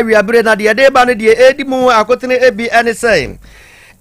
wiabre na de ba no de edimu akotene ebi ene sei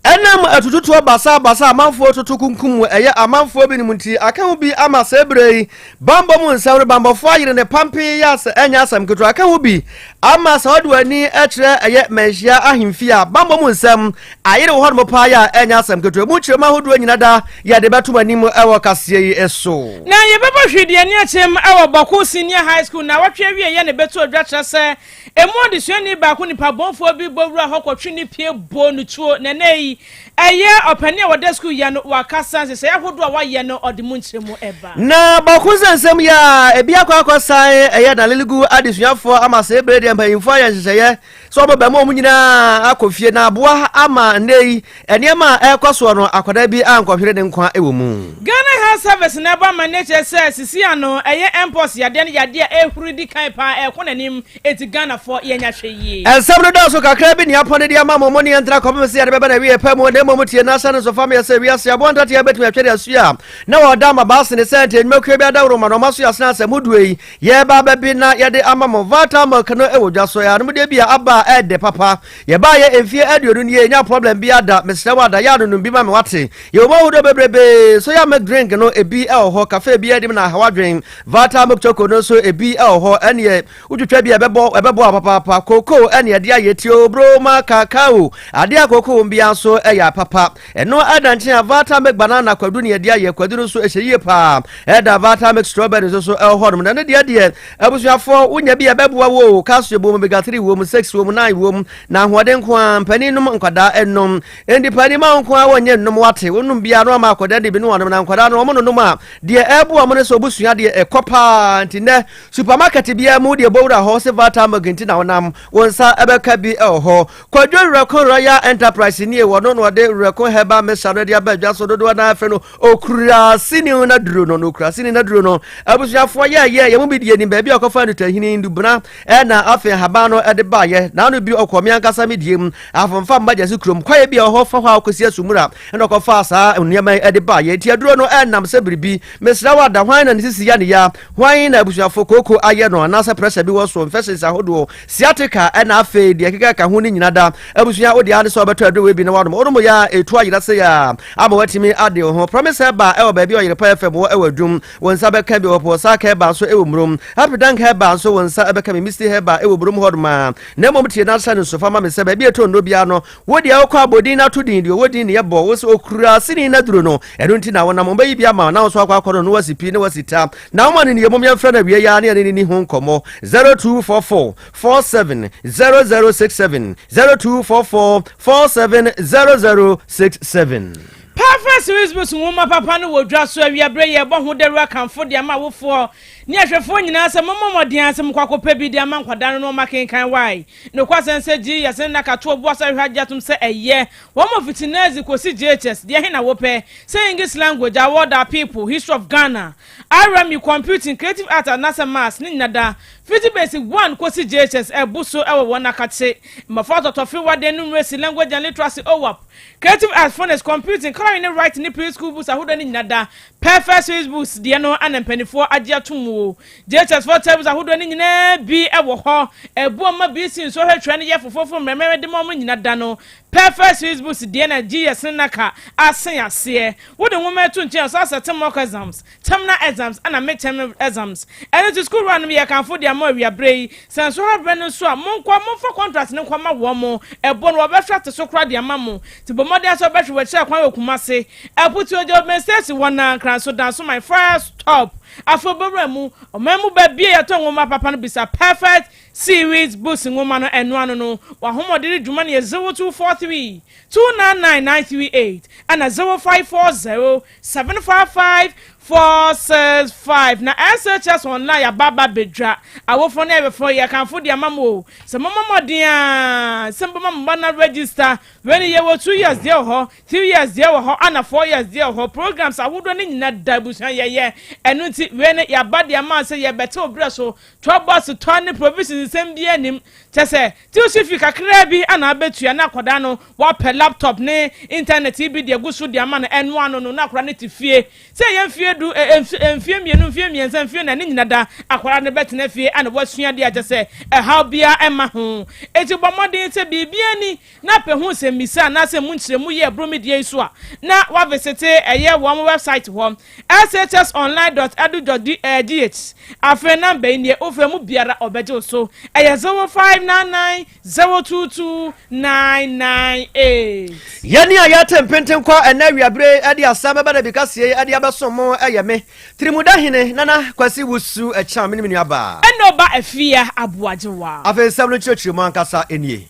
enam atututu basa amanfo tutu kunkum eye amanfo bi nimunti akan bi ama sebrei bambo mu nsawre bambo fo ayire ne pampe yas enya asam ketu akan bi ama sawduani etre eye menhia ahemfia bambo mu nsam ayire wo hono pa ya enya asam ketu mu chirema hodo nyina da ya de betuma nim ewo kase yi eso na ye beba hwede ani achem ewo bako senior high school na watwe wie ye ne betu odwatra se emu odisuani ba ko nipa bonfo bi bowura hokotwe ni pie bo no tuo nenei eye opani a wode school ya no wakasa se yahodo a waye no odimu nchiremu eba na bakunza nsem ya ebi akwasan eye na liligu adisuafo ama se brede mpanyimfo ya nhyehyeye so bo bemo munyina akofie na aboa ama nei eniema ekoso no akwada bi ankofire ne nkwa ewomu Ghana Health Service na ba manager say sisi ano eye empos yade ne yade ehurudi kan pa ekonanim eti Ghana for yenya hweyi ensem no do so kakra bi ne apone de ama momoni entra komese yade beba na wie pemu ne momutie na sana so family say we ase abonta te abetumi atwede asua na woda ma baase ne sente nwakwe bi adawro ma no maso yasna ase muduei ye ba ba bi na yade ama mo vata ma kano ewodwa so ya no de bia aba ede papa ye ba ye enfie aduodu ne ye nya problem bi ada mesre wada ya no bi ma me wate ye mo hudo bebrebe so ya make drink no ebi ho cafe bi edim na hawa drink vata mo choko no so ebi ho ene udwetwa bi ebebo papa koko ene de ayetio bro ma kakao ade akoko bia so eya papa eno adanche avata make banana kwadu ne de aye kwadu so ehye pa eda vata make strawberry so hodom na ne de abusuafo unya bi ebeboa wo kaso bo omega 3 wo 6 wo 9 wo na hoden kwa paninum nkwada enom endi panima nkwa wonye nnom wate wonum bia no ma akoda de bi no wonom na nkwada no omo no ma de eboa mo ne so busua de ekopa ntine supermarket bia mu de bowra ho se vata maginti na wonam wonsa ebeka bi ho kwadwo rekon royal enterprise ni e wono no de rekon heba mesare de abadwa so dodo na afe no okura sini na duro no okura sini na duro no abusuafo ye mu bi de ni ba bi akofa no tahini ndubuna na afe haba no ede ba ye na no bi okomi ankasa mediem afomfa mbaje se krom kwaye bi ho fa ha akosi asumura na okofa sa nniema ede ba ye ti aduro no nam se biribi mesra wada hwan na nisisi ya ne ya hwan na abusuafo koko aye no na sa pressure bi wo so infections ahodo sciatica na afe de keka ka ho ni nyina da abusua odi ade so beto aduro we bi na wadom ya etu ayira se ya ama watimi ade ho promise ba e ba bi oyire pa FM wo e wadum wonsa be ka bi opo sa ka ba so e womrum happy dank he ba so wonsa be ka mi misti he ba e wobrum hodma na mom tie na sa so fama me se ba bi eto ndo bia no wodi akwa abodin na to din de wodi ne ye bo wo so okura sini na duro no eno nti na wona mo ba yi bia ma na so akwa akoro no wasipi ne wasita na wo ne ye mom ye fra na wie ya ne ni ho nkomo 0244 470067 0244 470067 Perfect Wisbus woman papa no wodwa so awiabre ye bo ho deru kanfo de ama wofo ni ahwefo nyina se momomodi asem kwakopa bi de ama nkwadan no makenkan wai no kwasense gi yesen na kato obo asa hwajatum se eye wo mo fitinezi kosi JHS de he na wope say English language award our people history of Ghana RMU computing creative art and nasa mass ni nada 50 basic 1 kosi JHS ebuso ewo wona kache mafoto tofi wade numeracy language and literacy OWAP creative art phonics computing color writing ni preschool books ahodo ni nada perfect books de no anampanifo agye atomo JHS for tables ahodo ni nyina bi ewo ho ebu ma bi sin so hwetwe ne ye fofofo mmemme de mo nyina da no perfect books de na GS naka asen ase wo de nwoma to nche so asetem mock exams terminal exams and midterm exams and to school run me kan for de ma wiabrei senso ha bre no so a monkwa monfo contract ne kwama wo mo ebo no obehwa te so kra de amamo ti bomode so behwe we kira kwan okumase aputi ojo message wona kran so dan so my first stop afobewramu omemu ba bia ya to nwoma papa no bisa perfect series books nwoma no eno ano no wa homodiri dwuma ne 0243 299938 and 0540 755 465 na SHS online ya baba bedra awofo na ebefo ya kanfo dia mamo se momodia se mama na register when ye wo 2 years there ho 3 years there ho ana 4 years there ho programs awodo ne nyina dabusan ye enu nti when ya badia man se ye bete obra so to boss to ne provisions sem bi anim tese ti o sifi kakra bi ana abetua na akoda no wa pe laptop ne internet bi de gusu dia man enu ano no na akora ne ti fie se ye fie bedu enfie mienu enfie miensa enfie na ne nyina da akwara ne betena fie ana wasua de aje se how bia ema ho eti bomodin se bibia ni na pe ho se misa na se munchiremu ye bromedie so a na wa visit eye one website ho shsonline.edu.gh afa number ni ofe mu biara obeje so eye 0599022998 yani ayatem penten kwa enawiabre ade Asem Beba Dabi kasie ade abasomo eyeme trimuda hene nana kwasi wusu echa me ni aba enoba afia aboajewa afa nsam no church mu ankasa enie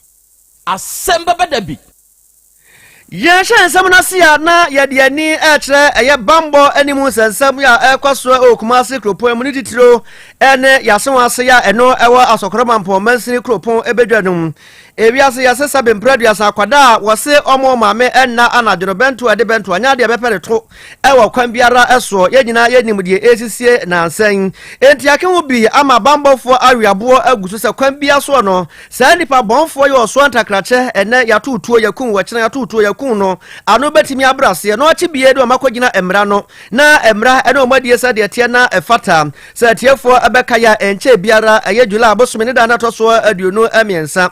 Asem Beba Dabi Yesha nsam na sia na yede ani ekre eye bambo animu nsam ya ekwaso okumase kropon mu ni titiro ene yaso ase ya eno ewo asokroma mpo mansini kropon ebedwanum ewiase yase sabe mpradu sa kwada wose omo maame enna anadoro bento ade bento anya de bepere to ewo kwan biara eso yegyina yenimdie esisie na ansan enti ake wo bi ama bambofo awiabo aguso se kwan bia so no sa nipa bonfo ye oso antakrache ene yatotuo yakun wachina yatotuo yakun no ano betimi abrase no achi bie do makogina emra no na emra ene omadie sa de tie na efata sa tiefo abeka ya enche biara ayedwula abosome ne da na to so aduonu amiensa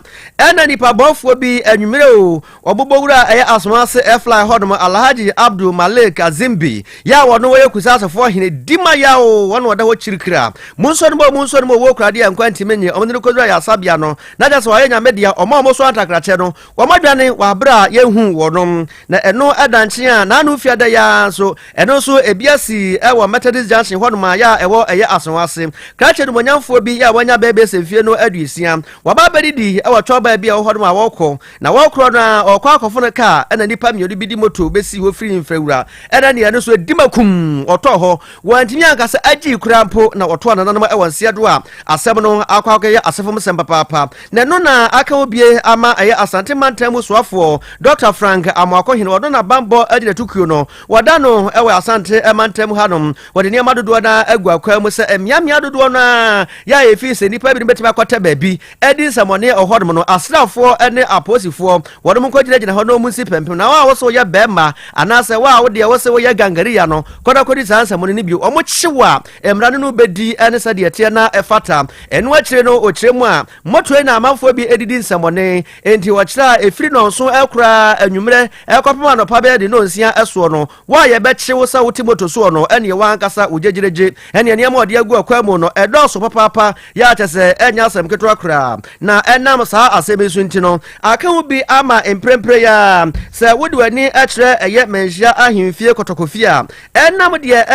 na nipa bonfo bi anwumere o obobowura eye asomase airfly hodom Alhaji Abdul Malik Azimbi ya wono we kusasafo hene dima ya o wono wada ho chirikira munso no wo krade yankwanti menye omne kozura ya sabia no na jase wa yenya media omo so antakrache no womadwane wa bra yehu wonom na eno adanche a na anu fiada ya so eno so ebiasi ewo Methodist Junction hodom ya ewo eye asomase krache no monyamfo bi ya wanya bebe semfie no aduisia wababedidi ewo choba bia hodom awoko na wokro na okwa akofo ka ena nipa miodi bidi moto besi wo free mfrawura ena ne so dimakum oto ho wantimi ankasa agi kurampo na oto ananam ewansia do a asem no akwa akye asefom sempa papa na no na aka obie ama aye asante mantamu soafo Dr. Frank amwako hene wodo na bambo agire tukuo no wada no ewe asante mantamu hanom wode ne madodo na agwa kwa mu se emiamia dodo na ya efi se nipa bi betima kwata baabi edi samone ohodom no asrafo ene aposifo wodom nkogina ho no munsi pempem na wa wo so ye bema anase wa wo de wo se wo ye gangaria no koda kodi sansamone ni bi omo chiwa emrane no bedi ene sa de tie na efata eno akire no okiremu a moto na amafo bi edidi nsamone enti wo kira efiri no so ekura anwumre ekopema no pa be de no nsia eso no wa ye be chiwo sa wuti moto so no ene ye wankasa ojejireje ene ene ma ode agu akwamu no edo so papa ya tese enya asem ketwa kra na enam sa asebe suntino aka hu bi ama emprempre ya se wodwani akire eye menhia ahemfie kotokofia enam de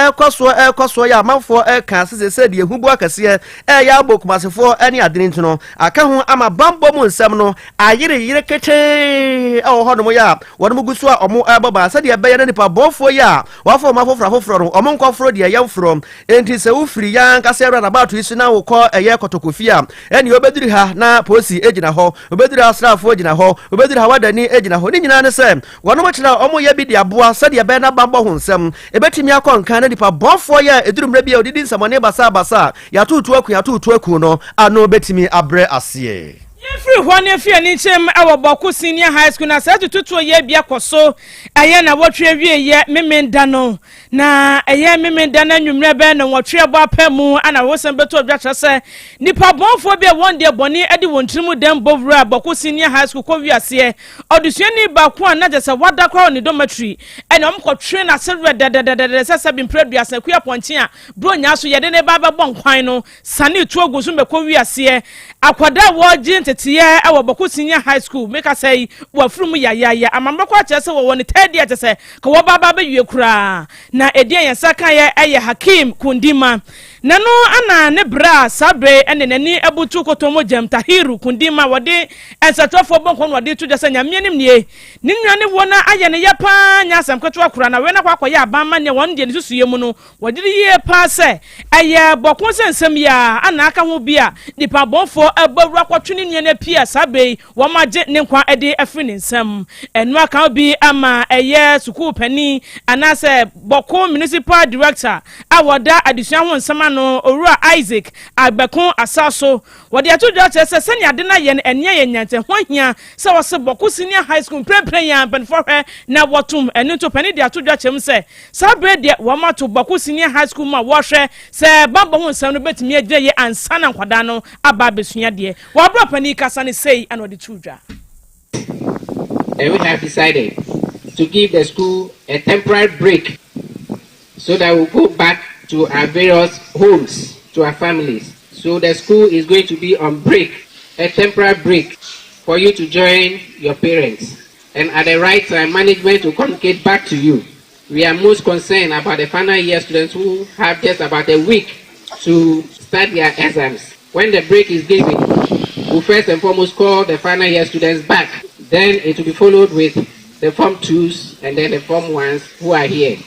ekoso ya amafo eka sese de hubu akase ya abokumasefo ene adene ntino aka hu ama bambo mu nsam no ayire kete hono ya wonmo gusu a omo ababa se de be ya nipa bofo ya wafo mafofra no omo nkofro de ya from enti se ufiri ya nkase ra na bato isu na wokọ eye kotokofia ene obediri ha na posi ejina ho obediri asrafo ejina ho obediri ha wadani ejina ho ni nyina ne se wono mo kira omo ya bi de aboa se de be na bambo ho nsam ebetimi akon na nipa bofo ya edurumre bia odidi nsamone basa ya tutu aku no ano betimi abre ase Free one if you need him our Boku Senior High School na said to ye bia koso aye na wotwe wie ye memendano na aye memendana nwumre be na wotwe abo apemu ana wosen beto odwa se nipa bonfo bia one day boni ade wontrimu dem bovura Boku Senior High School ko wiase odusuani ba ko na je se wada kwa ni dormitory ena omkotwe na serve de sasa bi mpradu ase ku aponchi a bro nya so ye de ne ba bon kwan no sane tu ogusu be ko wiase akwada wo tiye awo Boku Senior High School make us say wa from ya amamba kwa chese wo ne third year chese ka wo baba be wie kura na edian yasaka ye eye Hakim Kundima nano ana ne bra sabre ene nani abutu kotomo jam Tahiru Kundima wode ensatofo bonkon wode to jese nyamienim nie ninwane wona aye ne yapa nyasam kweto akura na we na kwakọ ya abamma ne won de ne susuye mu no wode ye pa se eye Boku sensem ya ana aka ho bia nipa bonfo abawura kwatwene ne pia sabe wo maje ne kwa ede afini nsam enu aka bi ama eye sukuu pani anase Boku municipal director awoda adisua ho nsam no Owura Isaac Agbekun Asaso wodi atudwa chese sene ade na ye enye ye nyante hwahia se wo se Boku Senior High School prepare yan benforhwe na wotum enu to pani de atudwa chem se sabre de wo mato Boku Senior High School ma wo hwe se bambo hu nsam no betimi agye ye ansa na nkwada no aba besua de wo abro pani kasa ne sei an wodi tudwa. And we have decided to give the school a temporary break so that we'll go back to our various homes, to our families. So the school is going to be on break, a temporary break for you to join your parents. And at the right time, management will communicate back to you. We are most concerned about the final year students who have just about a week to start their exams. When the break is given, we'll first and foremost call the final year students back. Then it will be followed with the Form 2s and then the Form 1s who are here.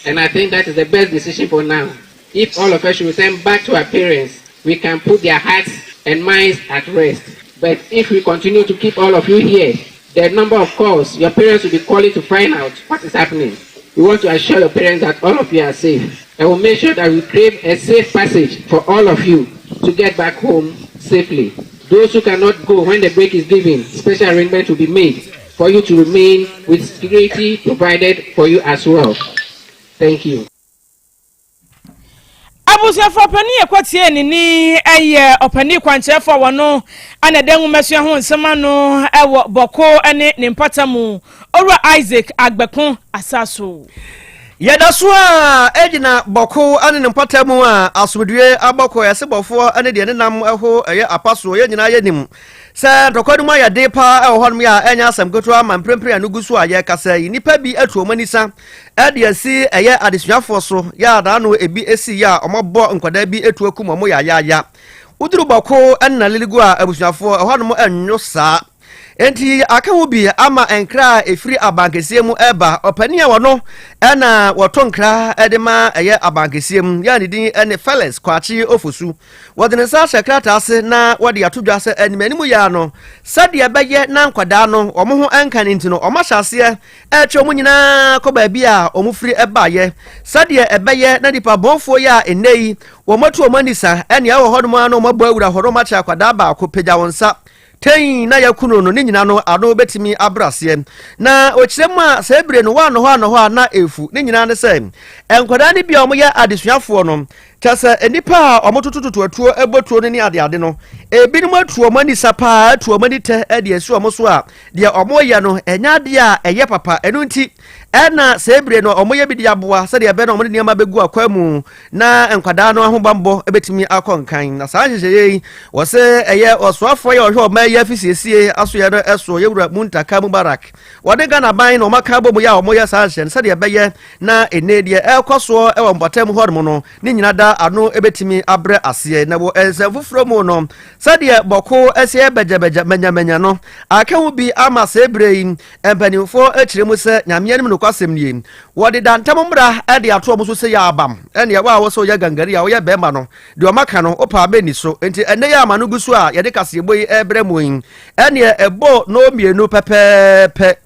And I think that is the best decision for now. If all of us should return back to our parents, we can put their hearts and minds at rest. But if we continue to keep all of you here, the number of calls your parents will be calling to find out what is happening. We want to assure your parents that all of you are safe. And we'll make sure that we create a safe passage for all of you to get back home safely. Those who cannot go when the break is given, special arrangements will be made for you to remain with security provided for you as well. Thank you. Abusia for pani ekwatie ni eye opani kwanche for wono ana dengu mesua ho nsema no ewo Boko ene ne mpatamu Owura Isaac Agbekun Asaso. Yedaswa ejina Boko ane ne mpatamu a asodue aboko yasebofo ane de ne nam eho eye apaso ye nyina yenim se tokodum ya depa eho honum ya enya asem ketu ama mprempre anugusu aye kasa yi nipa bi atuomanisa ade asi eye adesuafo so ya da no ebi esi ya omobo nkwada bi etuakum mo ya uduru Boko enna liligu a abusuafo eho honum enyo saa enti akawo bi ama enkra efiri abankesiem eba opania wono ena wotonkra edema eye abankesiem ya ne din ene Felix Kwachi Ofosu wodene sa sekrata ase na wode atodwa se animanimu ya no sade beye na nkwada no omo ho enkan enti no omahase etwe mu nyina ko ba bi a omufiri eba ye sade ebeye na dipa bonfo ya enei wo matu omanisa ene ya wo hodom ano mabo awura horoma cha kwada ba ko pegya wonsa Ten na yakuno no nyina no ado betimi abrase na okirem a sebre no wa no ho na efu ne nyina ne se enkwada ne bia omo ya adesuafo no Kasa enipa omotututu atuo ebotuo ne ade no ebinim atuo mani sapa atuo mani te ade asu omoso a de omoya no enya de a eye papa enu nti ena sebre no omoya bi de aboa se de be no omo ne ma begu akwamu na enkwada no ahobambo ebetimi akonkan na saa hyehyeye wo se eye osoafo ye ohwe oma ye afisiesie aso ye no eso ye wura muntaka mubarak wode gana ban no maka bomu ya omoya saa hye se de be ye na enedie ekoso ewo mbotem hodum no ne nyina ano ebetimi abre ase na wo enzefufro mu no sade Boko ese beja manya no akawo bi ama sebrei empanimfo akiremu se nyamyenim no kwasem nie wode dantam mra ade ato muso se ya abam ene ya wa wo so ya gangari ya wo ya bema no de o maka no opa beni so enti ene ya ma no gusu a ye de kase boyi ebre mu ene ebo no mienu pepepe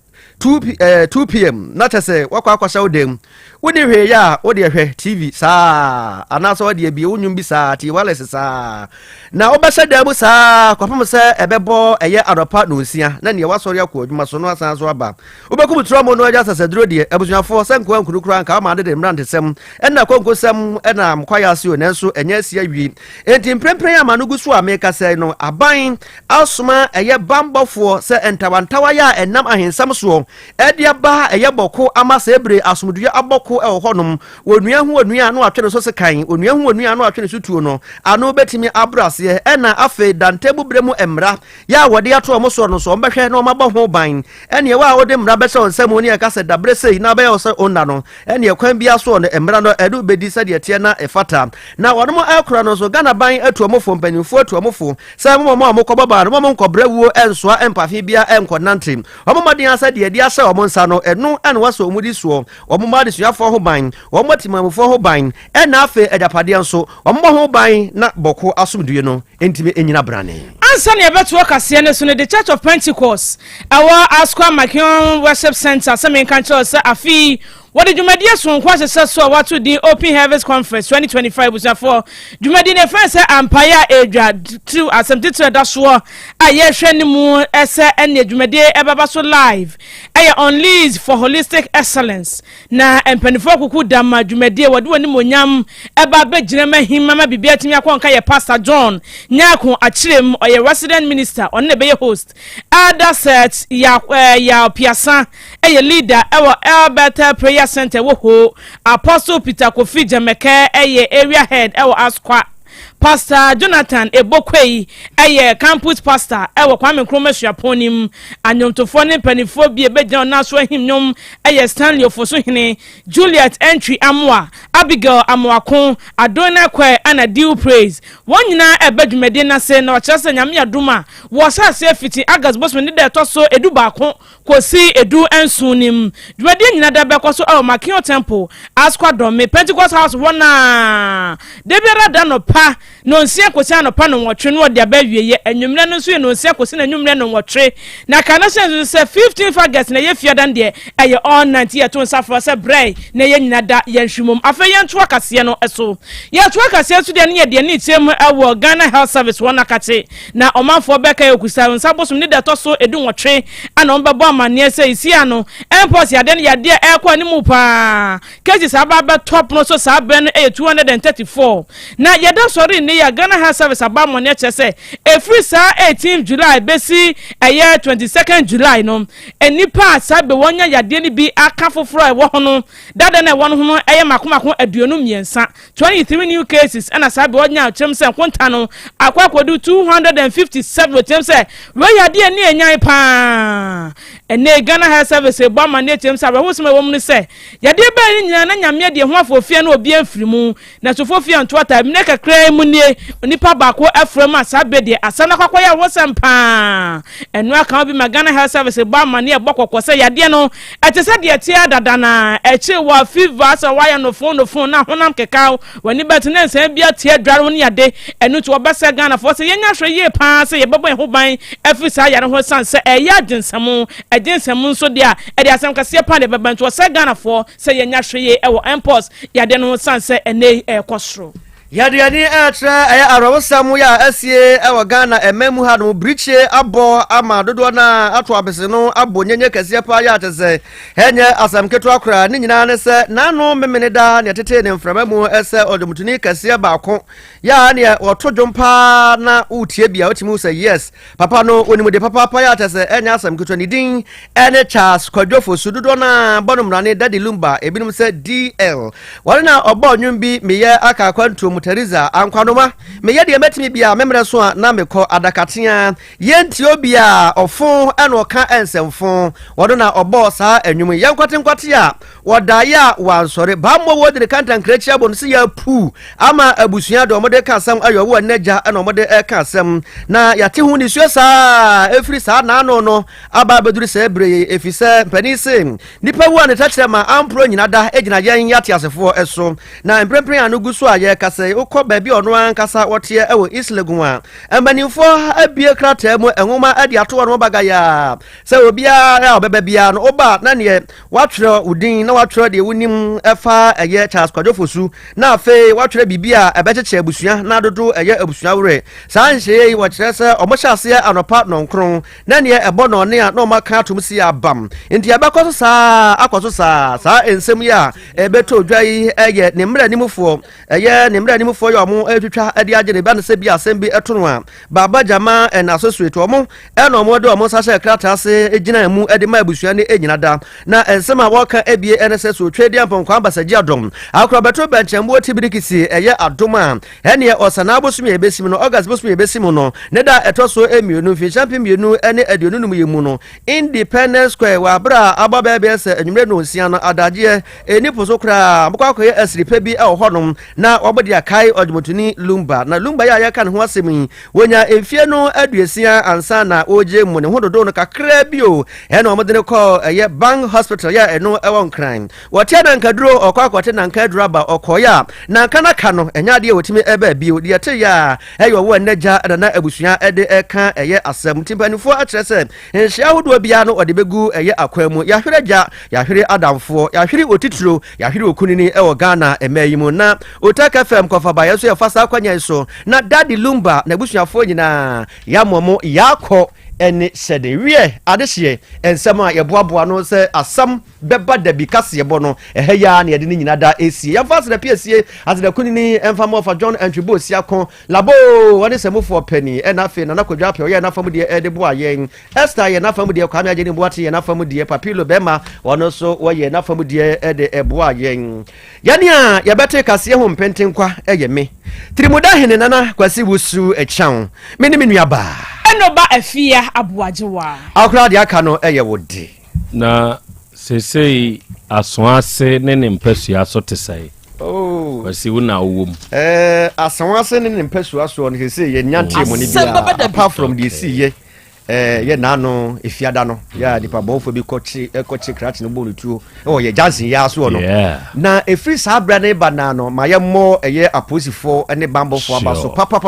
2 p.m. na tese wakwa kwasha odem woni hwe ya ode hwe TV saa anaso ode bi wonwum bi saa ti wireless saa na obasa damu saa kwapam se ebebo eye adopa no nsia na ne wasori akọ adwuma so no asan so aba obekum tromo no aja sasadro de abusuafo sanko ankurukura nka ma de mrantesem ena konkosem ena mkwaya asio nenso enya asia wi enti mprempren ya manugusu ameka se no aban asoma eye bambofo se entawantawa ya enam ahensam so edia ba eye Boko ama sebre asomdua aboko honum onua hu onua no atwe so se kan onua hu onua no atwe so tuo no ano betimi abrase ena afe dantebu bremu emra ya wode ato mo so no so mbehwe no mabɔ ho ban ene wa wode mra bɛsɛ onsam oni aka se dabre sei na bɛyɛ so onda no ene kwan bia so no emra no edu bedi sɛ de tie na efata na wɔn mo akora no so Ghana ban atu mo fo mpanimfo atu mo fo sɛ mo kɔbaba no mo nkɔbrɛwuo ensoa empafe bia enkɔnante wɔn mo den asa de adi asa wɔn nsa no enu ene wasa omudi so wɔn mo ade suafo ho ban wɔn mo timamfo ho ban ena afe ejapade nso wɔn mo ho ban na Boko asomdue no entime enyina brane ansa ne beto akase ne so ne the Church of Pentecost our Asqua Makion Worship Center some kan cho say afi what the Jumadia so kwa se so what to the Open Harvest Conference 2025 was for Jumadi ne friend say Empire Edra to Asem Tito da so aye hwe ne mu ese ene Jumadi ebaba so live aye on lease for holistic excellence na empanifo kuku dama Jumadi wode woni monyam eba begire mahima ma bibia timi akonka ye Pastor John nyako achirem oye resident minister on ne be host other set ya piasa aye leader ewo Albert Prayer Center wo Apostle Peter Kofi Jameke area head Asqua Pastor Jonathan Ebokwei campus pastor Kwame Nkrumah Suaponim anyomtofo ne panifo bi ebeja na so ahimnyom Stanley Ofosohene Juliet Entry Amwa Abigail Amwakon Adona Kwe ana Dew Praise wonyina ebedwumede na se na ochese nyame aduma wo sase fiti August bosman de toso edu baako kosi edu ensunim dwumede nyina da bekoso Makio Temple Asqua Dome Pentecost House wona debiara da no pa no nsia kosi anopa no nwotwe no de abawie ye anwumre no so ye no nsia kosi na anwumre no nwotwe na kana se 15 August na ye fiadan de eye all 90 ye to nsafo se brei na ye nyina da ye nhwimom afa ye nto akase no eso ye to akase so de ne ye de ne tiam ewo Ghana Health Service wona kate na omanfo beka ye kusa nsabosom ne de to so edu nwotwe ana ombebo amane se isi ano empos ya de ne ya de ekwa ni mu pa keji sababa top no so sabe no 234 na ye da sorry ne ya Ghana Health Service abamo ne chese every sa 18 July besi 22nd July no enipa sabe wonya yade ni bi aka foforo e wo hono dada na won hono makomako aduonu miensa 23 new cases ana sabe wonya chem se kwonta no akwakodu 257 chem se we yade ni enyan pa ene Ghana Health Service abamo ne chem se wo sema wo mu se yade ba ni nyina na nyame de ho afofia na obi amfirimu na sofofia nto ata mne kakra mu nie onipa baako afrem asabe de asana kwakwaya wosampa enu aka obi Ghana Health Service ba mane ebokokko se yade no etese de etia dada na echi wa fever so waya no phone na honam keka wani betene nsan bia tie dware woni yade enu to obese Ghana for se yenya hwe ye pa se yebebo ho ban afisa yare ho san se eya agyensam nso de a ede asem kase pa de bebanto se Ghana for se yenya hwe ye ewo impulse yade no san se ene ekosro Yadiani atra arawsamu ya asie ewa Ghana ememu ha no briche abo ama dodo na ato abese no abo nyenye kase pa ya tese henye asam keto akra ni nyina ne se nanu memene da ne tete ne mframamu ese odumtuni kase baako ya ne otodwompa na utie bia otimi say yes papa no onimu de papa ya tese enya asam keto ni din ene Charles Kwadwofo sudodo na bonomrane Daddy Lumba ebinum se DL wale na obo nwumbi meye aka kwantu Teresa ankwanoma me ye de metimi bia memre so a na mekọ adakatea yenti obia ofon ena oka ensemfon wodo na obo saa anwum yenkwate a wodaya wansore ba mo wodi kantan krechia bon se ya pu ama abusua do mode ka asam ayo wo naja ena mode ka asam na yate hu ni suo saa efiri saa na no aba beduru saa breye efise panise nipa wu an tachire ma ampro nyina da egina yen yate asefo eso na emprempren anugu so aye kase ukọ baabi ono ankasa wote ewo islegunwa embanifo abie krata mu enwoma ade ato no bagaya se obia ya obeba bia no oba na ne watwere udin na watwere de wonim efa eye Charles Kwadwofo su na afi watwere bibia ebecheche abusua na dodo eye abusua wure sanhye watwere se omohyase anopa nonkron na ne ebo no ne a no maka atom si abam enti abakoso saa akoso saa ensem ya ebeto dwai eye ne mra nimfo eye ne mra nimfo yo mo etwitwa ade agene ba ne se bia asem bi etono a baba jama en associate omo eno mo de omo sase krata ase egina mu ede ma abusua ne enyina da na ensem a woka ebie NSS otwedi ampon kwa ambasaji adom akro beto benchembo tibirikisi eye adoma ene osana abosumi ebesim no August bosumi ebesim no ne da etoso emienu fi champion mienu ene adionunum yemu no Independence Square wa bra ababa be se enwumre no nsia no adaje eni poso kra mkwakoye asripe bi e honom na obodi akai odumotuni Lumba na Lumba ya kan ho asemi wonya emfie no aduesia ansa na oje mu ne hododo no kakra bio ene omode ne call eye Bank Hospital ya eno ewon kra 1999 wote na nkaduro okwakote na nkaduro aba okoya na nkana kano enya de wotimi eba bio de te ya eyo wo naja na abusua ede eka eye asem timpanifo atrese nhia hodo bia no ode begu eye akwamu ya hwereja ya hwere adamfo ya hwere otitiro ya hwere okunini ewo Ghana emayimu na OTEC FM kofa ba yeso ya fasa kwanya so na Daddy Lumba na abusuafo nyina ya momo yakọ eni sede wie adehye ensema ye boaboa no se Asem Beba Dabi kase ye bono eheya na ye de nyina da esi ya fase na piesie azeda kunini emfama of John Entwibo siakon labo woni semufo pani ena fe na nakodwa pe ye na famu de ede boa yen Esther ye na famu de kwame agye ni boate ye na famu de Papilo Bema wono so wo ye na famu de ede eboa yen yani a ye bete kase ho mpentenkwa eye me trimuda hene nana kwasi wusu echan meni menuaba Enoba afia abuajewa akra de aka no eye wodi na sesei asonase ne mpesua so tesai kwasi wona owom asonase ne mpesua so no sesei ye nyante mo ni bia apart from the see ye nano efiada no ya dipa bonfo bi kochi krat no bonu tuo ye jansen ya so no na efri sabra ne banano maye mo eye aposifo ne bambofo abaso papa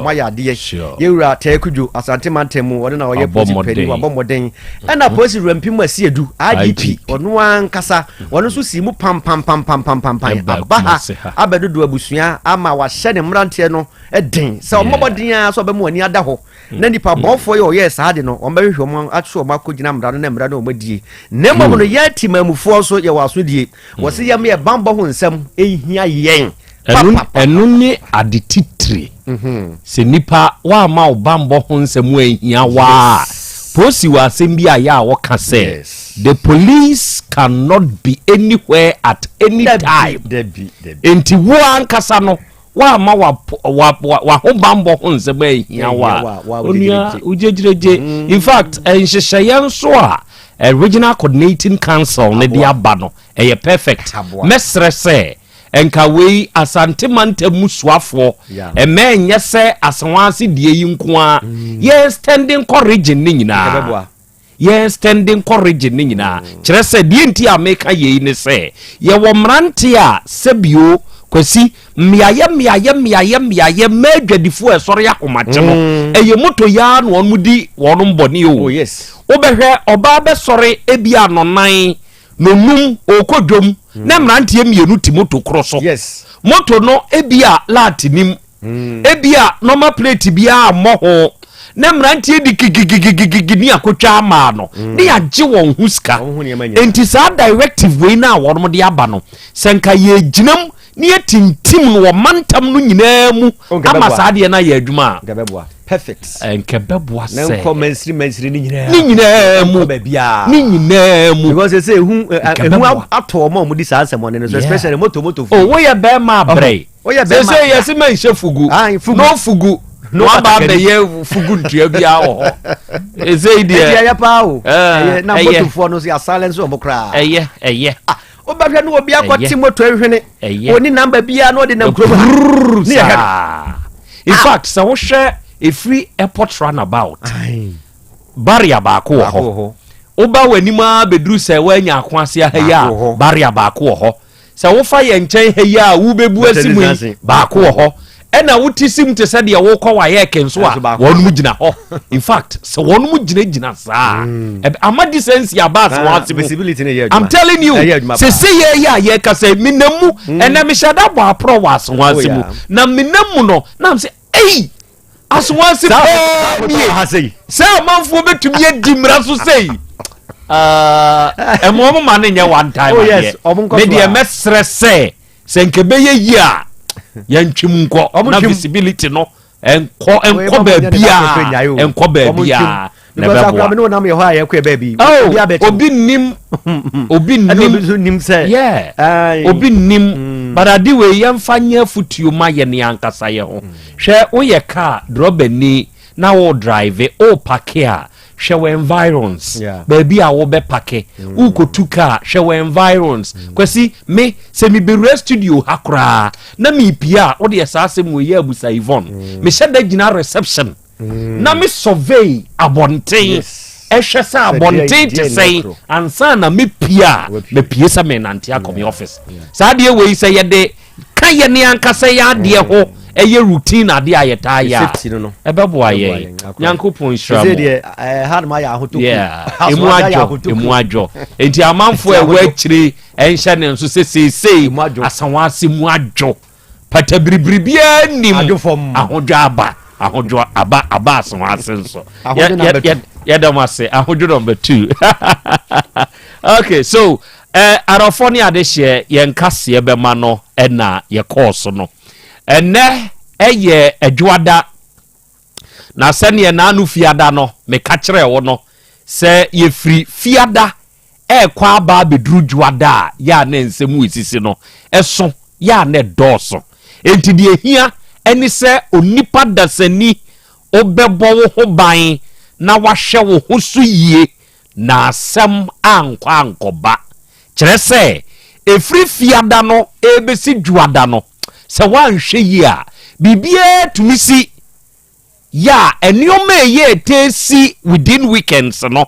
ma ya de ye wura takujo asante mantemu wona na oye posipeni wa bomoden na posi rampim asiedu IDP ono ankasa wono so si mu pam abaha abedodo abusua ama wa hye ne mrante no eden se omobodin a so be mu ani ada ho na dipa bonfo ye sa no omahwehwe mo atso makogina mra no na mra no omadie nemo no yati mamufo so ye waso die wo se yam ye bambo ho nsam ehia yen enu ni adititri se nipa wa ma obambo ho nsam ehia wa posi wa sembi aya wo ka say the police cannot be anywhere at any time enti wo ankasa no wa ma wa ho bambo ho nsema ehia wa onia ujejireje in fact enhyehyeye nso a regional coordinating council ne dia ba no eye perfect mesre se enka wei asante manta musuafo emenye se aswanse die yi nko a ye standing corriging ni nyina ye standing corriging ni nyina kire se die nti ameka ye ni se ye wo mrante a sebio kwasi miaye medwadifu esore yakomache no eye moto ya no onmudi wono mboni o yes obehwe oba be sore ebia nonan nonum okodwom na mrantie mienu ti moto kroso yes moto no ebia latinim ebia normal plate bia amoho na mrantie di ni akotwa ama no ne yagye won huska enti sa directive we na wono de aba no senka ye ginam ni etintim no mantam no nyina mu ama saade na ye adwuma gabeboa perfect enkebeboa se na ko mansiri ni nyina mu bia ni nyina mu because say hu ato mo di saa asem no especially moto oh we ye be ma bre say yes man shefugu no fugu no aba be ye fugu ntua bia ho say dia ya pa o na moto fo no say silence o mokra eye obahwe no obi akoti moto ehwene oni number bia no de na nkro ni ya in fact so wo hwe a free airport runabout barrier ba ko ho oba wanima bedru se wanya akwase ahya barrier ba ko ho se wo fa ye nchen hya wo bebu asimu ba ko ho ena wotisim te se de wo kwa wa ye kenso a wonu gina ho in fact se wonu mu gina saa ama decency abas wa visibility ne ye I'm telling you se ye ka se minamu ena me shada bo apro wa so wa asimu na minamu no na se ei aswansi se amanfo betumi adimra so sei emo ma ne nya one time me de mesre se nkebe ye yi a yantwim nko na visibility no enko ba bia na bebo no na me ho aye kwa baby obi nim say yeah obi nim baradi we yemfanya futuo ma ye ne ankasa ye ho hwe wo ye car drobani na wo drive o parke a hwe we environs baby a wo be parke u kotuka hwe we environs kwasi me se mi be studio hakra na mi pia wo de asase mu ye abusa Yvonne me sheda gina reception na me survey abonten ehwe sa bonten te sei ansa na me pie sa me nante akomi office sa de we say ye de kan ye ne ankasa ya de ho eye routine ade ayeta ya ebebo aye nyankopon shira mo de hard ma ya ahoto emu ajo enti amanfo e wa kire enhye ne nso sei asanwase mu ajo patabribria nim ahodwo aba asanwase nso ya damase ahodwo number 2 okay so arofoni ade hye yenkase bema no na ye course no ene eye adwada na sene na anu fiada no me ka kire wo no se ye free fiada kwa ba bedru dwada ya na nsemu esisi no eso ya na doso enti de hia eni se onipa dasani obebo wo ho ban na wahwe wo ho so yie na asem ankoba kire se efri fiada no ebesi dwada no se wanhwe yi a bibie tumisi ya enioma ye tesi within weekends no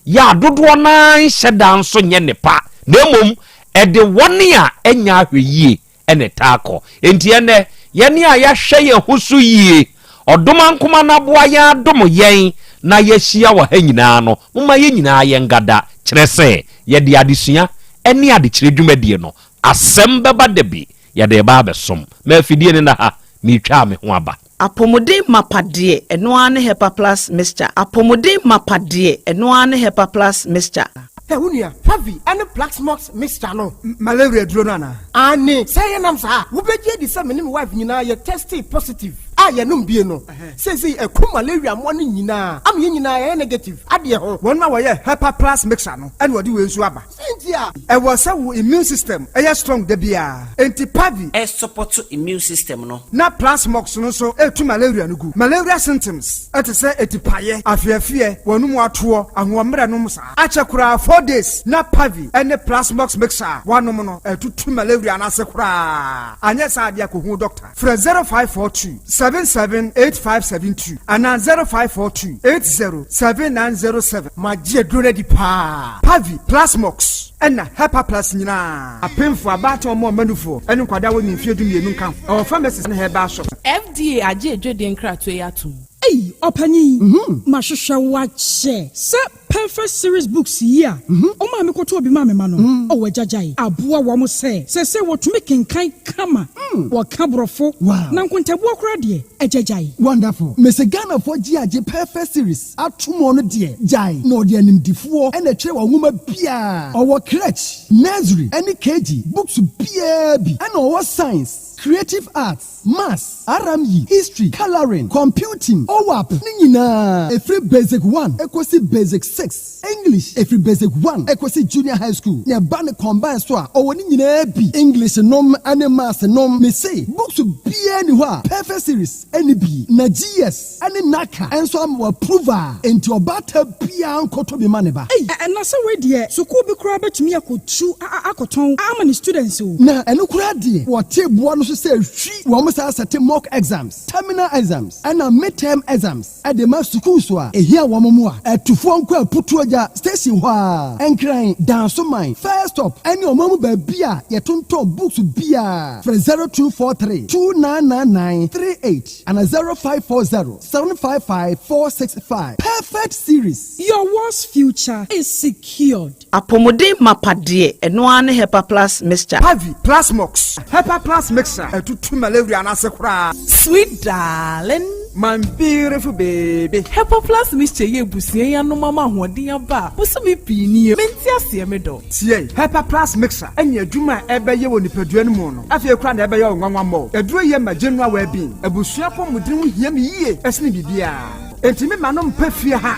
ya dodo na nheda nso nye nepa na emom ede woni a enya ahweyie ene taako enti ene ye a ya hwe ye husu yie odoma nkoma na boa ya dom yen na ye hia wa ha nyina no moma ye nyina ye ngada kire se ye de adesua ene ade kire dwumadie no Asem Beba Dabi ya de ba besom ma fidie ne na ha mi twa me ho aba apomode mapade eno ane hepa plus mixture apomode mapade eno ane hepa plus mixture Unia, Pavi, and the black smokes mixture no malaria dronana. Ani, say nam sa. Ubeje di sa menim wife nyina ye tested positive. Ya num bie no. Say e ku malaria mo ni nyina. Am ye nyina ye negative. Ade ho. Won ma wo ye Hyper Plus mixture no. And wodi we nsu aba. Sentia. E wo sa wo immune system. E strong de bia. Enti Pavi e support immune system no. Na plus mox no so e tu malaria no gu. Malaria symptoms. E te say etipaye, afiafie, wonum ato, ahomre no sa. Achekura 4 days na Pavi and the Plasmox mixer one no to malaria na sekura anya sa dia ko hu doctor fra 0542 778572 and 0542 807907 magie drone di pa Pavi Plasmox and Hyper Plus nyina apemfo abato mo manufo enu kwada woni mfie dumienu kan o pharmacies na herbal shop FDA age edwede nkrato yatum Hey, opani. Mashusha wache. Se perfect series books here. Oma me koto obi ma me ma no. O wajajai. Aboa wa mo se. Se wotumi kenkan kama. Wa kabrofo. Na nkontabu akra de. Ejajai. Wonderful. Mese Ghana for GAJ perfect series. Atumo no de. Jai. No de animdifo. Ene kire wa nwoma bia. Owo crèche, nursery, any KG. Books bia bi. Ene owo science, creative arts, maths, RME, history, coloring, computing, OWAP, nina. Every basic 1, equasi basic 6. English, every basic 1, equasi junior high school. Nya bane combine soa, owo nina bi. English nom, ane maths nom. Me say, books bia ni wa. Perfect series, any bi. Na GS, ane naka. And so am approval. Enti obata bia ankoto bi maneba. Hey, and na se we die. So ko bi kura betumi akotu akoton. Amani students o. Na enu kura die. Wote boa no so say hwi wo mo sa set mock exams, terminal exams, and midterm exams. At the mass school so a here wo mo a etufo nko aputu oja station ho a enkran dance mine first stop any omamu ba bia ye tonto books bia for 0243 299938 and 0540 755 465. Perfect series. Your world's future is secured. Apomode mapade eno ane Hyper Plus mixture. Pavi Plasmox Hyper Plus mixture to malaria na sekura. Sweet darling, my beautiful baby. Hyper Plus mixture ye busie ya no mama hoden aba. Muso me pini menti ase me do. Tie Hyper Plus mixture enya adwuma ebeye wo nipadua no mu no. Afie kura na ebeye wo nwanwa mo. Eduro ye ma general well being. Ebusua po mudin hu hia me yie. Esne bibia. Enti me ma no mpa fie ha.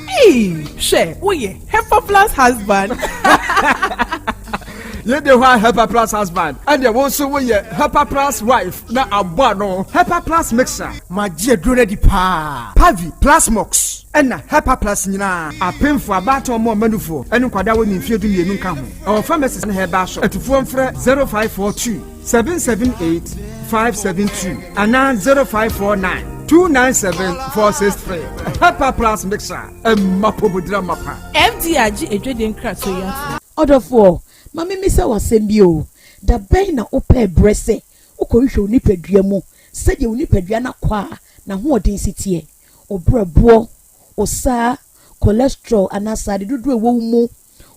She wo ye Hyper Plus husband. You the one Hyper Plus husband, and you also we Hyper Plus wife. Na abano Hyper Plus mixer. Magie drone di pa. Pavi Plasmox. And Hyper Plus nyina. Apemfo abato mo manufo. Enu kwada woni mfie dumienu nka ho. Our pharmacies na herbal shop. Etufo mfre 0542 778 572 and 0549 297-463. Pepper Plus Mixer. Mapobudra Mapa. FDIG Edwin Kratoya. Order for Mammy Missa was sembio. The Baina Ope Bresse. Okoisho Nipedriamo. Said you Nipedriana qua. Na who density. O brabo. O sa. Cholesterol and aside do a womo.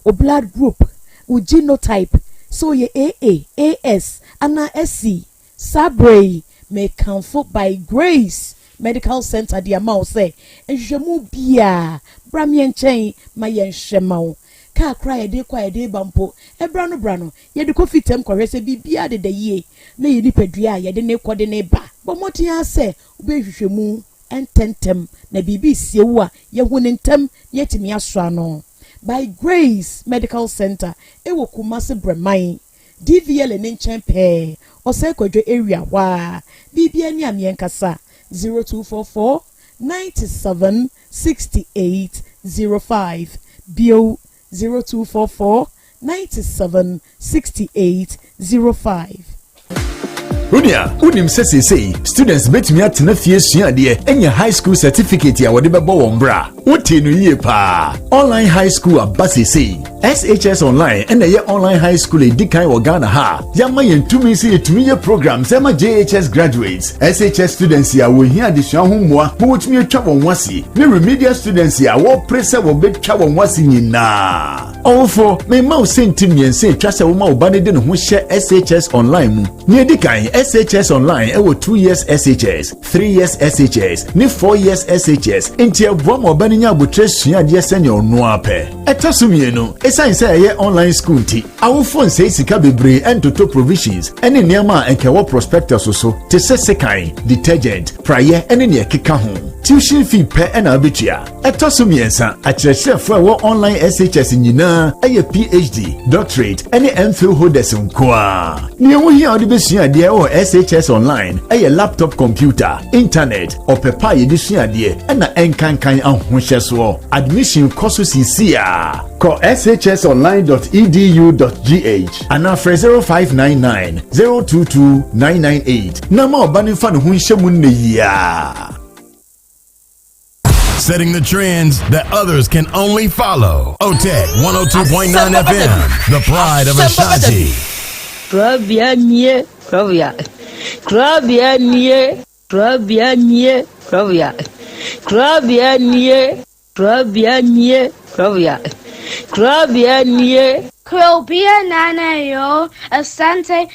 O blood group. O genotype. So ye AA, AS, Anna SC. Sabre. May comfort by Grace Medical Center. The amount say. And Jamu Bia. Bramian chain. My yen shemau. Car cry a day bampo. E brano. Ye the coffee tem correse be bia de ye. May you nip a dria, ye the ne coordinate ba. But what ya say, obey you and tentem. Ne bibi siwa, ye winning tem, yet me asrano. By Grace Medical Center, e wo kumase bremai. DVL and Inchen Pay, or Sequoia area, wa. BBN Yamienkasa, 0244 97 68 05. Bio 0244 97 68 05. Runia, unim say students bet me at na fie sua de enya high school certificate ya wode bebo wombra. Wote no yie pa. Online high school abase say SHS online and ye online high school edikan wo Ghana ha. Yama yentumi say etumi ye programs ema JHS graduates. SHS students ya wo hia de sua ho moa, mo wotumi atwa won wase. Ne remedial students ya wo pressure wo betwa won wase nyina. Ofo me ma o sentim yen say twa se wo ma oba ne de no ho hye SHS online mu. Ne edikan SHS online ewo 2 years SHS, 3 years SHS, ni 4 years SHS. Inti abo mo ba nya abotre sua de senior no ape. Etosumie no, esan say ye online school nti. Awo phone say sika bebre entoto provisions. Ene niam enke wo prospectus so. Te sesekan, detergent, prayer ene ne keka ho. Tuition fee per ena abetua. Etosumie nsa, akyerɛkyerɛfo wo online SHS nyina eye PhD, doctorate ene MPhil holders nkoa. Ni wo hia ode besua de SHS online a laptop computer internet or paper edisua de na enkankan ahohye so admission course CCA call shsonline.edu.gh and after 0599 022 998 na ma obani fa no ho nhyemu nneya. Setting the trends that others can only follow. OTEC 102.9 FM, the pride of Ashanti. Krobea, Krobea, Krobea, Krobea, Krobea, Krobea, Krobea, Krobea, Krobea, Krobea nana yo, Asante,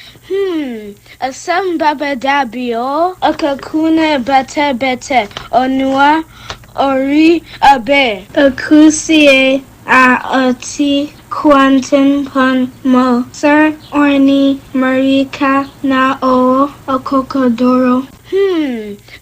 Asem Beba Dabi yo, Akakune bete, Onua, Ori abe, Akusie, Ati. Quantum pon mo sir orni marika na o okokodoro.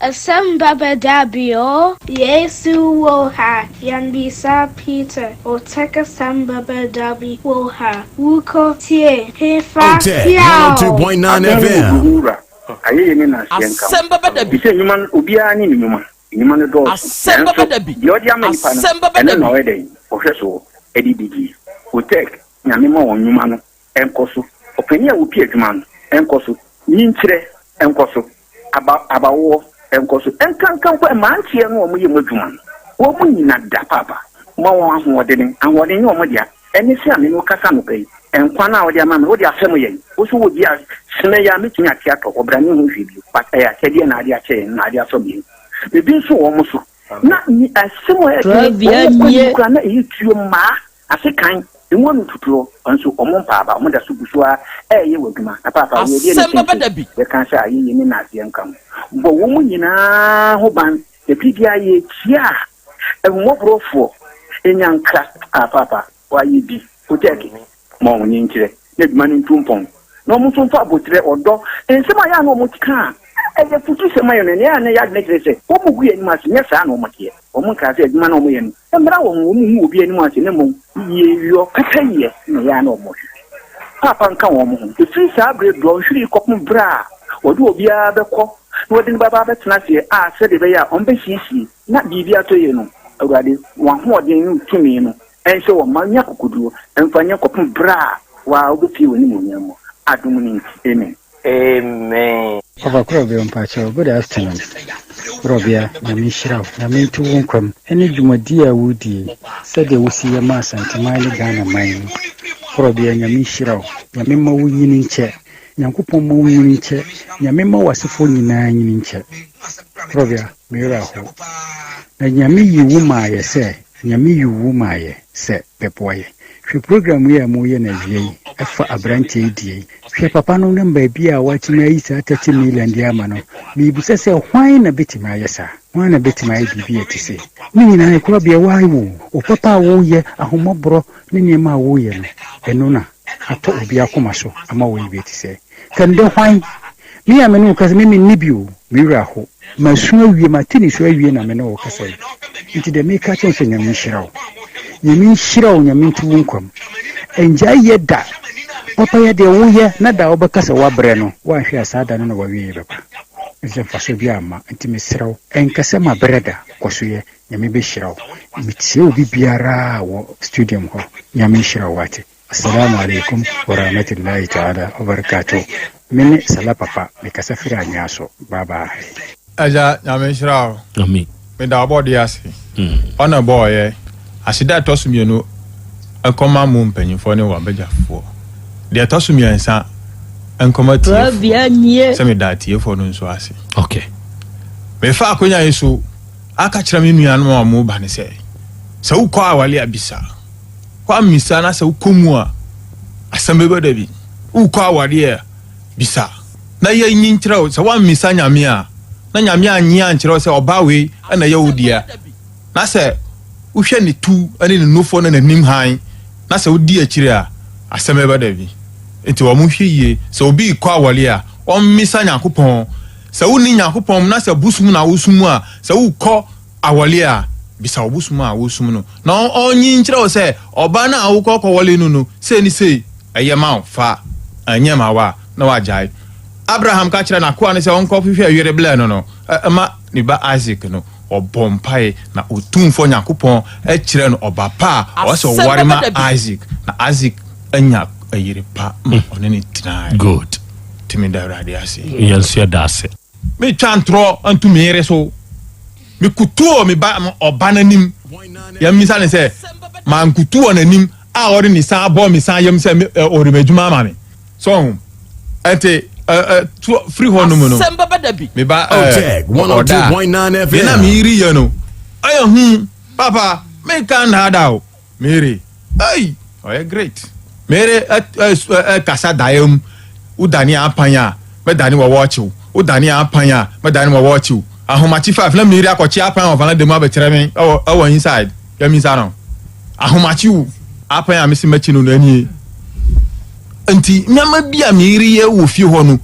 Asem Beba Dabi o Yesu wo ha yanbisa Peter OTEC Asem Beba Dabi wo ha wuko tie hefa yaw 102.9 FM. Aye ni na sienka. Asem Beba Dabi. Bise nyuma obia ni nyuma. Nyuma ne do. Asem Beba Dabi. Yodi amanipa no. Asem Beba Dabi. Na wede ohweso edidigi. OTEC nyamema wonyuma no enkoso openia wo pie adwuma no enkoso nyinkyere enkoso abawo enkoso enkankan ko mantie no wo ye modwuma no wo mu nyina da papa mo wo ahoɔden ahoɔden wo mo dia eni se ame no kasa no pai enkwa na wo dia ma me wo dia asɛm ye wo so wo dia sene ya metumi ate atɔ obrani ho hwebio but ya kɛde na ade akyɛ na ade asɔ bi ebi nso wo mo so na ni asɛm wo ye ko na eyi tuo ma asekan enwonu tuturo onso omompa aba omoda subusua eye waduma na papa we dey we kan sha ayi ni na ase nkam bo wo mu nyina ho ban e bibia ye tia enwobrofo enyanka papa wa yi bi OTEC mo onye nkire na duma ni ntumpon na mo so fa abotre odo ensema ya na mo tika eye futu sema yo ne ya na ya nekrese wo mu gu ye ni ma se nyesa na mo tie o mo ka se aduma na mo ye ni emra wo mu obi ani ma se ne mo ye yo kataye na ya na mo papa nka wo mo e fi sa abre do hwiri kopum bra wo do obi a bekɔ na wodi baba betena se a se de be ya on be hisi na bibia to ye no awurade wa ho odin tumi no ense wo ma nya kokoduo emfanya kopum bra wa obi fi woni mo nyamo adum ni amen Amen. Papa Krobea Mpacho, good afternoon. Krobea, Yamishra, Yamintu Wunkum, any Jumadia Woody, said they will see a mass and Tamale Ghana mine. Krobea, Yamishra, Yamima winning chair, Yankupo winning chair, Yamima was a 49 in chair. Krobea, Miraho. And Yami you wuma, say, Yami you wuma, say, Pepoy. She program we are more than a day, for a branch ADA. She papa no number be a watching a 30 million diamano. Me say wine a bit my yes, one a bit my BB to say. Meaning I could be a wine, or papa woo ye, a homobro, Ninima wooyen, and nona. I thought be a commercial, I'm away to say. Can the wine? Me a menu cause me nibu, miraho. My snow ye martini so we na meno castle. Into the make catching in your mishrow. You mean shrow, you mean to wunkum. Enjoy ye that. Papa ya de wuye na da obakasa wa breno wa hwe asada no wa wiye baba nse faso bia ma ntimi sraw enkasa ma breda kosoye nyame be shiraw mitie obi biara wo studium ho nyame shiraw wate assalamu alaikum wa rahmatullahi ta'ala wa barakatuh mini sala papa me kasa fira nyaso baba aja nyame shiraw amen me da obodi ase ona boy asida tosumienu akoma mu mpanyimfo ne wa bejafo de tosumiensa enkomati semi dati e for no so ase okay me fa akonya yeso aka kira me nuanu amu ba ne se ukwa awale abisa kwa misa na se ukomu a Asem Beba Dabi ukwa awale bisa na ye nyinkira o se wa misa nyame a na nyame anyi ankira o se obawe na ye odia na se uhwe ne tu ane ne nofo na nanim han na se odi akire a Asem Beba Dabi enti wo mu hwiye se obi kwa awale a o misa Nyankopɔn se woni Nyankopɔn na se busum na wosumu a se ukɔ awale a bisa obusum a wosum no na onyi nkyerɛ wo se oba na awukɔ kɔwale no se ni se eyema fa anyema wa na wajai Abraham ka kyerɛ na ko ane se onkɔ hwehwɛ awere bla no ma ni ba Isaac no obompai na otumfo Nyankopɔn kyerɛ no oba pa o se ware ma Isaac na Isaac anya ayire pa one ni tena good timi da radio ase yes ya dase me twantro antu mere so me kutuo me ba oba nanim ya misa ne se man kutuo nanim a ori ni san abo mi san yam se ori medjuma ma me so ente free home no no Asem Beba Dabi me ba OTEC 102.9 FM na mi ri ye no ayo papa me kan hada o mere ay oh great mere kasa daim udani apanya me dani wo watch udani apanya me dani wo watch ahomachi 5 na miri akochi apanya of na dem abetere me o inside ya mi sa no ahomachi apanya me si machi no ani enti nyama bia miri ye wo fi ho no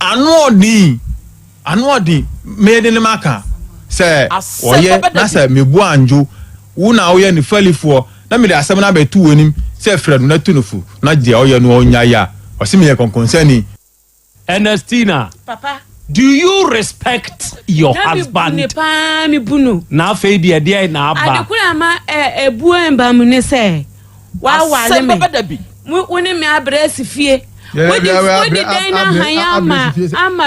anu odi me de ne maka se oye na se mebu anjo wo na oye ni falifo na me de asem na betu wonim se Fred na tunufu na de oye no onya ya o se me ye konkonsani Ernestina papa do you respect your husband mi bunu na fe dia dia na aba adekura ma ebu emba mu ne se wa wale me woni me abresi fie wodi dai na haya ama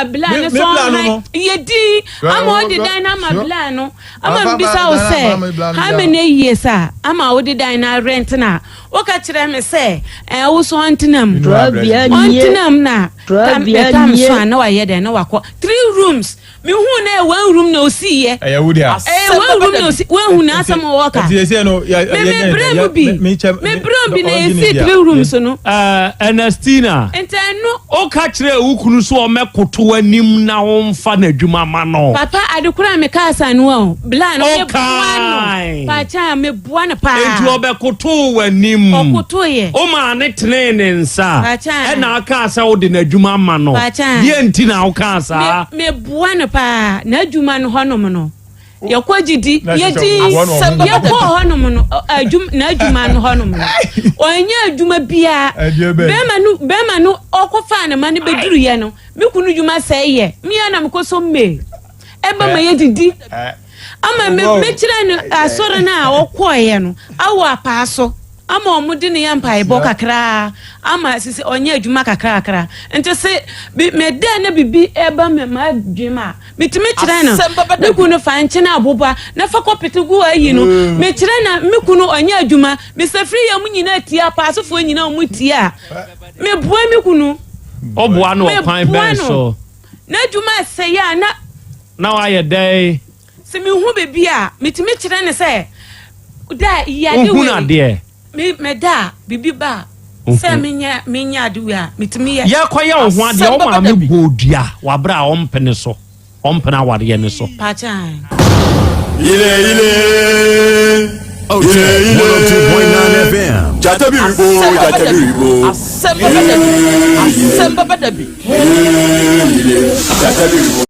bla ne so yedi ama wodi dai na ama bla no ama mbisa o se ha me ne yesa ama wodi dai na rent na o ka kire me se wo so antinam na tam so na wa ye den na wakọ 3 rooms me hu na 1 room na osi ye wodi a 1 room na osi we hu na asam wo ka me bro bi na esi 3 rooms no Ernestina enteno o ka kire ukunu so o mekoto anim na wo mfa na adwuma ma no papa adekura me ka asanu o bla no me buano pa cha me buano pa enti obekoto anim okoto ye o ma ne trene nsa e na aka asa wo de na adwuma ma no ye enti na wo ka asa me buano pa na adwuma no honom no yakogidi yedi yakọ honom no na adwuma no honom no onya adwuma bia bema no okofa na mane beduru ye no me kunu dwuma sai ye me na me koso me eba ma yedidi ama me kire no asore na okoye no awo apaaso ama omudi ne yampa ebo kakra ama sisi onye adwuma kakra enti se me da na bibi eba me ma adwuma mitimi kire no me kunu fa nche na aboba na fa kopete gu ayi no me kire na me kunu onye adwuma me safri ya munyina tia pa asofo nyina omutia me bua me kunu oboa no pan ben so na adwuma se ya na wa ye dey se me hu bebi a mitimi kire ne se da ya de we me da bibi ba se menya adu a mitimi ya kwaya ho ade o ma me bodua wa bra o mpene so o mpena wade ne so pachan ile OTEC 102.9 FM Jatabibo Asem Beba Dabi Jatabibo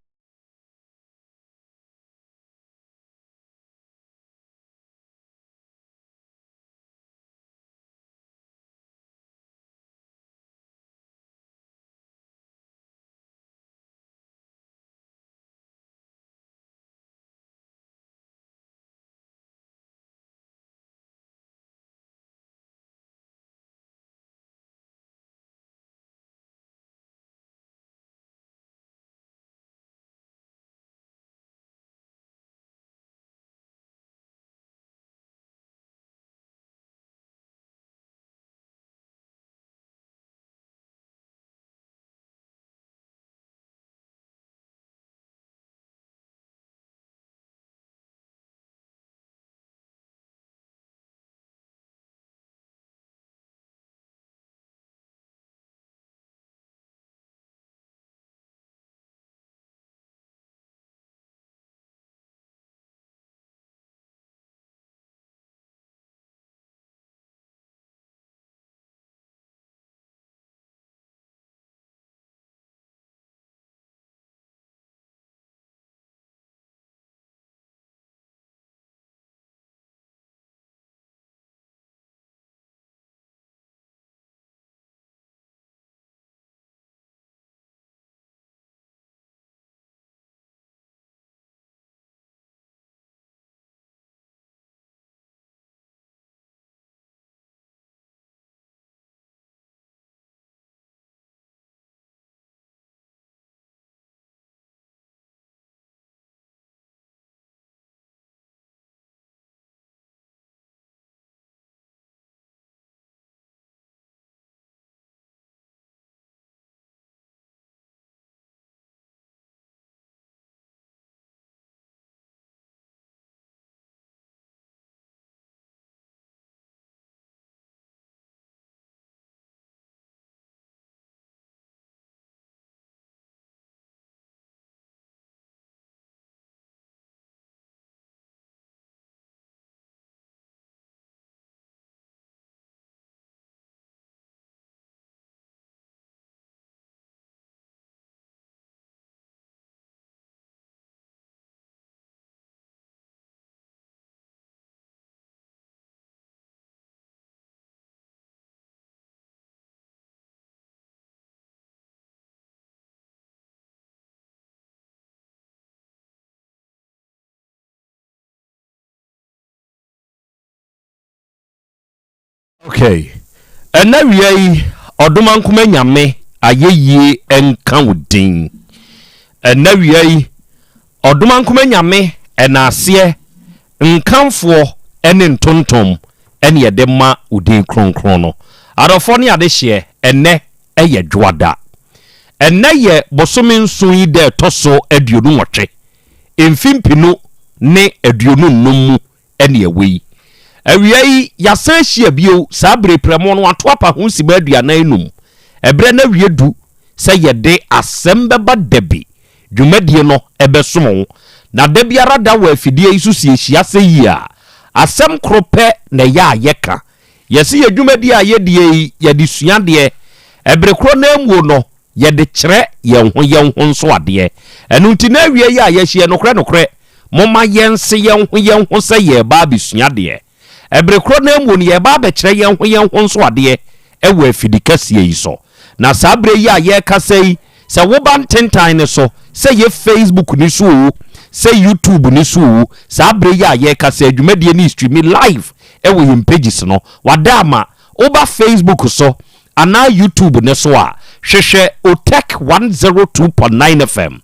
Okay. Enawiyai oduman kuma nyame ayeye enka wudin. Enawiyai oduman kuma nyame enase nkanfo ene ntontom ene yede ma udin kronkron no. Adofo ne ade hye ene eye dwada. Ene ye bosome nso yi de toso aduonu nwotwe. Emfimpinu ne aduonu nnomu ene yewi. Awiai yasan hia bio sabre premo no ato apa ho siba aduana enum ebre na wiedu se yede Asem Beba Dabi dwumadie no ebesom na da biara da wa afidie isusie hia se yia asem krope na ya yeka yesi ye dwumadie a yedie yede suade ebre kro na amuo no yede kyere ye ho nso ade enu nti na awiai a ye hie nokre moma yense ye ho se ye ba bisuade ebrekro na emu ni ye ba be kire ye ho nso ade ewo afidikasie yi so na sabre yi a ye kasai se wo ban tentan ne so say ye Facebook ni so say YouTube ni so sa bre ya ye ka say adwumadie ni stream live e wo him pages no wadama oba Facebook so ana YouTube ne so a hwehwe OTEC 102.9 FM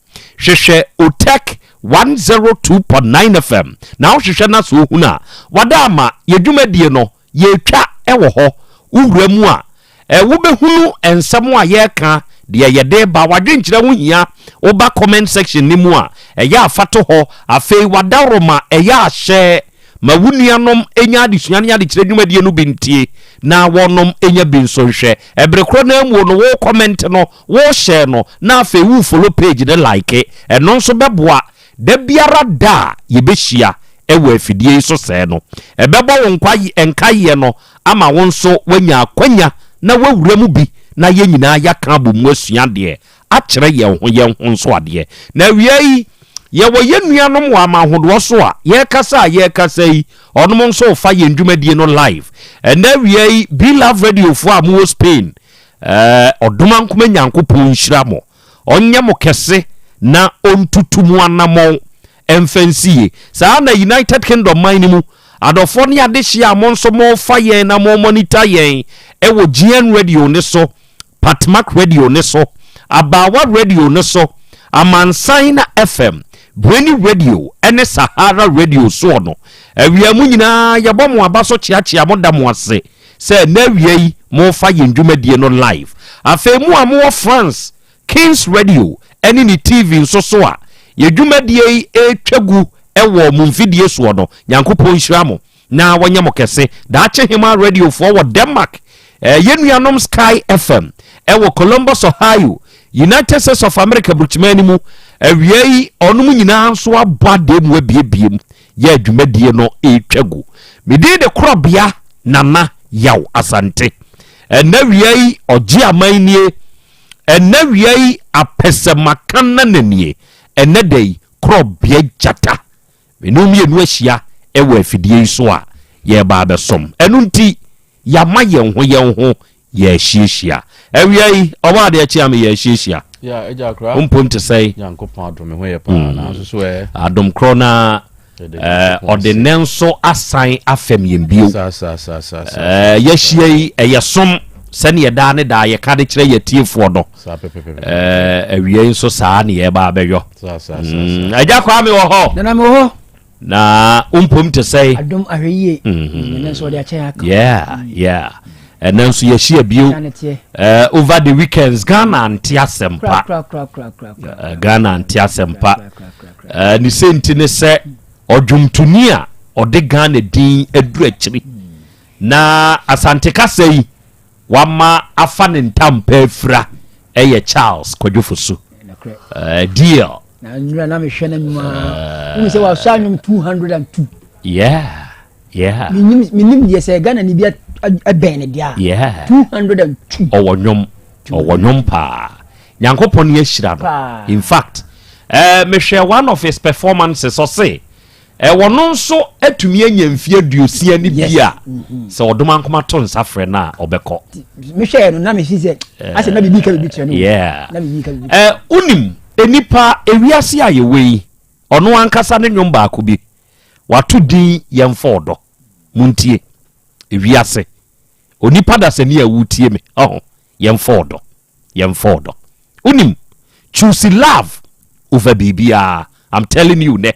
hwehwe OTEC 102.9 FM na hwehwe na so huna wadama ye dwumadie no ye twa e wo ho uwura mu a wo behunu ensam a ye ka de ye de ba wadwenkyira wo hia oba comment section ni mu a ya afato ho afei wadaroma ya ahye ma wunuanom enya adesua ne ade kyerɛ dwumadie no bintie na wonom enya binso hwɛ ebrekro na mu no wo comment no wo share no na afei wo follow page ne like ɛno nso bɛboa da biara da ye behia ewo afidie so sɛ no ɛbɛbɔ wo nkwaye enkaye no ama wo nso wanya akwanya na wawura mu bi na ye nyina ya ka bomu asua de akyerɛ ye ho nso ade na wiei ye wo ye nuanom wa ma hodo so a ye kasa yi onom nso fa ye ndwumadie no live na wiei Be Love Radio fo amu Spain odoma nkoma nyankopon hyira mo onye mo kese na ontutumu anamo emfansie saa na United Kingdom man mu adofo ne adehia mo nso mo fa ye na mo monitor ye ewo GN Radio ne so Patmak Radio ne so Abawa Radio ne so Amansaina FM Bweni Radio ene Sahara Radio so no awiamu nyina yabo mo abaso chiachia mo da mo ase se na wiei mo fa ye ndwumadie no live afemu amo France Kings Radio ene ni TV nso so a ye dwumadie etwagu ewo mo mfidie so no yankopon hyira mo na wanya mo kese da che hima radio for Denmark yenuanom Sky FM ewo Columbus Ohio United States of America bruchmani mu awiei onum nyina nso abade mu abiebiem ye adwumadie no etwagu mede de Krobea nana Yaw Asante na wiei ogi amanie na wiei apesemakana nanie ene dei Krobea jata menum ye no ahia ewo afidie so a ye ba besom enu nti ya maye ho ye hyiehia awiei oba de achi am ye hyiehia ya eja kra umpom te say yankopon adom ho ye pa na so adom krona ordinanso asan afem yembio ye hyiei eyesom sane ye da ne da ye ka de kire ye tiefo do awiei so saa ne ye ba beyo eja kwa me wo ho na me ho na umpom te say adom ahweye menenso de acha aka yeah and then so ye share bio over the weekends Ghana anti asempa Ghana anti asempa ni senti ne se odwumtuni a ode Ghana din edu akiri na Asante kasei wama afa ne ntampa afra eye Charles Kwadwofosu deal na nura na me hwe na nyuma we say wa sanum 202 yeah minim ye say Ghana ni bia abene dia 202 owonyom pa nyankopon ye hira no in fact me hwe one of his performances so say wono nso atumi anya mfie aduosia ni bia se odoma nkoma to nsafre na obekọ me hwe no na me fi say ase na bibi ka bibi tire no na bibi ka bibi unim enipa ewiase ayewei ono ankasa ne nwom ba ko bi watu din yemfodo muntie ewiase onipa da se ne awutie me yemfodo unim choose love over bibia I'm telling you ne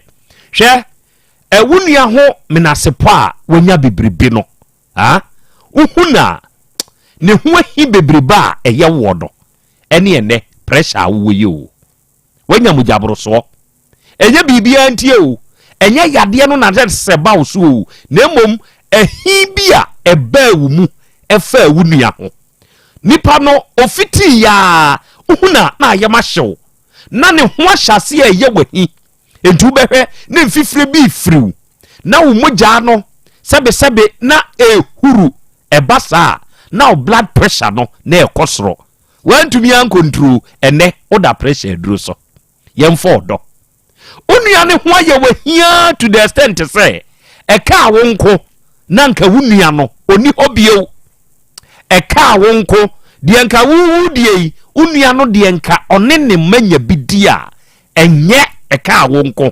hwe ewunua ho menasepo a wanya bebrebe no uhuna ne ho hi bebrebe a eye wodo ene ene pressure wo ye o wanya mujabro so enye bibia ntie o enye yade no na se ba wo so o na mom ehi bia eba wu mu efa ewunua ho nipa no ofiti ya uhuna na ayema hyew na ne ho ahyase eye wahi entu behwe ne mfifire bi firiw na wo mogya no sebe na ehuru ebasa na blood pressure no na ekosoro wantumi ankontru ene oda pressure duro so yemfodo onua ne ho aye wahia to the extent say eka wonko na nka wunua no oni obio eka wonko de nka wuwu de onua no de nka one ne manya bidia enye eka wonko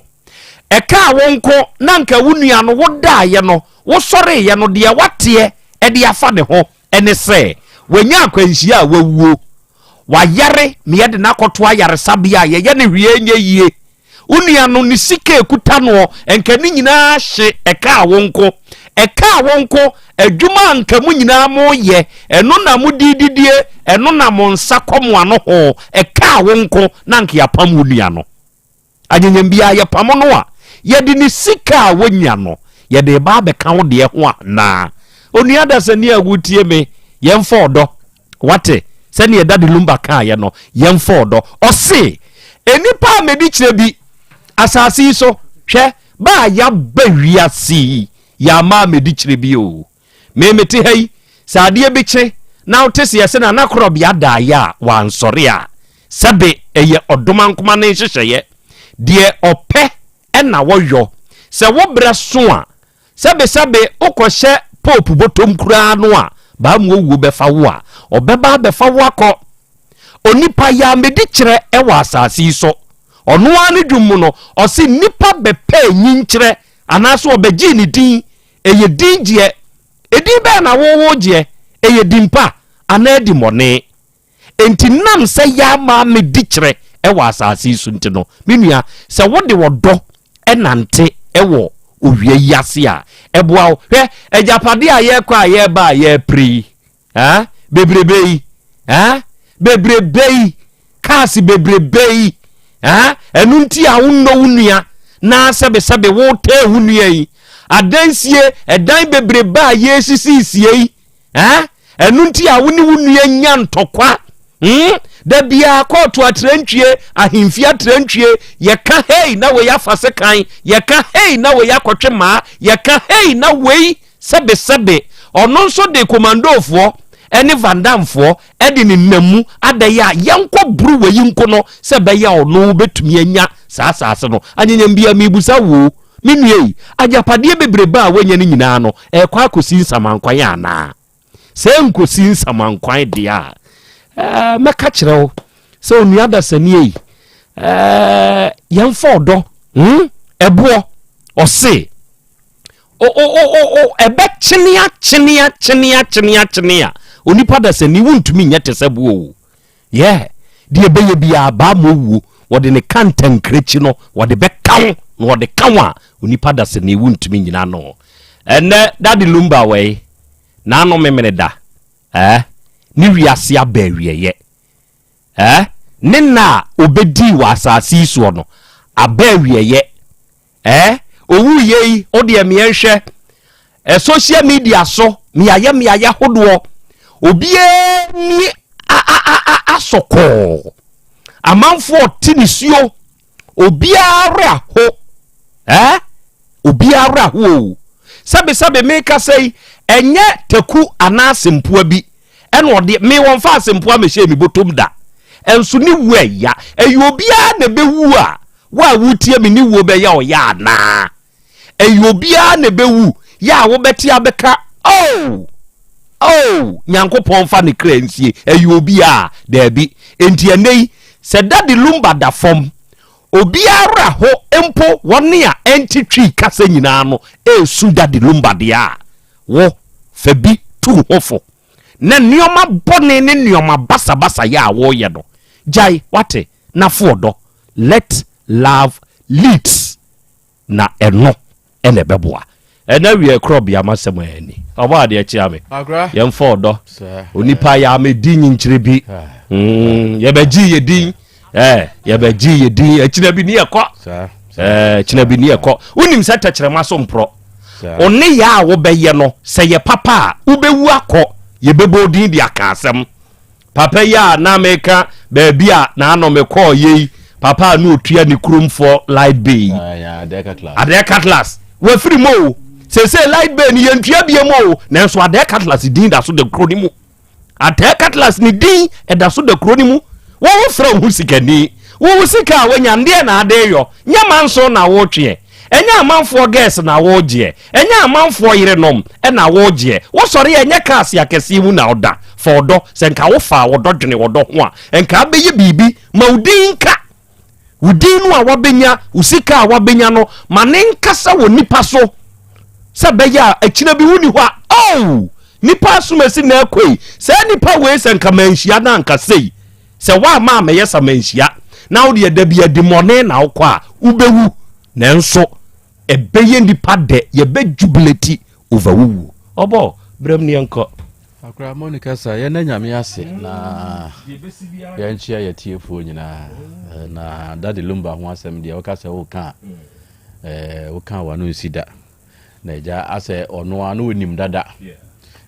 nanka wunua no woda ye no wo sore ye no de wate e de afa ne ho ene se wanya akwanhia wawuo wayare me ye de nakoto ayare sabia ye ne hwie nye yie unua no ni sika ekuta no enka ni nyina hye eka wonko adwuma anka mu nyina mo ye eno na mu dididie eno na mo nsa komo ano ho eka wonko nanka yapam unua no anyanyambia yapam no a ye de ni sika wonya no ye de ba be ka wo de ho na onua da sani agutie me yemfa odo wate sani edade lumba ka ye no yemfa odo ose enipa medi kire bi asasi so hwe ba ya bawiasi ya ma medi kire bi o memete hai saade bi kye na otese yese na Krobea da ya wansore a sebe eye odoma nkoma ne hyehyeye de ope na woyo se wo bra so a sebe okohye pope botom kura no a ba mu owu befa wo a obeba befa wo akọ onipa ya medi kire e wa asasi so ono ane dwum no o se nipa bepa nyinkire anaso obeji ni din eye din je edin be na wo je eye dimpa anadi mone enti nam se ya ma medi kire e wa asasi so ntino menua se wo de wodo enante ewo owie yase a eboa hwe ejapade a ye kwa ye ba ye pri bebrebe kasi bebrebe enu nti a wonno wunua na sebe wo te wunua yi adansie edan bebrebe a ye sisisie yi enu nti a woni wunua nya ntokwa da bia kotu atrantwie ahimfia atrantwie yeka hei na we yafase kan yeka hei na we yakotwe ma yeka hei na we sebe ono nso de commandofo ene vandamfo ede ne namu adaya yanko buru we yinko no sebe ya ono betumi anya saasase no anyenya bia mebusa wo menue ajapade bebrebe a wanya ne nyina no ekwa akosi nsamankwan ana se nkosi nsamankwan dia meka kirewo so onua da sani yemfa odo ebo ose ebe chenia onipa da sani wuntumi nyete sebo ye de beye bia ba mowu wode ne kantan krechi no wode be kan no wode kanwa onipa da sani wuntumi nyina no ene dadi lumba we na no memene da ni wiase abawieye nena obedi wa asasi so no abawieye owu yei ode me ehwe social media so miaye hodo obie ni asoko amanfo tinisuo obiara ho obiara ho sabe meka sei enye taku anasempoa bi eno ode me won fa asempoa me hye mi botom da enso ni wu ya eyobia na bewu a wa wutie mi ni wu be ya o ya na eyobia na bewu ya wo beti abeka nyankopon fa ne kransie eyobia da bi enti enei se dadi lumba da fom obiara ho empo wone a entitwi kasa nyina no esu dadi lumba dia wo fa bi tu hofo na nioma bone ne nioma basa ya wo ye do jai wate na fodo let love leads na eno ene beboa ena wie Krobea masem ani oba de achi ame yem fodo onipa ya me din nkyire bi ye beji ye din ye beji ye din achina bi ni ekọ china bi ni ekọ unim se takyerema so mpro one ya wo beye no se ye papa ubewu akọ ye bebo din di aka asem papa ya na meka baby a na ano me call ye papa no otua ni kromfo light bay adeka class we free mo se light bay ni yentua bia mo na so adeka class din da so de kronimu adeka class ni din e da so de kronimu wo fra hu sikani wo sika wanya nde na adeyo nyamanso na wo twe enya amanfo gas na wo je enya amanfo yirenom e na wo je wo sori enya kasi akesi mu na oda fodo se nka wo fa wo dodwene wo do ho a enka beye bibi maudinka Udinu a wabenya usika a wabenya no manenkasa wo nipa so se beya akina bi wuni hɔ oh nipa sumasi na akoi se nipa we se nka manhia na nka sei se wa ma meyesa manhia na wo de da bia demone na wo kwa ubewu nanso ebeye nipa de ye be jubilate over wu obo brem ne enko akra Monica sa ye na nyame ase na ye nchia ye tiefo nyina na Daddy Lumba ho asem de woka se woka woka wa no sida na ja ase ono anu onim dada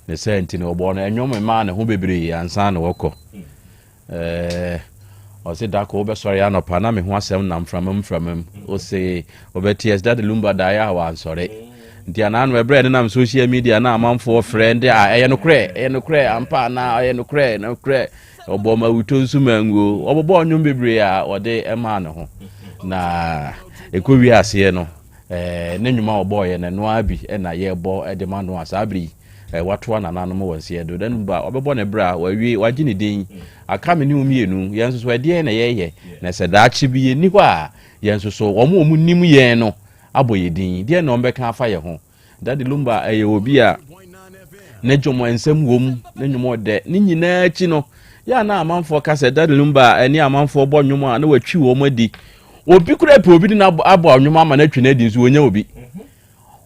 ne senti ne obo no enwom ma ne ho bebre ansa na wokọ o se da ko be sori anopa na me ho asem na mframam o se obeties Daddy Lumba da ya wa ansore nti ana no ebre na social media na amanfo friend a eye no kre ampa na eye no kre obo ma wuto nsumango obobo onyum bebre a ode ema ne ho na ekowi ase no ne nwuma obo ye ne no abi na ye bo de ma no asabri watoa na nanom wonse do den ba obebo ne bra wawie wagi ne den aka me ne umienu yenso so ede na ye na se da achi bi ni hɔ a yenso so omo nim ye no aboye din de na ombeka afa ye ho Daddy Lumba eye obi a ne dwomo ensem wom ne nwumo de ni nyina achi no ya na amanfo ka se Daddy Lumba ani amanfo bo nwumo a na watwi wo madi obi kura pe obi na abo nwumo ama na twi na di so wonya obi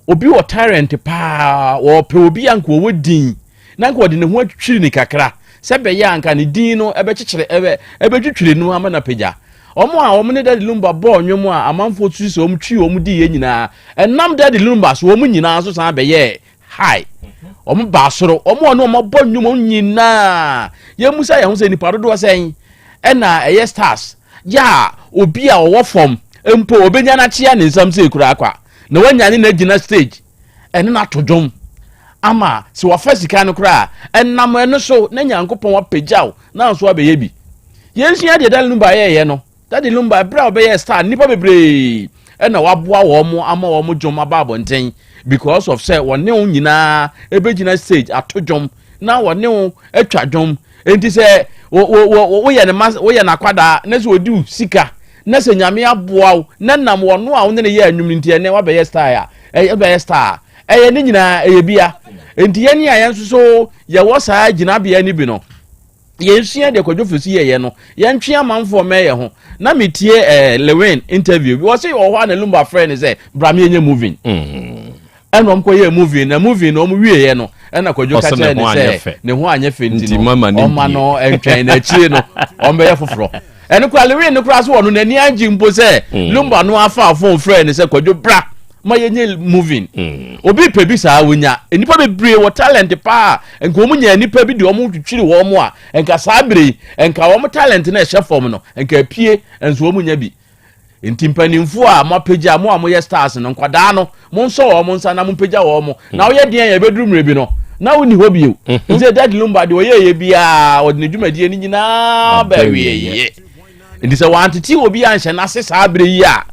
wo tyrant pa wo pe obi anko wo din na nko de ne ho atwiri ni kakra se be ya anka ne din no ebe kyekyere ebe twitwire no ama na pagya omo ne Daddy Lumba bo nwumo a amanfo tu so twi omu di ye nyina enam Daddy Lumba so omu nyina so san be ye hi omo ba soro omo no omo bo nwumo nyina ye musa ye ho se ni parodo sen na eye stars ya obi a wo form empo obenya na chia ne nsam se kura akwa na wanyane na gina stage ene na todwom ama se wa fasika no kura enam eno so na nyankopon wa pagyaw na so abeye bi yensia de Daddy Lumba ye no Daddy Lumba bra obeye star nipa bebre ena waboa wo mo ama wo mo dwom ababo nten because of say wone wo nyina ebegina stage atodwom na wone wo atwa dwom enti say wo ye ne na kwada na se odi sika na se nyame aboa wo na nam wo no a wo ne ye anwum nti ene wabeye star ya ebeye star eye ne nyina eye bia enti ye ne ayenso so ye wo saa gina bia ni bi no yensia de kwadwofisi ye no yentwe amanfo meye ho na metie Lewin interview we say o ho na Lumba friend say bra me enye moving enom ko ye movie na movie no mo wie ye no na kwadwo ka tell ne say ne ho anye fenti no o ma no entwen na chire no o mbe ye foforo ene ko Lewin no kra so no na ni agi mpo say Lumba no afa afon friend say kwadwo bra ma yenye moving obi pebi saa wonya enipa bebre wo talent pa enka omu nya enipa bi de omu twitwiri wo mu a enka saa bre enka wo talent na ehye form no enka pie enso omu nya bi entimpanimfo a mapagya mo a mo ye stars no nkwada no mo nso wo mo nsa na mo pagya wo mo na wo ye den ya bedru mre bi no na woni ho bio nze Daddy Lumba de wo ye bia wo de dwumadie ni nyina ba wieye ndi se wantiti obi anhye na se saa bre yi a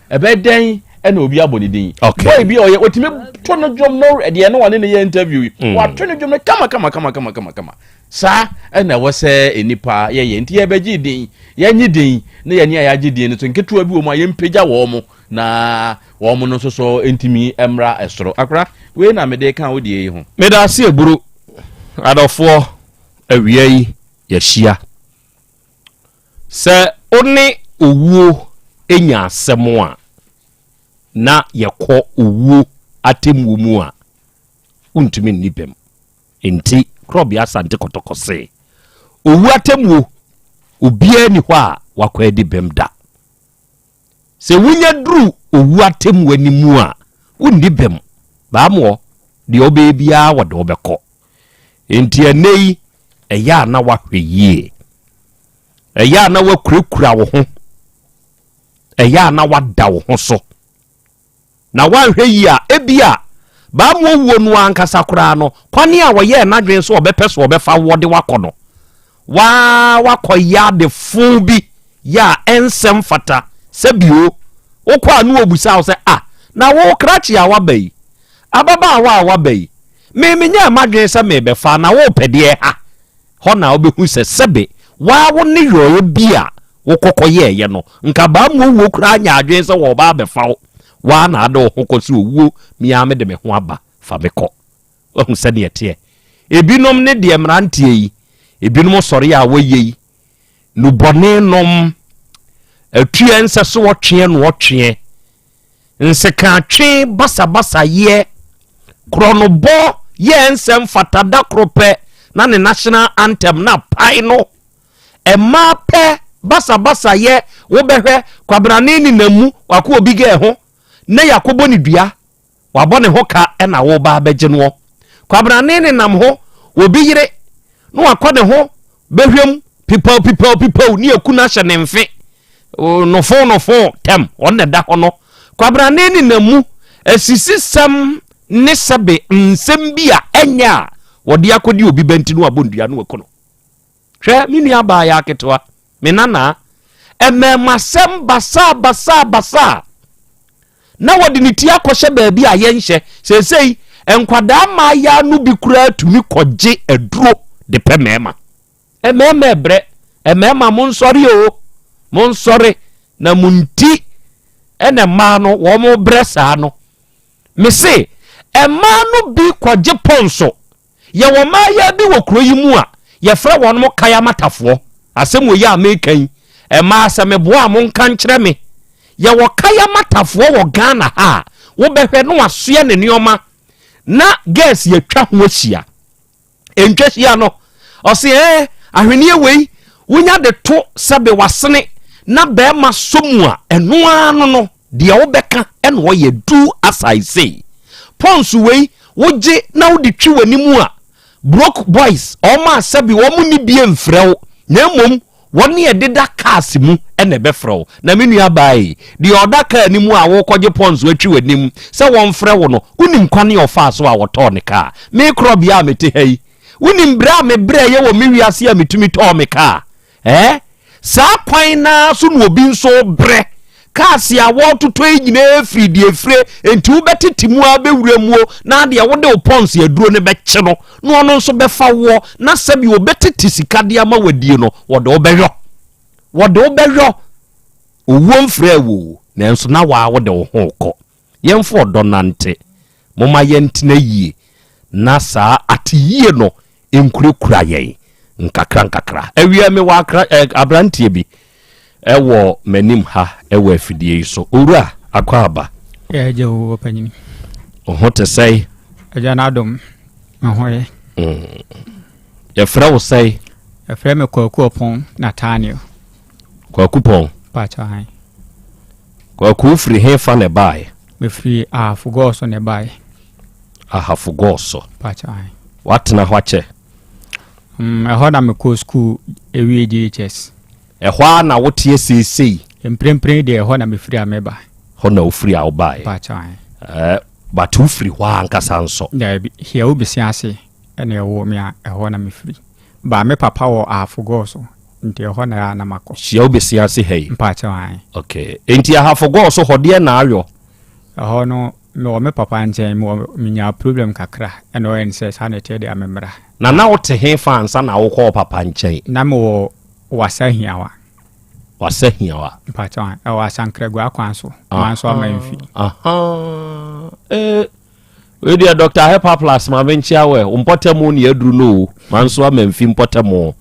ebeden ena obi aboni din boy bi oye otime to no dwom no de no one ne ye interview wa to no dwom no kama sa ena wo se enipa ye nti ye beji din ye nyi din ne ye ne ya gi din no to nketo bi wo ma ye mpagya wo mo na wo mo no so entimi emra esoro akra we na me de kan wo die yi ho me da se eburu adofo awia yi ya hia se oni owuo enya asemo a na yekọ owu atemwo mu a untumi nipem enti Krobea Asante kotokose owu atemwo obia ni hɔ a wakọ edi bem da se wunya duru owu atemwo ni mu a undi bem ba mo de obe bia wode obekọ enti enei eya na wahwe yie eya na wakurakura wo ho eya na wada wo ho so na wanhwe yi a ebia ba mo wuo no ankasa kura no kwane a woye na dwen so obepɛ so obefa wode wakono wakoya de fun bi ya ensem fata sebio wokwa no obusa wo se na wo krachi a wabai ababa a wabai me nya madwen se me befa na wo pɛde ha ho na obehu se sebe wa wo ne yoyo bia wo kokoye ye no nka ba mu wo kura nya adwen se wo ba be fa wa na ade ho koso wo mi ame de me ho aba fa me ko ohun se de ete ebinom ne de mrantie yi ebinom sori a wo yi no bone nom atue nse so wo twe no wo twe nse ka twe basa ye kronobo ye nsem fatada krope na ne national anthem na pai no ema pe basa ye wo behwe kwabrane ni namu wako obi ge ho na yakobo ni dua wabɔ ne ho ka na wo ba begye no kwabrane ne nam ho obi yire no akɔ ne ho behwem people ni akuna hye ne mfe no fo tem on ne da ho no kwabrane ne namu asisi sam ne sebe nsem bia enya wode akodi obi benti no abondua no wakono hwɛ me nua ba ya ketwa me nana masem basa na wode ne ti akɔhye baabi a yenhye sesei enkwada ma ya no bi kura tumi kɔgye aduro de pɛ mema ebre mema monsɔre na munti ene ma no wo mo bresa no me se ema no bi kɔgye ponso ye wo ma ya bi wo kuro yi mu a ye fra won mo kaya matafo asem wo ya mekan ema asem boa mo nkan kyerɛ me ye wo kaya matafo wo Ghana ha wo behwe no asoe ne nioma na gas ye twa ho ahia entwahia no ɔse ahwenie wei wonya de to sebe wasene na be ma somu a eno ano no de wo beka ene wo ye du asai sei ponsu wei woje na wo de twi wanimu a broke boys oma sabi wo mu ni bie mfrew na mom woni e deda cars mu ene be frew na menu abai de oda ka ni mu a wo koje ponzo atwi wanim se won frew no unim kwane ofa so a woto ne ka me Krobea mete hei unim bra me bra ye wo me wiase a metumi to me ka sa kwan na so no obi nso bre kasi a wo toto nyina free die free enti wo betete mu a bewura mu na de wo de opons aduro ne beche no no ono nso befa wo na sabi wo betete sika de ama wadie no wo de wo behwo owo mfra wo na nso na wa wo de wo ho kɔ yemfo odonante moma yentina yie na saa atiyie no enkurekura yen nkakra awia me wa abrantie bi ewo manim ha ewo afidie so owura akwaba je wo panyini oho te sei aja na adom ahoye ya fra wo sei ya fra me kwaku opon Nathaniel kwaku pon pacha han kwaku free hefa ne bai me free afugoso ne bai ahafugoso pacha han watna hwache eho na me ko school ewie DHS ehwa na wotie sesei emprempren de ehwa na me free ameba ho na ofree a obai pacha but ofree hwa ankasa nso da bi hia obisi ase ene ewo me a ehwa na me free ba me papa wo afugoso nti ehwa na ya na mako hia obisi ase hei pacha okay enti ahafugoso hode na ayo ehwa no me papa nchen me nya problem kakra ene o ense sanete de amemra na wote hefa ansa na wo ko papa nchen na me wo wasahiawa pacha wasankrego akwanso manso amanfi we dia Dr. Hepa Plus ma benchia we umpotemo ni aduru no manso amanfi mpotemo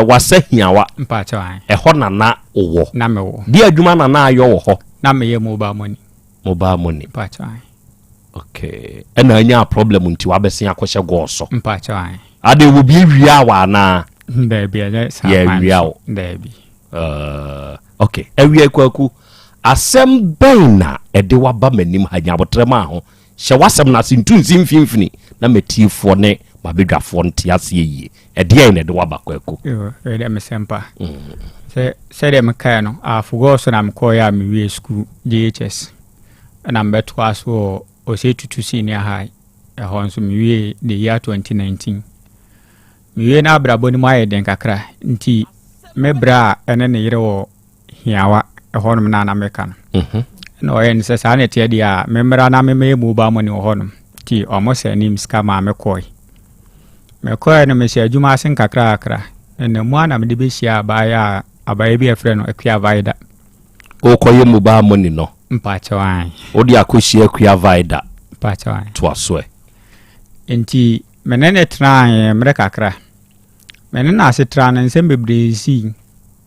wasahiawa pacha eho na owo na me wo dia adwuma na ayo wo ho na me ye mobile money pacha okay ena anya problem nti wabesen akohye goso pacha ade wo bi wia wa na baby baby okay ewia kwaku asem bena ede waba manim hanya botrema ho hye wasem na sintunsi mfimfini na metiefo ne mabedwafo ntiase yie ede en ede waba kwaku ede mesempa se de meka no afugo so na mko ya mi school DHS na mbeto aso o se tutu senior high ehon so mi the year 2019 mi na brabo ni mai den kakra nti mebra ene ne yire wo hiawa ehonum na meka no no en se sa ne tie dia memra na me mu ba mo ni ehonum ti omo se nim ska ma mekoi no me se adwuma sen kakra ene mu ana me de be hia ba ya abaye bi afre no akua vaida o koye mobile money no mpacha wan odi akohia akua vaida mpacha wan to aso enti menene tran mre kakra menena asetra na nsem bebrezi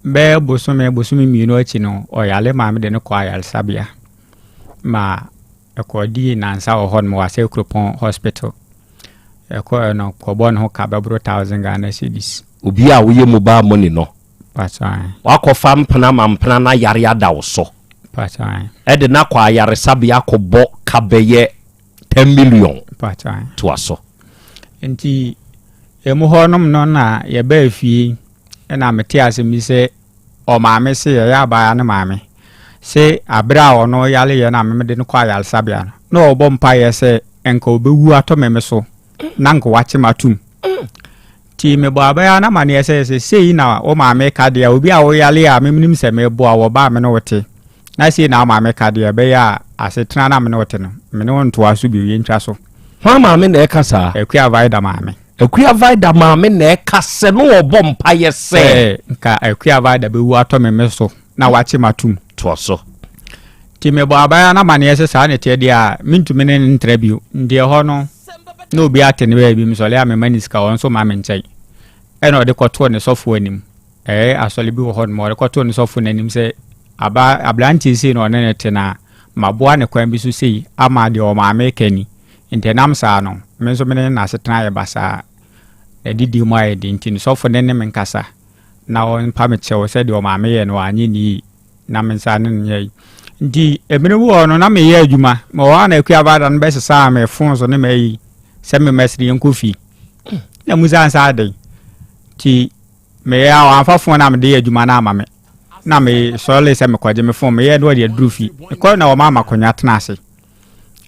be bosome mienu achi no oyale ma me de no kwa yal sabia ma ekodi na nsa ho hon mo ase Kropon hospital eko no kobon ho ka bebro 1000 Ghana cedis obi a woye mobile money no pacha wakofa mpena na yare ada wo so pacha de na kwa yare sabia kobo kabeye 10 million pacha to aso enti emu honom no na ye ba fie na mete asemi se o maame se ya ba ya na maame se abra ono yale ye na me de no kwa yale sabia no obo mpa ye se enka obewu atomeme so na nko wache matum ti me bo abaya na mane se sei na o maame ka de obi a wo yale a memnim se me bo a wo ba me no wote na sei na o maame ka de be ya asetena na me no wote no me no nto aso bi ye ntwa so ha maame na ekasa ekua vaida maame ekua vaida maame na ekase no obo mpa ye se nka ekua vaida be wu atomeme so na wache matum to so ti me bo abaya na mane se sa ne te dia mintumi ne interview ndie ho no no bi atene ba bi msole a me maniska won so ma me nchai eno de koto ne sofo anim asole bi wo ho no de koto ne sofo nanim se ablanti si no ne tena maboa ne kwan bi so sei ama de o ma amekani intenam sa no me so me ne na setena ye basa edidi mo aye de ntin sofo ne me nkasa na won pa me chewo se de o ma ameye no anyi ni na me sa ne nyai ndi emene wo no na me ye adwuma mo wa na akua bada no be sesa me fon so ne me yi se me mesri enkofi na muza nsa adai ti me ya wa afafo na me de adwuma na ama me na me sole se me kwaje me fon me ye do de adrufi ko na o mama konya tena ase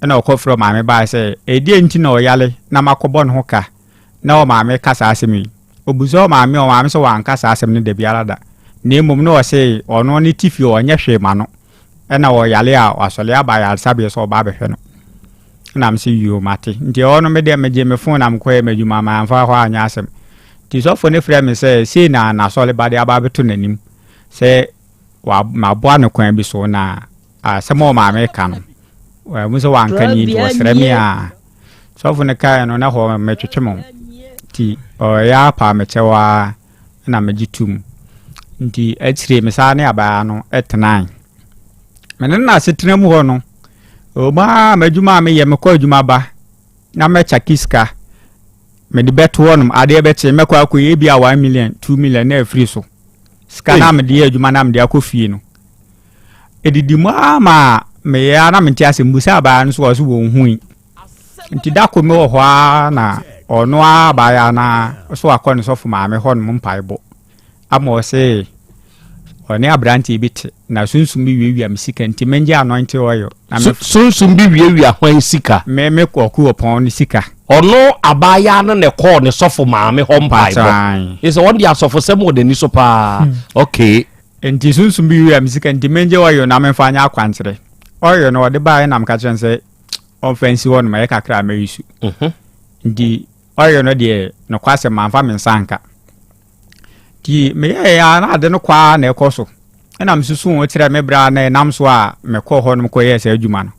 na o ko fro ma me ba se edi enti na o yale na makobo no ka na o ma me kasa ase mi obuzo ma me so wan kasa ase me de biara da na emom no o se ono ne tifi o nya hwe ma no na o yale a asole aba ya sabe so ba behwe no na msi yu mate nti ono me de meje me fon na mkoye medwuma ma amfa ho anya asem ti so fo ne frɛ me se na sole ba de aba beto nanim se wa maboa ne kwan bi so na asem o ma me ka no wa mu so wan ka ni to srɛ me a so fo ne ka no na ho me twetwemo ti o ya pa me chewa na mejitum nti atire me sa ne aba no etenan menen na setena mu ho no o ma madwuma me ye me kwa adwuma ba na me chakiska me de beto wonum ade beche me kwa akoye bi a 1 million 2 million na free so ska na me de adwuma na me de akofie no edidi mu ama me ya na me ntiase mbusa ba no so wo hui nti da ko me wo ho na ono aba ya na so akọ so fu ma me ho no mpaibo ama o se oni abranti bit na sunsum bi wiewia misika nti menje anointing oil na me sunsum bi wiewia hwan sika me koku opon ni sika ono abaya na ne call ne sofo maame ho mpaibo is one dia sofo semo de ni so pa okay nti sunsum bi wiewia misika nti menje oil na me fanya akwantere oil no de bae na mka chense offensive one ma yakakra ma yisu nti oil no de no kwase manfa mensanka ti me ya na ade no kwa na ekoso na msusu o tire me bra na nam so a me kọ ho no koye se adwuma no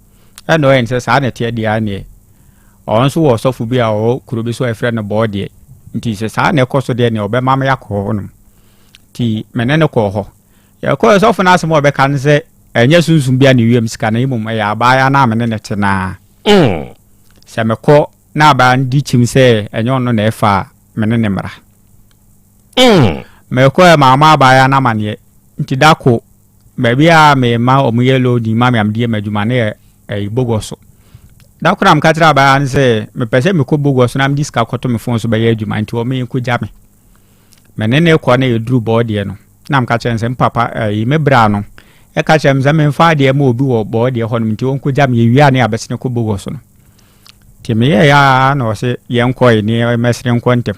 e no en se sa na tie dia ne on so wo sofu bi a o Krobea so efre no board nti se sa na ekoso de ne obe mama yakọ ho no ti menene kọ ho ya kọ sofu na asem obe kan se enye sunsun bia ne wiem sika na imum ya ba ya na menene tena se me kọ na ba ndi chim se enye ono na efa menene mra me ko mama ba ya na mane nti dako baby a me ma omuyelo di ma me amdie madwuma ne e bogoso dako na mkatra ba ya nse me pese me ko bogoso na mdiska koto me fon so ba ya adwuma nti o me ko jame menene ko na yedru board no na mkatra nse papa me bra no e ka chem za me mfa de ma obi wo board ho no nti won ko jame ye wi ne abesene ko bogoso no ti me ya na o se ye nko ni mesre nko ntem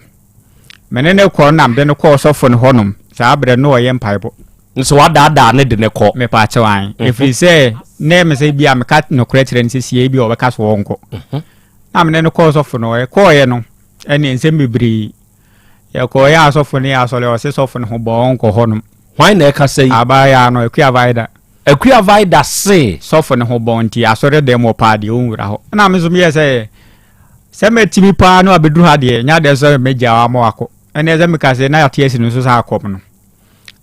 menene ko nam de no ko sofo ne honum sa abre no ye mpaibo nso wada ne de ne ko me pa chewan if say ne me say bia me kat no kretre nse sie bi obeka so wonko na menene ko sofo no ye ko ye no ene nsem bibri ye ko ya sofo ne ya sole o se sofo ne ho bo wonko honum Why na ka say abaya no Equia vida say sofo ne ho bonti asore dem opa de onwura ho na me so me say se metimi pa no abedu ha de nya de so meja wa mo akọ ene ze me ka say na yatie si no so sa akọ no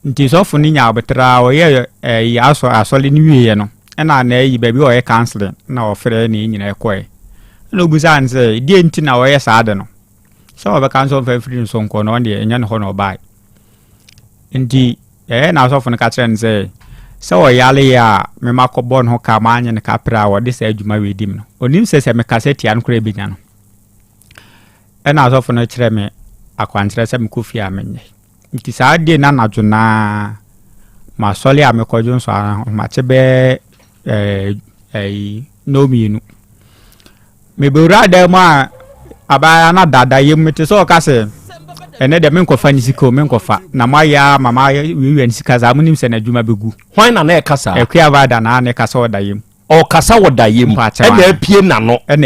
nti sofo ni nya obetra o ye ya asole ni wiye no na na yi baby o ye counseling na o fere ni nyina ekoe na obusa an say die nti na o ye sa de no so o be cancel for free so nko no de nya no ho no bai nti na sofo ne ka tren say so yale ya me makobon ho ka manye ne kapra wo de sa adwuma we dim no onim se me kaseti an kura binya no na asofo no kire me akwantre se me kofi amenye nti sa de na nadwona ma sole a me kodjon so ma chebe no minu me bura da ma abaya na dada yemete so ka se ene de menkofa nisiko menkofa na maya mama wiwi nisika za munim se na dwuma begu hwan na na ekasa ekua vada na na ekasa odayem o kasa wodayem ene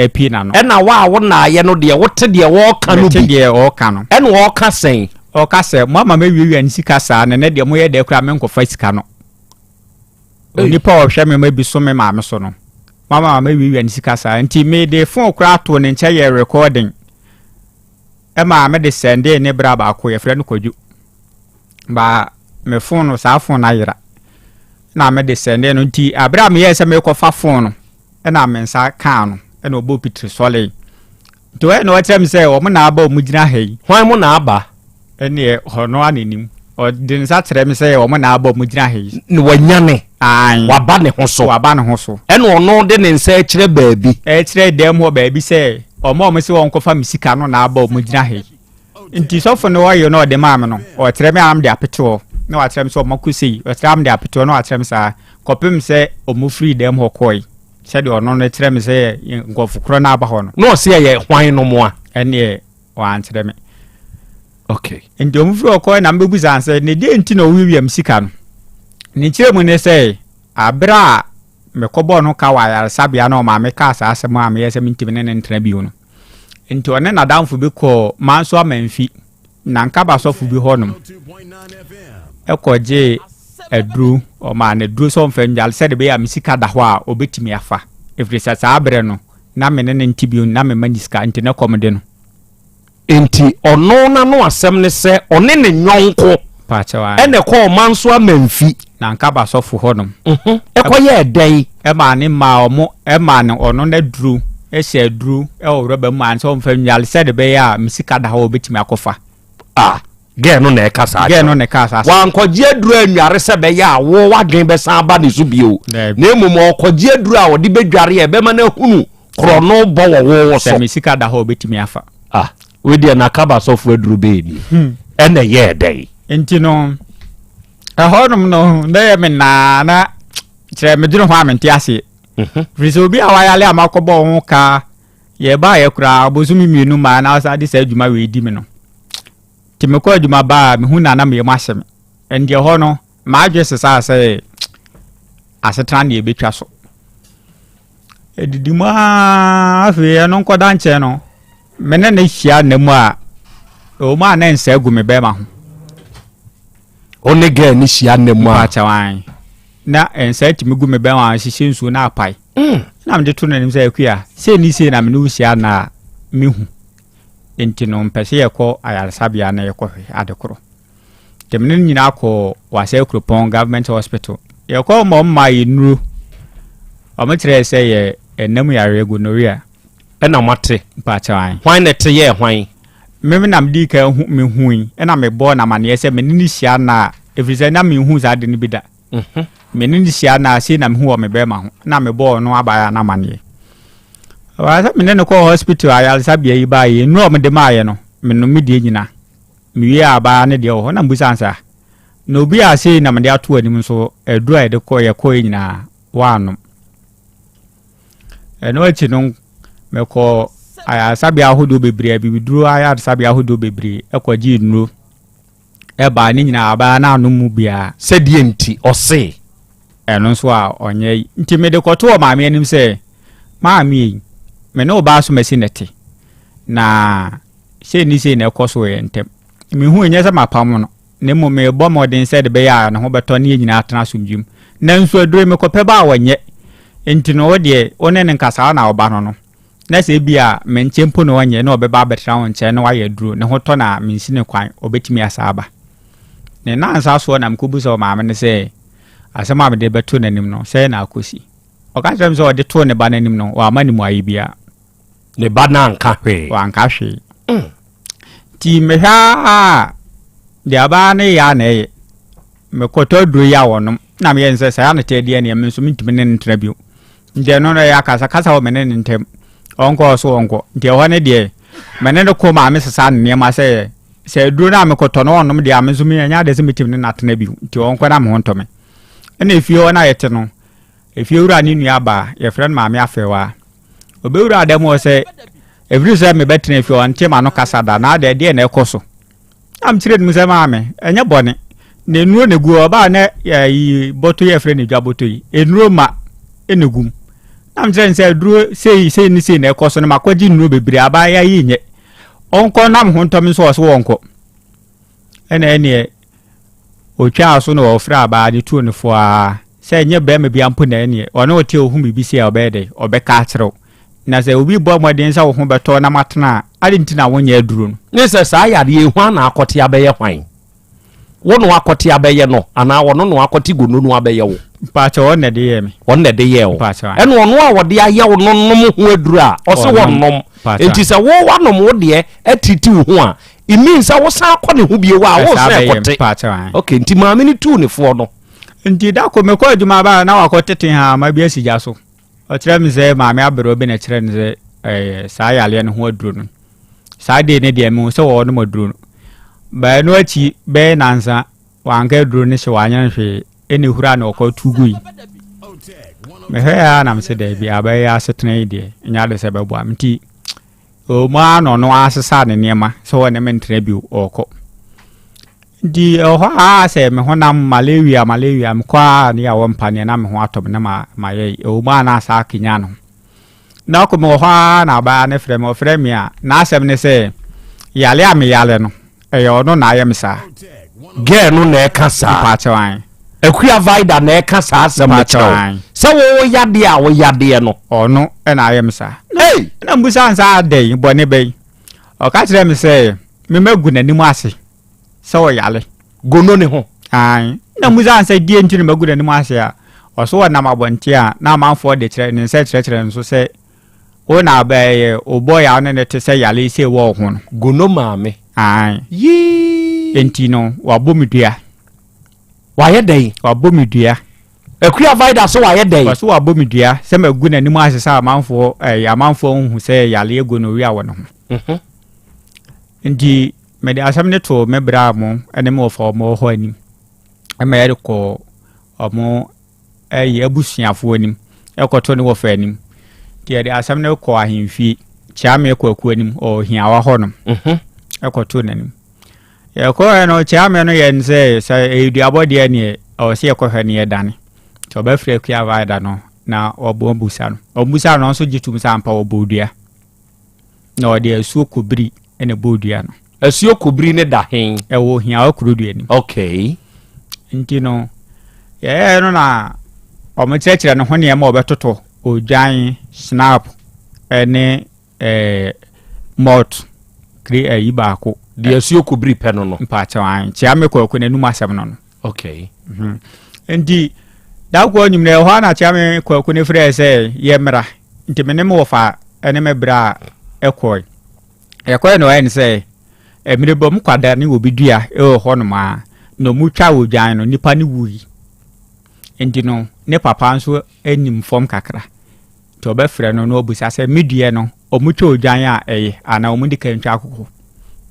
apie na no ena wa na ye no de wote de wo ka no bi de o ka no ene wo ka sen o ka se mama me wiwi nisika sa na de mo ye de kura menkofa sika no oni pa o hwe me ma bi so me ma me so no mama me wiwi nisika sa nti me de phone kura to ne nche ye recording Emma me de sende ne bra ba ko ye frɛ no koju ba me phone sa phone na yira na me de sende no nti abra me ye se me ko fa phone no na me nsa kan no na obo pitri sole to e no watem se o mo na aba o mu gina hei hwan mo na aba ene hono anenim o de nsa tere me se o mo na aba o mu gina hei ni wanyane an waba ne ho so ene ono de ne nsa kire baabi kire dem ho baabi se omo se won kofa misika no na aba o mu gina hei nti sofo no wa yo no de maame no o tere me am de apeto na wa tere me so makusi o tere am de apeto no wa tere me sa kopim se o mu free dem ho koi se de ono no tere me se ngofukro na aba ho no no se ye hwan no mo a ene wa an tere me okay nti o mu free o koi na mbebu zanse ne de nti no wiwi misika no ni kire mu ne se abra me kobo no ka wa ya sabia no ma me ka sa asem a me yese mintim ne ntra bi no nti one na damfo bi ko manso amanfi na nka ba sofo bi honum ekoje edru o ma na dru so mfa njal se de be ya misika da ho a obetimi afa efrisa sa abre no na me ne ntibio na me maniska nti na komde no enti ono na no asem ne se one ne nyonko pachawa ene ko manso amanfi na nka ba sofo honum ekoye edan e ma ne ma omo e ma ne ono na dru ese dru e o roba man so mfa nyal se de be ya misika da ho betimi akofa ge no na ekasa wan koje dru anware se be ya wo wadwen be san ba ne so bio na emum koje dru a wode bedware e be ma na hunu krono bo wo so misika da ho betimi afa we dia na kaba so fu dru be ni ene ye dai enti no honum no na me na kire me dru ho amenti ase Friso bi awayale amakobo ho ka ye ba ye kura abozumi mienu ma na asa de sa adwuma we di me no timeko adwuma ba me hu na me masem ende ho no ma adwe sesa se asetan na ebetwa so edidima afi no nkoda nche no mene na hia na mu a o ma na nsa agu me be ma ho onege ni hia na mu a chawan na ensa timi gu me be wa hihye nsuo na apai na me de to nanim say akua se ni se na me no hia na mehu enti no mpese ye ko ayarsabia na ye ko adekoro temne nyina akọ wase Kropon government hospital ye ko ma yinuru o metre se ye enam yare gonorrhea na mate pachawan hwan na te ye hwan me nam di ka me hui na me bo na mane se me ni hia na efrise na me hu za de ni bida me ni hia na se na me hu o me be ma ho na me bo no abaya na mane wa sa me ne ko hospital ayarsabia yi ba ye no me de ma ye no me no me die nyina me wi aba ne de ho na mbusansa no bi ase na me de ato anim so edu a de ko ye ko nyina wanu eno achi no me ko ayarsabia hodo bebre bibiduro ayarsabia hodo bebre ekwaji nuro e ba ne nyina aba na anu mu bia sedie nti ose eno so a onye nti me de ko to ma me anim se maami me no ba so mesinete na se ni se na ekoso ye ntem me hu enye se mapam no ne mo me bɔ modern said be ya na ho beto ne nyina atena somdwum na nso adure me kɔpɛ ba wanye enti no de one ne nkasa na oba no na se bia me nchempo no wanye na obeba betra ho nche na waye duro ne ho to na mensi ne kwan obetimi asaba ne na ansa so na mkobu so maame ne se asema me de beto nanim no se na akosi oka kyerem so de to ne ba nanim no wa mani mu ayi bia ne ba na nka hwe wa nka hwe ti me ha de aba ne ya na ye me koto duro ya wonom na me yense sa ya na te de ne me so mintimi ne ntra bio nde no no ya kasa wo me ne ntem onko so onko nde ho ne de me ne ko ma me sesa ne ma se duro na me koto no wonom de ame so me nya de se mitimi ne natena bio nti onko na me ho ntome ene efie na yete no efie wura ni nua ba ye friend ma me afewa obewura ademo se every time me betene efie wante ma no kasa da na de na ekoso am chire dum se ma me enye bone ne nuo ne gu oba na yi boto ye friend dwa boto yi enuo ma enegum am chire se duro sei ni sei na ekoso no makwaji nuo bebre aba ya yi nye onko nam ho ntom so so wonko ene otwa aso no ofra aba de tuo ne fo a se nye be me bia mpo na ene ono ote ohum bibisi a obede obeka kyerɛw na se obi bo modern sa wo ho beto na matena ade ntina wonya aduro no ne se sa yade ehwa na akote abeye hwan wono akote abeye no ana wono no akote gono no abeye wo pacha wonne de ye me wonne de ye wo ene wono a wode aye wo nonom ho aduro a ose wonnom enti se wo wanom wo de atiti ho a it means I was akone ho bie wa wo se akote okay nti maame ni tu ne fo no nti da ko me ko adwuma ba na wakotete ha ma bia sigya so o kire me se maame abero bi na kire ne se saa yale ne ho aduro no saa de ne de me se wo no maduro no ba no achi be nansa wanka aduro ne se wanya hwe ene hura na okọ tugui me he ya na me se de bia ba ya setena de nya de se be bo amti o ma no asesa ne niema so ne mentre bi okọ di ho se me ho na malaria mkwa ne ya wompa ne na me ho atom na ma ye o ma na asa kinya no na ko me ho na ba ne frem ya na asem ne se yale am yale no eyo no na ayem sa ge no na ekasa pa chawan akua vida na ekasa asem chawan se wo yade a wo yade no ono e na ayem sa hey na mbusa ansa dey bone be o ka kire me se me magu na nimu ase se wo yale gono ne ho ai na mbusa ansa die ntiri magu na nimu ase a o so na mabonti a na manfo de kire ne se kire nso se o na ba ye o boy a ne te se yale se wo ho no gono maame ai yi entino wa bomidua wa ye dey wa bomidua akua vida so wa ye dey wa so wa bomidua se magu na nimu ase sa manfo amanfo hu se yale ego no wi a wo no ho ndi me de asam ne to me bra mo ene me ofo mo ho anim e me yere ko omo abusuafo anim e ko to ne wo fa anim de asam ne ko ahemfi chia me ko aku anim o hiawa ho no e ko to nanim e ko no chia me no ye nse sa eduabo de ne o se ko hwa ne dane to ba fre akua vaida no na obo busa no so jitum sampa obodua na o de asu kobri ene bodua no asuo kobri ne da hen ewo hia okurudua ni okay nti no ye no na o mechekere no ho ne ma obetoto odwan snap ene mot kri ayibaako de asuo kobri pe no mpa chawan chia me ko n'anum asem no okay nti da ko nyum na ho na chia me ko ne frɛ sɛ ye mra nti me ne mo fa ene me bra ekoi no en sɛ emire bom kwada ne obidua ho no ma no mutwa odwan no nipa ne wui nti no ne papa nso anim fom kakra to be frɛ no obusa sɛ medue no omutwa odwan a ana omudi kantwa akoko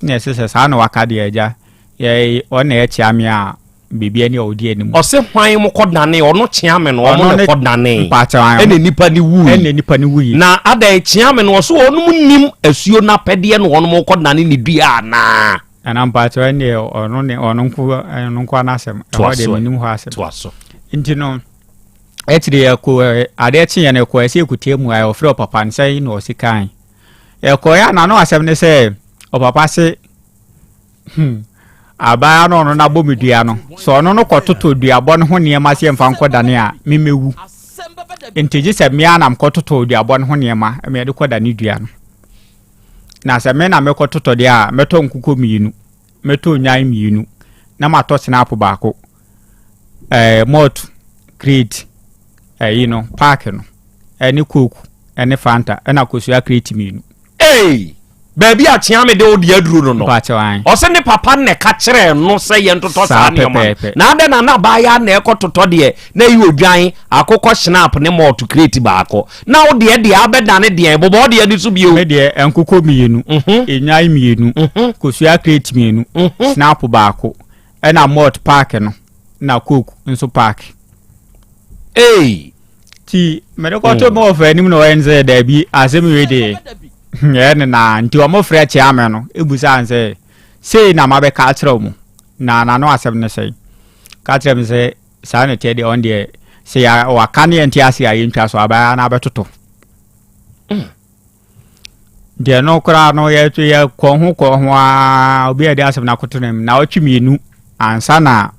ne sɛ sa na wakade agya ye ona echia me a bibia ne odi anim o se hwan mo kodane ono chiame no omo ne kodane ene nipa ni wui na ada chiame no so onum nim asuo na pede no ono mo kodane ni dua na ana mpacha ne ono nko anasem e de minim ho asem to aso nti no etire ko ade chi ne ko ese ekutie mu ayo frɛ papa nsai no osikan e ko ya na no asem ne se o papa se abaya no na bɔ me dua no so ɔno no kɔtoto duabɔ no ho nneɛma se mfa nkɔdane a memewu ntigi sɛ me anam kɔtoto duabɔ no ho nneɛma me de kɔdane dua no na sɛ me na me kɔtoto de a metɔ nkuko mienu metɔ nyan mienu na matɔ snap baako malt crate no park no any coke any fanta and akosua crate mienu baby a tia me de odi aduru no o se ne papa ne ka kire no se ye ntoto sa ne ma na ade na ba ya na ekototo de na yi odwan akokɔ snap ne malt crate baako na wo de abeda ne de bobo de adi so bio me de enkokɔ mienu enyan mienu kosua crate mienu snap baako na malt park no na coke nso park ti me de ko to mo fa nim no enze da bi asem we de na nti omo frɛ chiame no ebusa anse sei na mabe ka kyerɛ mu na no asem ne sei ka kyerɛ me se sa na tie de on de se ya wa kan ye nti ase ayi ntwa so aba na abetoto de no kra no ye to ye ko ho a obi ade asem na koto nem na otwi mienu ansa na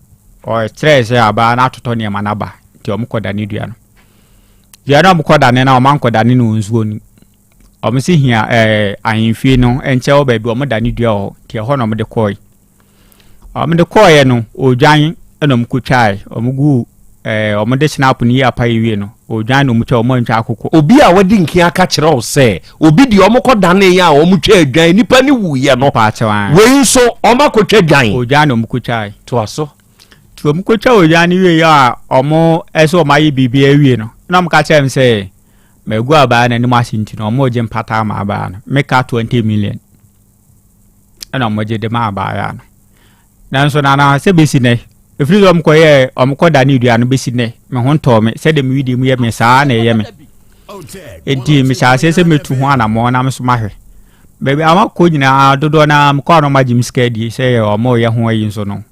o stress aba na atoto ne ma na ba nti omo koda ne dua no ya na omo koda ne na omo ankoda ne no nzuo ni omisi hia ahemfie no enche wo baabi omo dane dua ho tie ho no mo de koi omo de koi no odwan na mo kutwai omo gu omo de snap ni apa yewie no odwan no mo twa omo ntwa akoko obi a wadi nkia aka kire wo se obi di omo kodane ya omo twa adwan nipa ni wuye no pa chewan we nso omo akotwa dwan odwan no mo kutwai to aso to omo kutwa odwan ni wie ya omo eso omo ayi bibia awie no na mo ka chem se megu aba na ni masinti no mo je mpata ma aba na meka 20 million ana mo je de ma aba ya no nanso na se besi ne efiri zo mko ye omko dani dua no besi ne me ho nto me se de me widi mu ye me saa na ye me enti me sha se metu ho ana mo na me so mahwe baby ama ko nyina dodo na mko no magim skadi se omo ye ho ayi nso no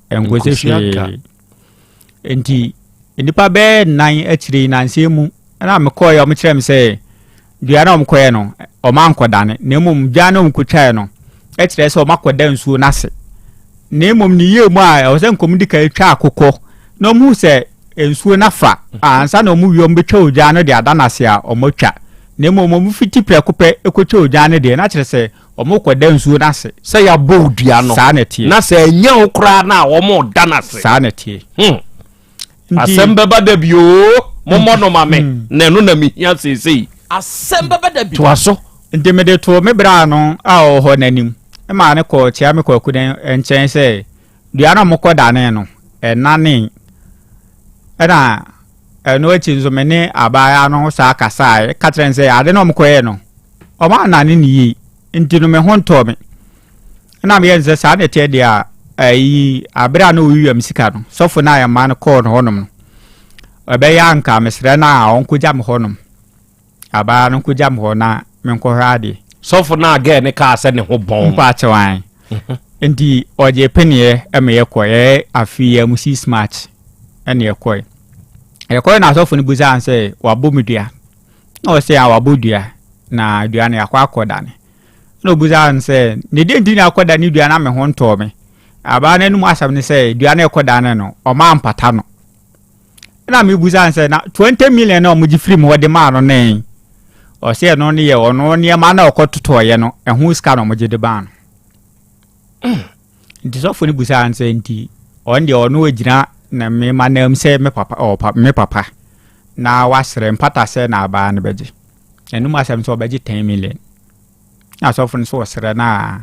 engo se hwe enti nipa be nan akiri nanse mu na me koy o me kire me say dua na o me koy no o ma nkodane na emum dua na o me kotwae no e kire say o makoda nsuo na se na emum ni ye mu a o se nkom di ka twa akokɔ na mu se nsuo na fa ansa na o mu wi o mbetwa odua no de adana se a o motwa na emum o mu fiti prekopɛ ekotwa odua no de na kire say o mo koda nsuo na se say ya bo odua no sa na tie na se anya okra na o mo dana se sa na tie Asem Beba Dabi momo no mame na no na mi hia sesei Asem Beba Dabi to aso nti me de to me bra no a o ho nanim e ma ne ko tia me ko kuden enchen se dua na mo ko dane no enane era no echi nzo me ne abaya no sa kasa ka tren se ade no mo ko ye no o ma nane ni yi nti no me ho nto me na me yenze sa ne tie dia ayi abra na owiam sika no sofo na ya ma no ko no honom no obeya nka mesre na onkuja me honom aba no kuja me ho na me nkohwade sofo na aga ne ka ase ne ho bon pa chewan enti oje penie eme ye koye afi ya musi smart ene ye koye na sofo ni buza anse wabomudua na o se ya wabodua na dua na yakwa akodane na buza anse ne de ndi na akodane dua na me ho nto me aba na num asam ne se dua na akodane no o ma mpata no na me buza anse na 20 million na o muji free mo de ma no nen o se no ne ye ono ne ma na okototo ye no ehu ska no moje de ba no ndi sofo ni buza anse nti on de ono agina na me ma na se me papa me papa na wasre mpata se na aba ne beje enum asam so beje 10 million na sofo ni so sre na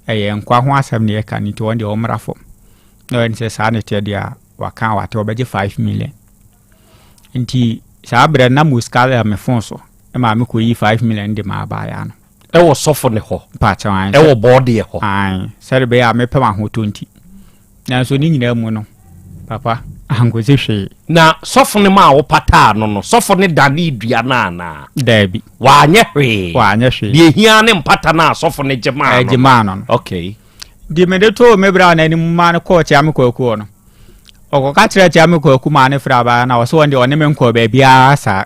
nkwa ho asam ne ka ni to on de omrafo no en se sa ne te dia waka wate obeje 5 million nti sa bre na muskala me fonso e ma me ko yi 5 million de ma ba ya no e wo sofo ne ho pa chawan e wo body ho ai serbe ya me pema ho 20 na so ni nyina mu no papa angoze hwe na sofo ne ma wo pata no sofo ne dani dua na dabi wa anye hwe de hia ne mpata na sofo ne jema no okay di me de to me bra na ni ma ne ko cha me ko no oko ka kire cha me ko ma ne fra ba na wo so wonde one me nko ba bia sa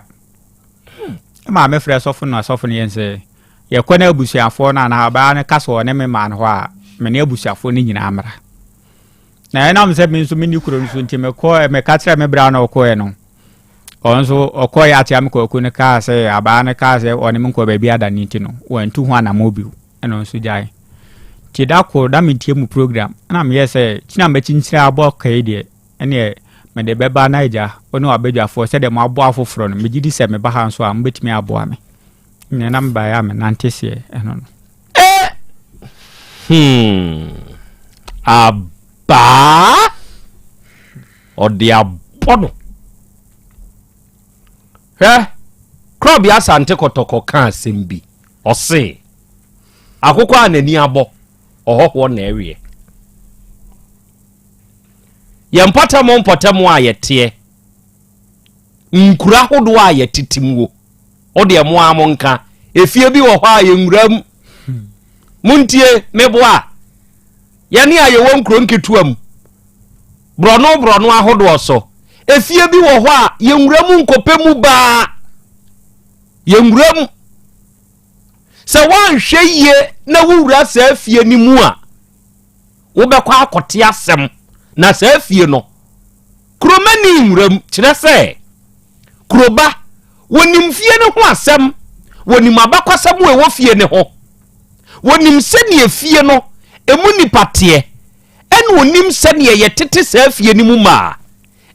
ma me fra sofo no sofo ne yense ye ko na abusuafo na ba ne kaso ne me ma no ho a me ne abusuafo ne nyina amra na na mse me nso me ni kuro nso ntime ko me ka kire me bra na okoe no onso okoe atia me ko ne ka se aba ne ka se oni me ko ba bi ada ni ti no wantu ho ana mobi eno nso jai ti da ko da me tie mu program na me yese tina me chinchira abo kai de ene me de beba naija onu abedwafo se de mo abo afoforo no me gidi se me ba ha nso a me betimi abo ame ne na mba ya me nantese eno no Aba Odia Bono Krobea Asante kotoko kan sembi ose akoko anani abo ohoho na ewie yempata mo mpotamo ayete nkura hodo ayetitimwo ode mo amonka efie bi wo ho ayenwuram muntie meboa yani ayewo nkuro nketuam brono ahodo so efie bi wo ho a yenwuram nkopemu ba yenwuram se wanhwe ye na wura sa afie ni mu a wo bekwa akote asem na sa afie no kromani nwuram kire se kroba wonim fie ne ho asem wonim abakwasam we wo fie ne ho wonim sene fie no emu nipate en wonim sene ye tete sa fie ni mu ma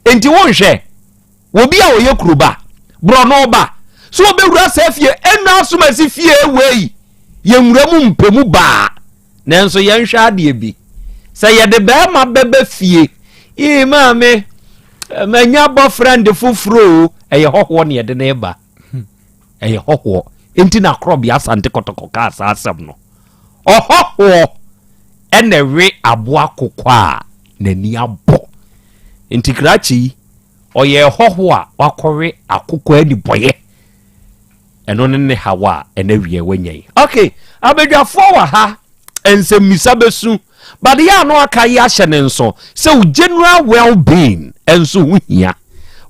enti wonhwe wo bia wo ye kroba bro no ba so obewura sa fie ena asomasi fie wei ye nwuramu mpemu ba nanso ye nhwe ade bi sa ye de ba ma bebe fie maame manya boyfriend fufuro eye hoho ne ye de na ba eye hoho enti na Krobea Asante kotoko ka asasem no ohoho enewe aboa kokwa nani abo enti krachi oye hoho a wakore akokwa ni boye eno ne hawa enewie wenyen okay abedwafo wa ha ensem misabesu but ya no aka ya hyene nso se general well-being enso huhia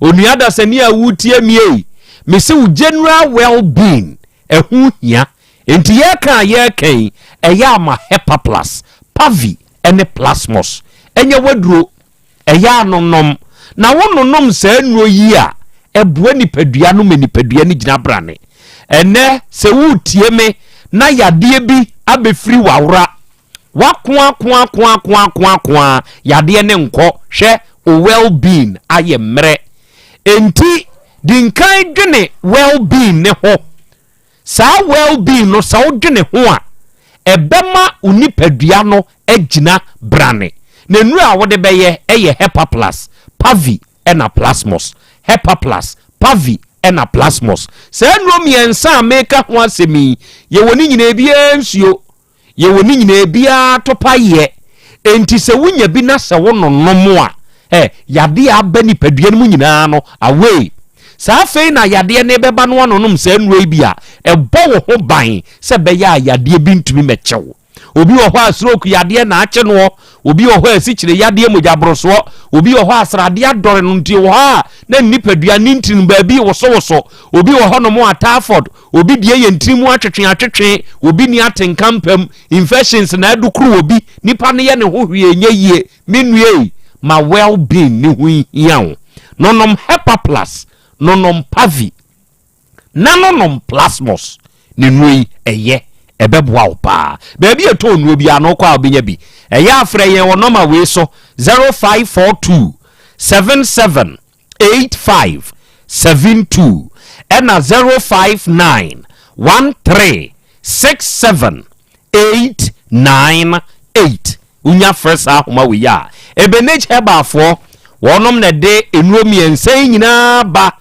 onuada sani a wutie mie me se general well-being ehuhia enti ye kan eya ma hepa plus pavi ene plasmos enye waduro eya nonom na wononom sa nuo yi a ebua nipadua no manipadua ni gina brane ene se wutie me na yade bi abefri wawra wakwa yade ne nko hwe o well-being aye mre enti dinkan dwene well-being ne ho sa well-being no sa odwene ho a ebema unipadua no agina brane na nuru a wode beye eye hepa plus pavi ena plasmos hepa plus pavi ena plasmos sa nuru miensa meka ho asemi ye woni nyina bia nsuo ye woni nyina bia topaye enti se wunya bi na se wononom a yade abani padua no nyina no away sa fei na yade ne beba no anonom sa nuru bia ebo wo ho ban se be ya yade bi ntumi mechew obi wo ho asroku yade na ache no obi wo ho asikyire yade mojabroso obi wo ho asrade adore no nti wo ha na nipadua nintin ba bi woso obi wo ho no mo ataford obi die ye ntrimu atwetwe obi ni atenkampam infections na adukuru obi nipa ne ye ne ho hwie nyeyie menue ma well-being ni hu hiawo nonom hepa plus nonom pavi nanonom plasmos ni nui eye ebeboa opa baby eto nu obi anokwa obenya bi eye afre ye wonoma we so 0542 778572 ena 059 1367898 unya first ahoma we ya ebenage heba afo wonom na de enuomi ensan nyina ba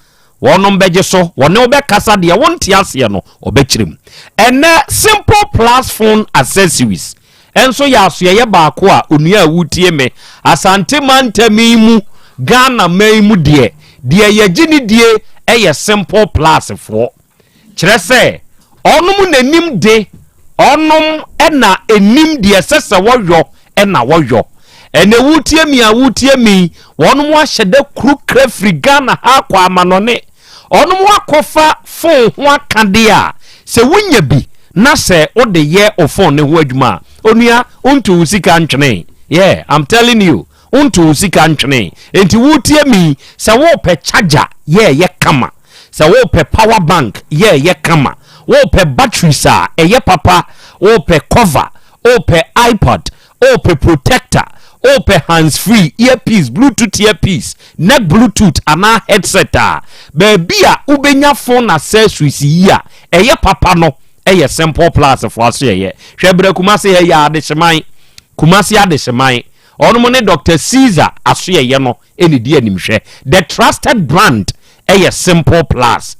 wonom beje so wone obekasa de wonte ase no obekirem ene simple plus phone accessories enso ya so ye ba ko a onua awutie me asante mantami mu Ghana maimu de ye gini die eye simple plus fo kire se onum nanim de onum ena enim de sese woyo ena woyo ene wutie mi wonum wa hyede kru krafri Ghana ha kwa amanone onum wa kofa phone ho akade a se wunya bi na se ode ye o phone ne ho adwuma onua ontu usika ntwene yeah I'm telling you unto sika ntwene enti wutie mi se wo pe charger ye kama se wo pe power bank ye kama wo pe battery sa eye papa wo pe cover wo pe iPod wo pe protector wo pe hands free earpiece bluetooth earpiece neck bluetooth ana headset a baby a ubenya phone accessories ya eye papa no eye simple plus for so ye hwebre kumase ye ya adeseman kumase adeseman ono mo ne Dr. Caesar aso ye no eni di animhwe the trusted brand eye simple plus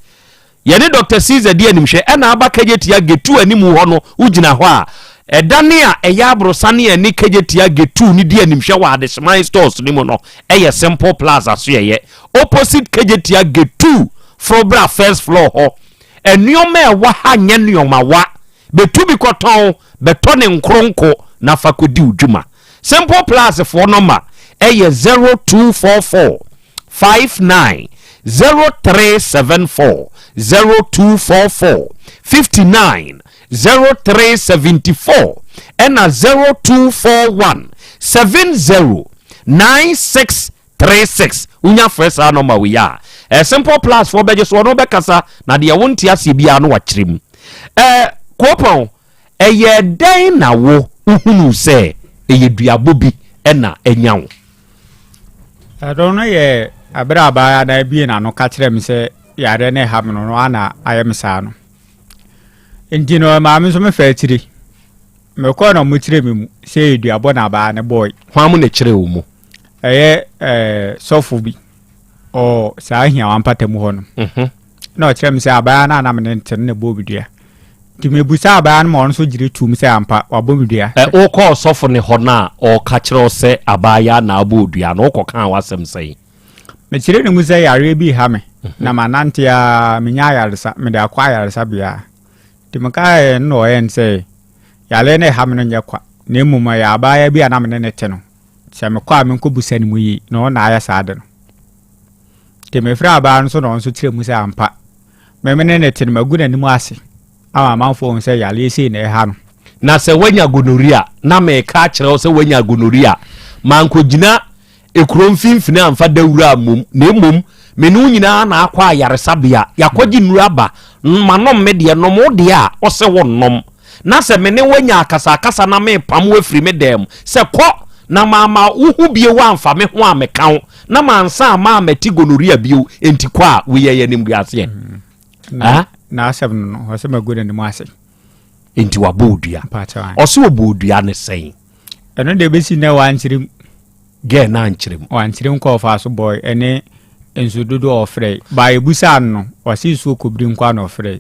ye ne Dr. Caesar di animhwe ena aba kagetia getu animu ho no ugina ho a edane a eya abrosane ani kagetia getu ni di animhwe wa adeseman stores ni mo no eye simple plus aso ye opposite kagetia getu frobra first floor ho enyoma e wa ha nya nyoma wa betu bi koton betone nkronko na fakodi udwuma simple plus for number eye 0244 59 0374 0244 59 0374 and 0241 70 9636 unya first number we are simple plus for beje so no bekasa na de wonti ase bia no wakyerem kopon eye den na wo uhunu se eye duabo bi na enyawo don't know ye abra ba na bi na no ka kyerem se yare na ha no no ana ayem sa no enti no ma me so me fa kyiri me ko na mu kyerem mu se duabo na ba ne boy hwa mu na kyere wo mu sofu bi o sa ahia wampata mu hono na o kyerem se abaya na me nten na bobidua ti me busa abaya na mo so gire tum se ampa wabobidua o ko sofu ne hona o ka kyerɛ se abaya na abodua na o ko kan wasem sei me kyerɛ ne mu se yare bi ha me na manante ya menya yaresa me da kwa yaresa bia ti me ka no en se yale ne ha me no nya kwa na emuma ya abaya bi ana me ne te no se me kwa me ko busa ne mu yi no na aya sa de no te me fra ba nso no nso kyerɛ mu se ampa me ne te no maguna ni mu ase ama manfo nse yale ese na ha no na se wanya gonoria na me ka kyerɛ se wanya gonoria manko gina ekuro mfimfini amfa dawura mom na emom me no nyina na akwa yaresabea yakogi nura ba manom me de no mo de a ose wonnom na se me ne wanya akasa na me pam wafiri me dem se kɔ na mama uhu bie wa amfa me ho amekan na mansa ma amati gonoria bio enti kwa we ye nim biase na asem no ose maguna ni mu ase enti wabodua ose wabodua ne sei eno de besi na wankyerem ge na ankyerem wankyerem ko fa so boy ene ensudodo ofrey ba ebusa no wase su okobri nkwa na ofrey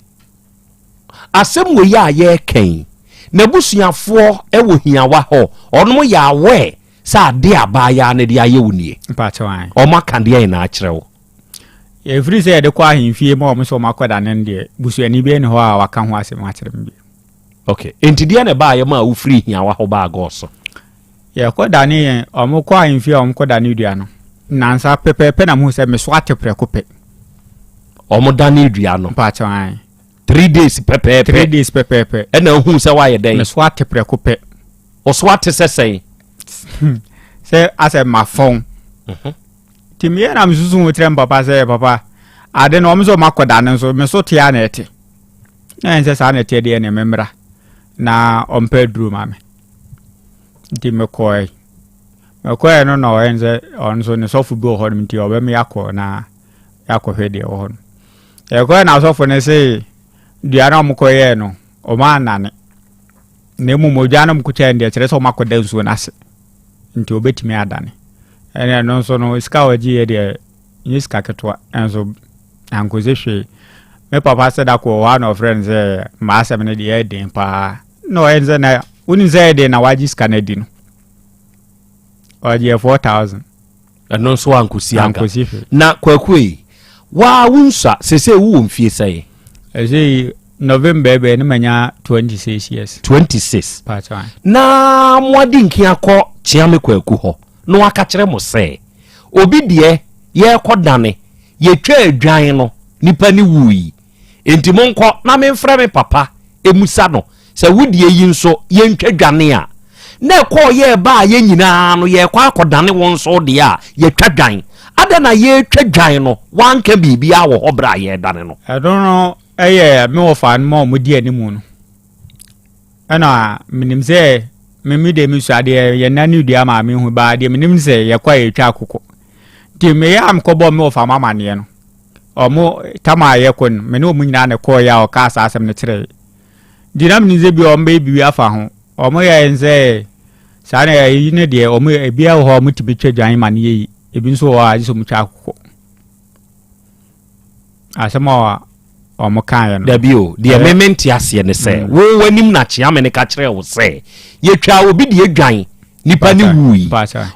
asem we ya ye kan na busuafo ewo hiawa ho onom ya awe sa de abaya ne de aye wunie mpachawan o maka de na akyerewo every say de kwa himfie ma o so makoda ne de busuani bi ne ho a waka ho asem akyerem bi okay enti de na ba ye ma wo free hiawa ho ba agoso ye koda ne o mo kwa himfie o mo koda ne dua no nansa pepepe na mu se me so atepre kope o mo da ne dua no mpachawan 3 days pepepe ena hu se wa ye den me so atepre kope o so ate sesei se ase ma phone timi na mzuzu wotrem papa se papa ade no omzo makoda ne so me so tia na ete na ense sa na ete de ne memra na ompedru mame timi koi no no ense onso ne sofu bi ho nti obem yakọ na yakọ hwede ho no koi na sofu ne se diana mkoye no o ma nane ne mu modjana mkucha ndi kire so makoda nsuo na ase nti obetimi adane ene no so no iska waji ye de iska ketwa enso ankozehwe me papa said ako one of friends ma asem ne de den pa no enze na uni ze de na waji iska na di no waji 4000 eno so ankosia na kwakui wa wunsa sese wu mfie sai eze November ebe ni manya 26 years 26 part-time na mwadi nki akọ chiame kwaku ho no aka kire mo se obi de ye kodane ye twa adwan no nipa ni wuyi enti monko na memfrɛ me papa emusa no se wudie yi nso ye ntwa dwane a na ko ye ba ye nyina no ye kwa akodane won so de a ye twadwan ada na ye twadwan no wan ka bibia wo hobra ye dane no I don't know me wo fan mo mo di animu no ana minim se me de mi so ade ye nani dua ma me hu ba de minim se ye kwa ye twa akoko ti me ya am ko bo me wo fa mama ne no omo tama ye kon me no mu nyina ne ko ya o ka sa asem ne kire dinam ni ze bi o mbe bi afa ho omo ya nze sa na yi ne de omo ebia ho mo tibi twadwan ma ne yi ebi nso wa aji so mu twa akoko asema omo kan no da bio de mementi ase ne se wo wanim na chia me ne ka kire wo se ye twa obi de adwan nipa ne wui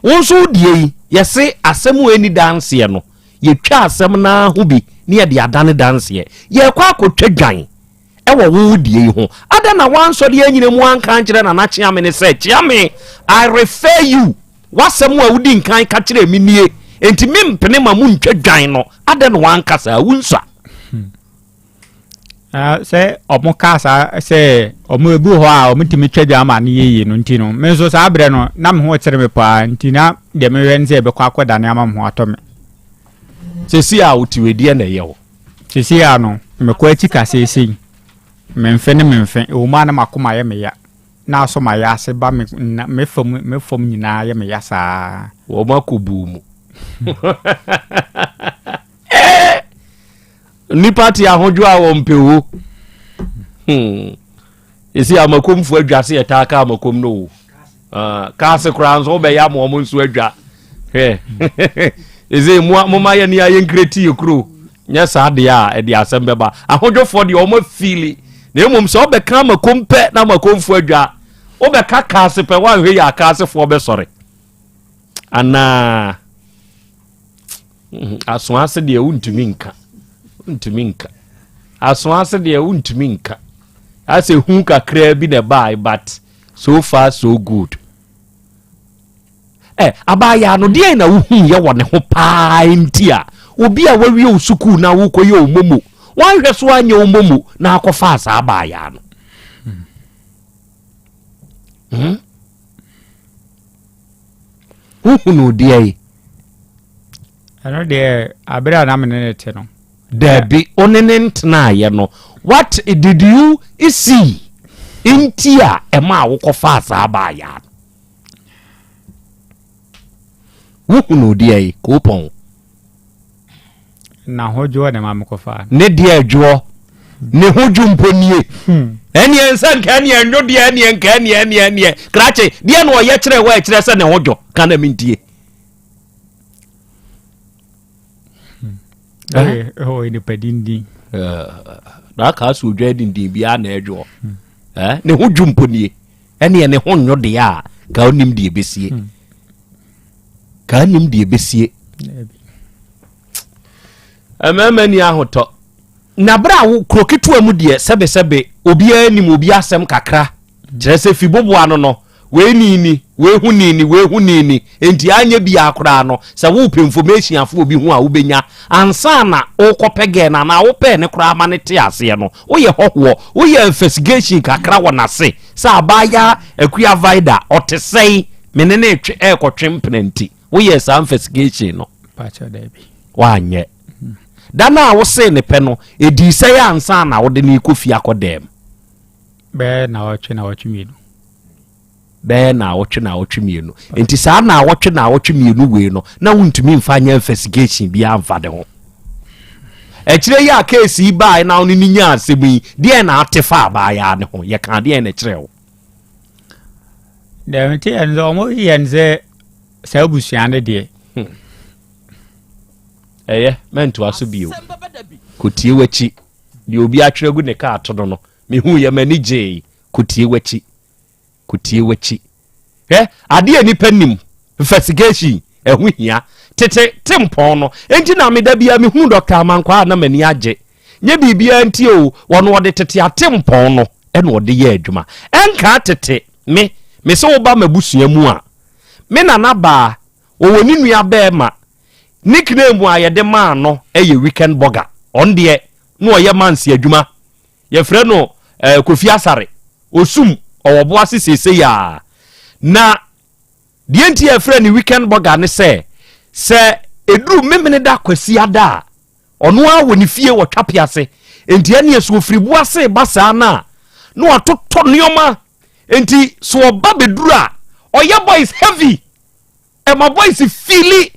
wo nso de ye se asemu eni dance ye no ye twa asem na ho bi ne ye de adane dance ye kwa akotwadwan ewo wo die ho ada na wan so de anyine mu anka kire na chia me ne se chia me I refer you wasem a wudi nkan ka kire mi nie enti mempene ma mu ntwadwan no ada na wan kasa wunsa say omo kasa say omo ebu ho a omo timi twadwan ma ne yeyi no nti no me so sa abre no na me ho kire me pa nti na de me wen se be kwa akoda ne ama me ho atome sesi a utiwedie na ye wo sesi a no me kwa chi kasa esi memfe ne memfe o ma na makoma ye me ya na so ma ya se ba me fom nyina ye me ya sa wo makubu mu ni party ahojo a wo mpewo esi amakomfu adwase etaka amakom no ka se kura nso be ya mo nso adwa ezi mo ma ye ni aye nkreti ekro nya sa de a e de Asem Beba ahojo for de o ma feel na emom so be ka amakom pe na amakomfu adwa o be ka se pe wa hwe ya ka se fo be sore ana aswase de untumi nka aswase de untumi nka ase hu kakra bi na bai but so far so good abaya no de na wo hu ye wo ne ho pa ntia obi a wawie osuku na wo koye omomo wan hwe so anya omomo na akofa asa abaya no no de ano de abira na menene te no Dabi onenent na ye no what did you see intia ema awokofa asa abaya no de ko pon na hojo de ma mkofa ne de adwo ne hojo mponie eni ensan ka ne enyo de eni enka eni krache de no ye kire wa kire se ne hojo kana mintie ni pedindi na ka so dwa dindi bia na adwo ne hojo mponie eni ne ho nyo de a ka onim de besie ka nim de besie amamani ahoto na bra wo kroketu amu de sebe obi anim obi asem kakra kire se fibobo ano no we hu nini enti anya bi akora no se wo pe information afo obi hu a wo benya ansa na wo kopege na wo pe ne kora ma ne te ase no wo ye hoho wo ye investigation kakra wona se sa abaya akua vida otesei menene etwe ekotwe mpnanti wo ye sa investigation no pacha dabi wanye dana wo se ne pe no edi se ya ansa na wo de ne kofi akodem be na watwe mienu be na watwe mienu enti sa na watwe mienu we no na wontumi mfanya investigation bia amfa de ho ekire ya case ba na oni nya asemi de na atefa ba ya ne ho ye kan de na kire wo de mti enzo mo yenze sabusiane de mento aso bio kutie wachi ni obi atwere gu ne ka ato no me hu ye mani je kutie wachi ade ani panim investigation ehu hia tete tempon no enti na me da bia me hu Dr. Amankwa na mani age nye bibia enti o wono ode tete atempon no e na ode ye adwuma enka tete me se wo ba mabusua mu a me na na ba wo ni nua ba ma nickname a ye de man no eye weekend burger on de no ye man si adwuma ye frɛ no Kofi Asare osum owobo asese ya na deɛ nti a friend weekend burger ne sɛ eduru memene da kwasi ada ɔno a wɔ ne fie wɔ twapia se enti ane so ofiribu ase basa na watoto nneɔma enti so ɔba beduru a ɔyɛ boys heavy ɛma boys feely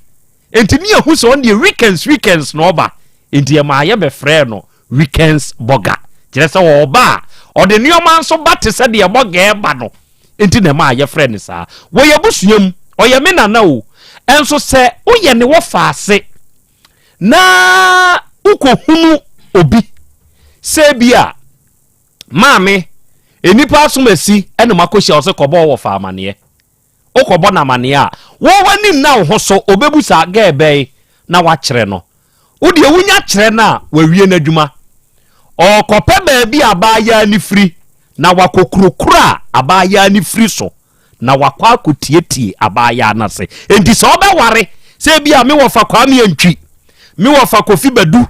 enti ne ahu sɛ ɔn deɛ weekends na ɔba enti ɛma ayɛ bɛfrɛ no weekends burger kyerɛ sɛ ɔba a ɔde nneɔma nso ba te sɛ deɛ burger ɛba no enti na ɛma ayɛ frɛ ne saa wɔyɛ busuam ɔyɛ me nana o ɛnso sɛ woyɛ ne wɔ faase na ukohunu obi sɛ bia maame enipa asomasi ene makohia ose kɔbɔ wɔ fa amaneɛ okɔbɔ na amaneɛ a wo wani na wo ho so obebusa gaebɛi na wakyerɛ no wo de wunya kyerɛ na wawie na adwuma ɔkɔpɛ baabi abaya ni firi na wakokurokura abaya ni firi so na wakɔ akotietie abaya na se enti sɛ ɔbɛware sɛ bia me wɔ fa kwa me antwi me wɔ fa kofi badu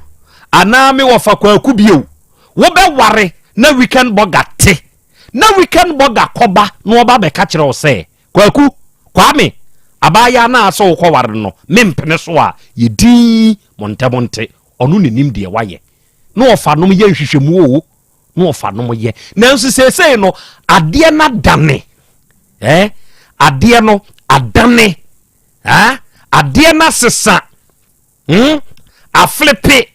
ana me wɔ fa kwa akubio wo bɛware na weekend burger te na weekend burger kɔba na ɔba bɛka kyerɛ wo sɛ kwaku kwame abaya na aso wo kɔware no mempene so a yedi monte ɔno nenim deɛ wayɛ na ɔfa nom yɛ nhwehwɛmu o na ɔfa nom yɛ nanso sesei no adeɛ na dane adeɛ no adane adeɛ na sesa aflipe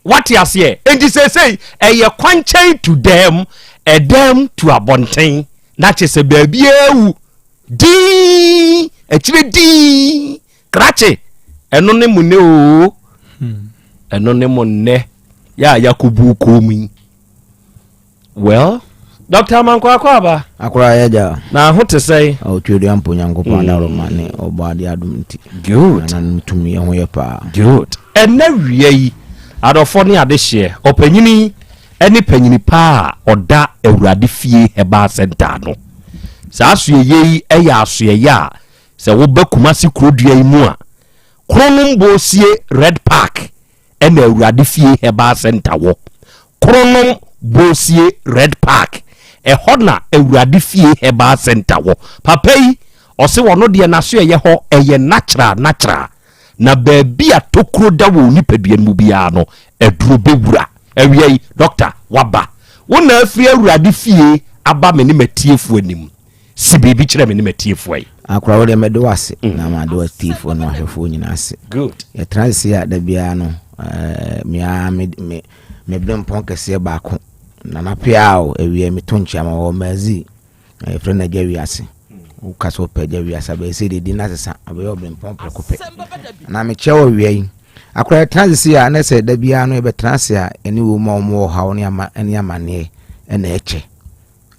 what aseɛ enti sesei ɛyɛ kwankyɛn to them edem to abonten na kyese baabi ewu di akyire di krache eno ne mu ne o eno ne mu ne ya yakubu komi well Dr. Manko akwaba akora yaja na ho te sei o twede ampo nyankopon na romane obade adumti good na ntumi ho ye pa good ena wie yi adofo ne adehye opanyini eni panyini pa oda awurade fie heba center no saa asoyeye eya asoyeye a se wo bakuma si krodua yi mu a kronom bosie red park ena awurade fie heba center wo kronom bosie red park ehona awurade fie heba center wo papa yi ose wono de na soyeye ho eye natural na baabi a tokro da wo nipadua mu bia no eduro bewura awie doctor waba wona afiri awurade fie aba me ne matiefu anim si bibi kyerɛ me ne matiefu ai akora wo de me do wase na ma do atiefu no ahwefo nyina ase good ya transia da bia no me blem pon kese baako na na piao awie me tonchia ma wo mazi efre na gyawi ase wo kaso pa gyawi ase ba se de na sesa abayo blem pon prekope na me chewo wie akora transia na se da bia no e be transia eni wo ma wo ha ne ama eni amane na eche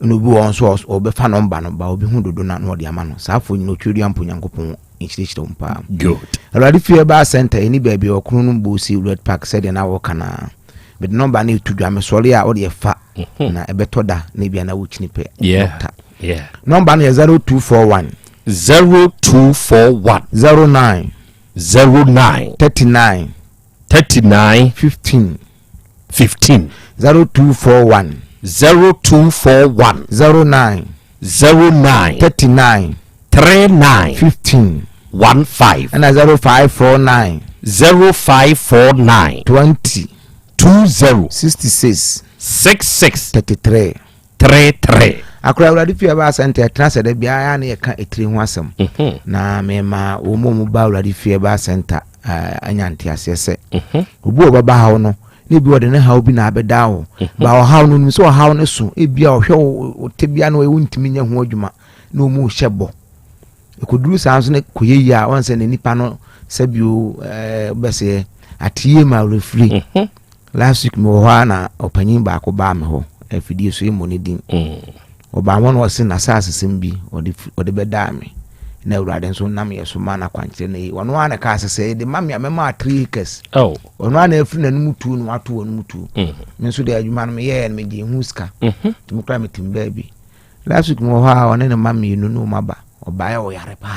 no bi won so obe fa number no ba obi hu dodo na no de ama no saafo nyino twiri ampo nyankopon inchirichiro mpa good already fie ba center eni ba bi okunu no bosi red park said na wo kana but number na tudwa me sori a o de fa na ebeto da na bia na wo chinipe yeah number na 0241 09 39 15 0241 09 39 15 and 0549 20 66 33 akora uradi fie ba Asante transfer da bia na ye ka etiri ho asem na mema wo mu ba uradi fie ba Asante anyanti asese obu obaba hawo no ne bi wode ne hawo bi na abeda wo ba wo hawo no so hawo ne so e bia wo hwe wo tebia no e wuntimi nya ho adwuma na o mu hyebo ekoduru sanso ne koyeyi a won se ne nipa no sabio bese atie ma refri last week mo ho na opanyin ba ko ba me ho afidie so e mo ne din oba mo no se na sase sembi ode beda me na urade nso nam yeso ma na kwankyere ne wono ana ka asese de mam ya mema 3 acres wono ana afiri na num tu no ato wono mutu me nso de adwuma no me ye me de huska tum kra me tim baby last week mo ha wona ne mam yi no maba oba ya o yare pa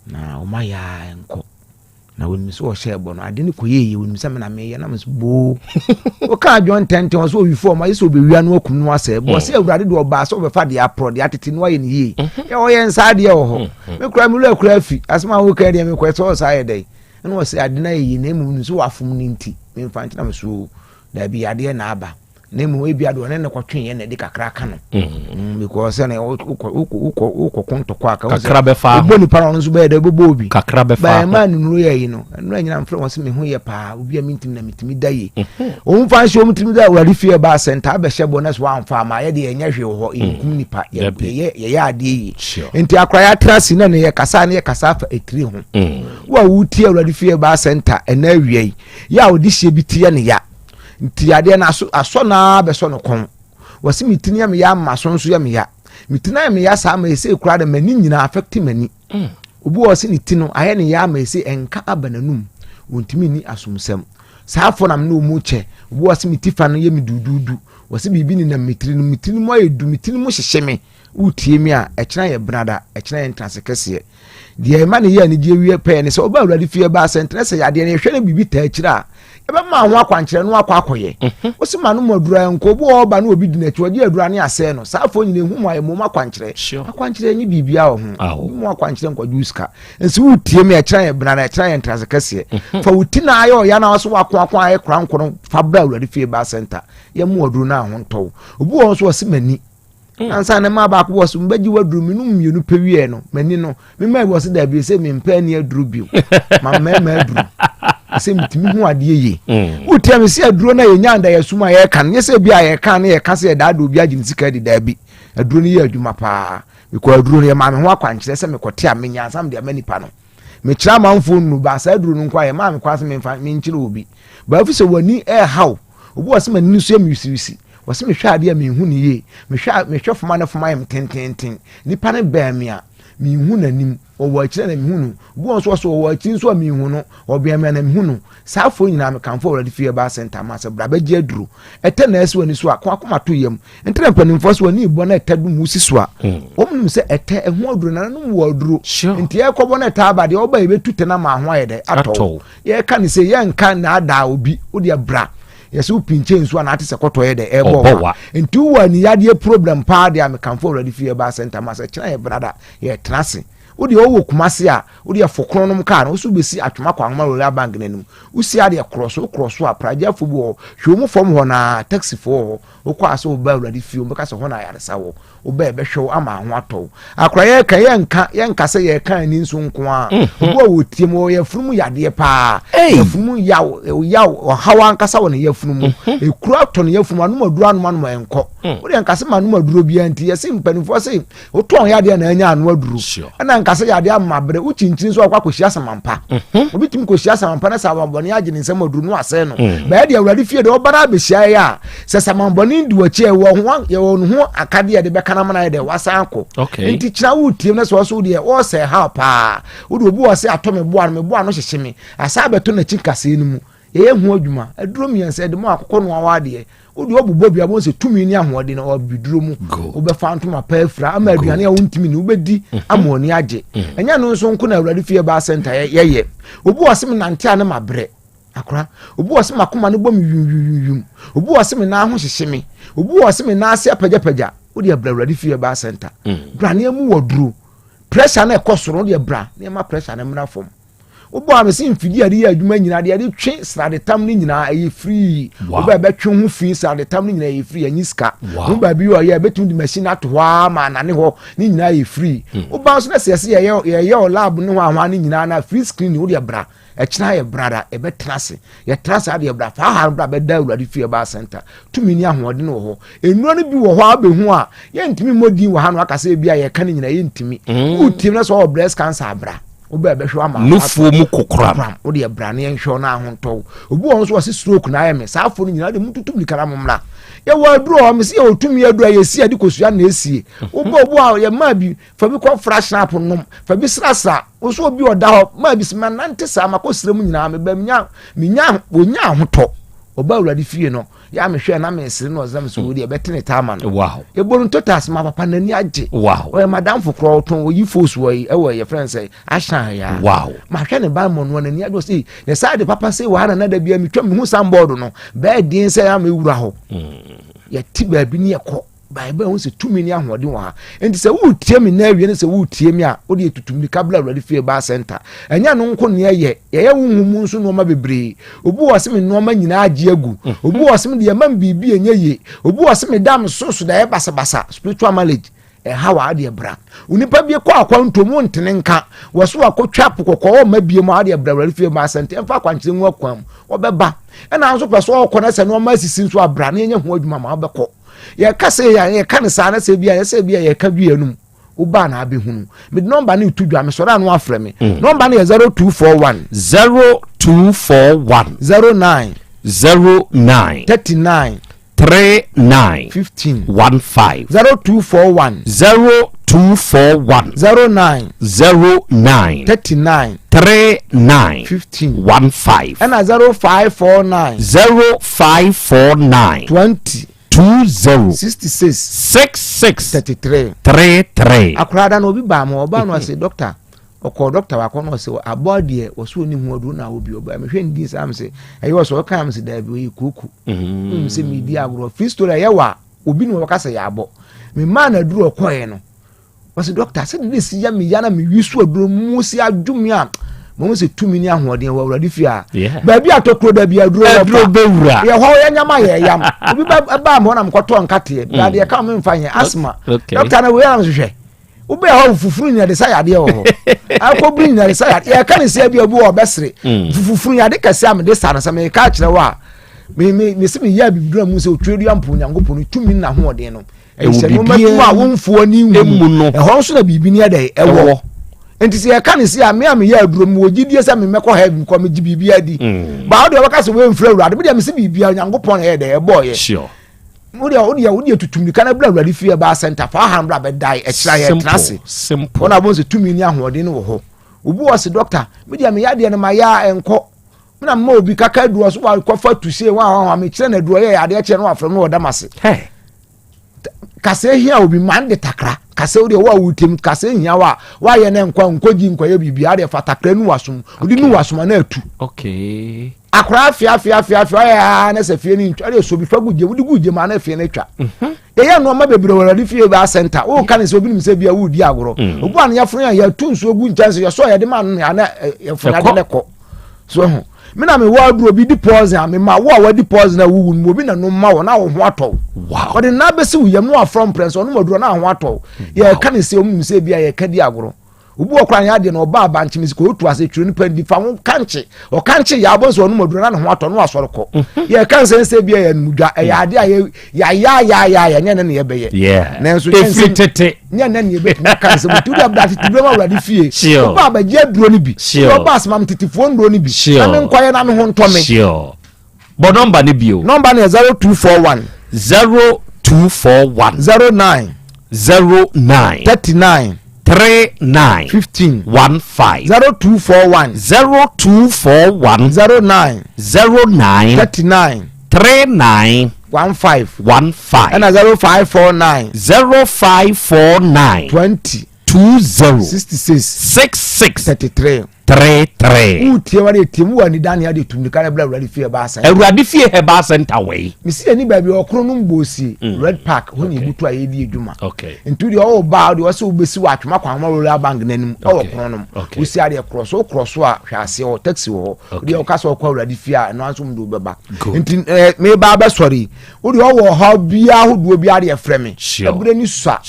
na o ma ya enko na woni so hye bo no ade ne koyeye woni se me na me ye na me so bo o ka John 10 so wi form ayi so be wia no akum no ase bo se awurade de oba so be fa de apro de atete no ye ne ye ye o ye nsa de ho me kura me lu akura fi asma wo ka de me kweso o sa ye dai no se ade na ye na emu so wafom ni nti me fa ntina me so da bi ade na aba na emu e bi ade ne kwatwen ye na de kakra ka no because na uko konto kwa ka kakra be fa bo ni para no so be da bo bi kakra be fa ba ma nunu ye yi no no nyina mfre won se me ho ye pa obi a mintim na mitimi da ye o mfa se o mitimi da wari fie ba center aba hye bonus wa mfa ma ye de enya hwe ho inkum nipa ye ade yi enti akra ya trasi na ne ye kasa fa etiri ho wa wuti awari fie ba center ena awie ya odi hye bitie ne ya nti ade na aso na be so no kon wasi mitini ya me ya masonso ya me ya mitina ya me ya sa ma ese kura de mani nyina affect mani obi wasi ni tino aye ne ya ma ese enka abananum wontimi ni asumsem saafo na me no mu che obi wasi mitifa no ye me dududu wasi bibi ni na mitini mo edu mitini mo hyehye me utie mi a ekira ye brada ekira ye entrance kese de e ma ne ye ne die wie pe ne se oba awurade fie ba sentre se ya de ne hwe ne bibi ta ekira ebe ma ho akwankyere no akwakoye osi ma no modura nko bo oba na obi di na twa di adura ne ase no saafo nyine hu mo ayemo akwankyere nyi bibia ho mo akwankyere nko juska ensi utie mi ekira ye brada ekira ye entrance kese fa uti na ayo ya na so wakwa aye kra nko fa bra awurade fie ba center ye mo oduru na ho nto obi wo so osi mani ansa ne ma ba ko wo so mbaji waduru mi no mienu pewie no mani no me ma wo se da bi se me mpa ni aduru bi ma aduru se mitimi hu ade ye utia me se aduru na ye nyanda ye suma ye kan ye se bia ye kan ye kan se da do bi agin sika di da bi aduru ni ye aduma pa me ko aduru ye ma me ho akwankyere se me kote amenya ansam de amani pa no me kira manfo nu ba sa aduru nu kwa ye ma me kwa se me nkyire obi ba fi se wani how obi wase mani so ye misirisi wase me hwa ade a me hu ni ye me hwa foma na foma ye tententen nipa ne ba me a me hu nanim o wa kire na me hu no bu so so wa kire so me hu no obia me na me hu no saafo nyina me kanfo already fie ba center ma se bra ba gi aduru ete na ese wani so akoma to yam entre mpanimfo so wani ibo na ete du musi so a omnum se ete ehu aduru na no wo aduru nti e kobo na ta ba de oba e betu tena ma ho ayede ato ye ka ni se ye nka na ada obi odi abra yesu pinche nsu na ate se koto ye de ebo nti wa ni yade problem pa de am kanfo already fie ba center ma se kira ye brada ye trase odi owo kumase a odi afokron nom ka na osu besi atwoma kwa ngma royal bank nanum usi ade cross a praja fubo hwomu fom ho na taxi fo ho kwa aso ba already fie mbeka se ho na yaresa wo oba ebe hwo ama ho ato akra ye nka se ye kan ni nso nko a obo wo tie mo ye funumu yade pa ye funumu yaw hawa nkasa wo ne ye funumu ekura to ne ye funumu anu maduru anu anu enko odi nka se manu maduru bia nti ye se mpanifo se o ton yade na anya anu aduru na nka se yade amabre uchinchin so akwa kohia samampa obi tim kohia samampa na sabamboni agye nsem aduru no ase no ba de awurade fie de obara behia ya se samamboni ndi wachi e wo ho ye wo no ho akade ye de beka na mana de wasanko nti kira wutie na so so de o se ha pa wo de obi wo se atome boa no hyehye me asa beto na chikase nimu ye hu adwuma aduro miense de mo akoko no awade odi obubo bia bo se tumi ni ahode na obiduro mu obefa ntoma pa afra ama aduane a wontimi ni obedi amoni age enya no nso nko na awurade fie ba center ye obu wasem nante ane mabre akora obu wasem akoma no bom yum obu wasem na ho hyehye me obu wasem na ase apagya odi awurade fie ba center brane mu woduro pressure na ekosoro odi bra na ma pressure na mra fom obo amesi mfidi ade ya adwuma nyina ade twe srade tam ni nyina ayi free obo be twe ho fi srade tam ni nyina ayi free anyiska obo bi yo ya betum di machine ato ha ma na ne ho ni nyina ayi free obo anso na sese ye lab ne ho ahwa ni nyina na free screen wo de bra ekina ye brada e be trase ye trase ade bra fa ha bra be da urade fie ba center tumi ni ahode no ho enuro no bi wo ho abehu a ye ntimi modin wo ha no akase bia ye ka ni nyina ye ntimi utim na so breast cancer bra oba be hwa ma nufu mu kokora o de brane en hwo na ahonto obi won so wase stroke na ayeme saafo no nyina de mututu blikara momra ye wa duro o mesi ye otumi adura ye si ade kosua na esie obo a ye ma bi fa bi ko fresh snap nom fa bi srasa o so obi oda ho ma bi sima nante sa makosrem nyina me ba minya onya ahoto oba urade fie no ya me hwe na me sire no zam so wodi e betene tama no wow ebonu totas ma papa nani age wow o madam fokro ton o yi force wo yi e wo ye friend say ashan ya wow ma hwe ne ba mo no nani age say ne side papa say wa na da bia mi twam hu samboard no ba din say am ewura ho ya ti ba bi ne ekọ Bible won se 2 million ahode wa enti se wo tie me na awie ne se wo tie me a wo de tutumli kabla ready fie ba center enya no nko ne ye humu nso no ma bebre obu wo se me no ma nyina age agu obu wo se me de mam bibi enye ye obu wo se me dam so da ye basa spiritual knowledge ha wa ade bra unipa bi kwa akwantomu ntene nka wo so akotwa pokoko o ma bie mu ade bra ready fie ba center emfa kwankyere nwa kwam wo beba ena nso peso okona se no ma sisi nso abra na enye ho adwuma ma obekọ ya kase ya kan sa na se bia ya ka bia num uba na abehunu me number ni tudwa me sora no afre me number ni 0241 09 39 39 15 15 0241 09 39 15 15 and 0549 20 66 33 akrada no bi ba mo oba no say doctor oko doctor wa kono say abode wo so ni hu odu na obi oba me hwe ndi sam say ayo so kan am say da bi oyi kuku say mi di agro free story ya wa obi no ka say ya abo me ma na duru okoye no was doctor say this ya me ya na me wisu aduru mu si adwumi a mo se 2 million ahoden wa wura di fia ba bi atokro da bi aduru bewura ye ho ya nyama ye yam obi ba mo na mkoto nkate ba de ka me mfanye asma doctor na we am hwehwe ube ho fufuru nya de sayade ho akobri nya de sayade ye ka ne se bi obi obesere fufuru nya de kase am de sa na sa me ka kire wa me se me ya bibidura mu se otwedu ampo nyangopo no 2 million ahoden no e se no ma tu a wonfo ni wu no e ho so na bibi ne de ewo enti se ka ne se a me ya aduro mu ogidie se me mekọ heaven ko me gibibi adi ba o de waka se we mfra urade me de me se bibi nyangopo na ye de e boy sure Odi tutumni kana bla bla fie ba center for hamra be dai e kira ye trase simple ona bo se 2 million ahode ne wo ho obu wo se doctor me dia me yade ne ma ya enko na ma obi kaka duo so wa kwa fa tusie wa me kire na duo ye yade kire no afro no wo damase kase hia obi man de takra kase odi wa wutim kase hia wa ye ne nkoji nkoye bibia de fa takra nu wasum odi nu wasum na atu okay akra fia ya na se fie ni ntware so bi fa guje wudi guje ma na fie na twa ye no ma bebre wala di fie ba center o kan se obi nim se bia wudi agoro obu an ya fun ya tu nso ogu nchanse ya so ya de ma no ya na ya fun ya de lekọ so ho me na me wa duro bi deposit am ma wa deposit na wuwu mo bi na no ma wo na wo ho atọ wow but na be se wuyam no from prince ono maduro na ho atọ ye kan se omu nim se bia ye ka di agoro ubu okran ya de no ba ba nchimisi ko otu ase twire nipa ndi fa wo kanche o kanche ya bo so no maduro na ho ato no asoro ko ye kan se bia ya nudwa ya ade ya nya ne ye be ye na so efitete nya ne ye be kan se mutu da bla titi bema wura di fie o ba ba je duro ni bi o ba asmam titifo nduro ni bi na me nkoye na me ho ntome sure bo number ni bio number na 0241 09 39 39 15 15 0241 09 39 39 15 15 and 0549 20 66 33 utie wale timu wa ni dani hadi tumnikana bla uradi fie ba center uradi fie he ba center we misi eni baabi okro no mbosi red park honi butu ayedi edwuma okay ntudi o ba de wase obesi wa atwema kwa ma rola bank nanim o okro no usi ade cross a hwase o taxi wo de o kasa okwa uradi fie no anso mdo beba nti me ba ba sorry odi o wo ha bia hodo bia de freme ebure ni sua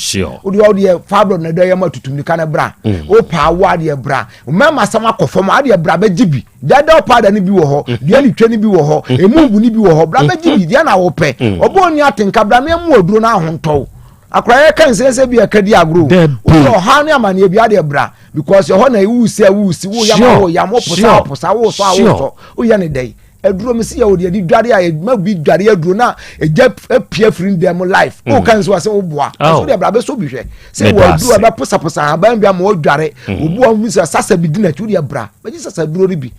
odi o de fabro na de yama tutumnikana bra o pa wa de bra mama akofom ade bra ba gibi dada opada ni bi wo ho de ni twa ni bi wo ho emungu ni bi wo ho bra ba gibi de na wo pe obo ni atenka bra me mu aduro na ahonto akra ye kan se bi akadi agro o ha ni amane bi ade bra because ho na wusi wo ya wo posa wo so awo so o ya ne dai aduro me se ya wo de dware a ma bi dware aduro na eja apia firi dem life o kan so ase wo boa so de bra be so bi hwe se wo aduro ba posa ban bia ma wo dware obu a hu se sasa bi di na tu de bra ba ji sasa duro ri bi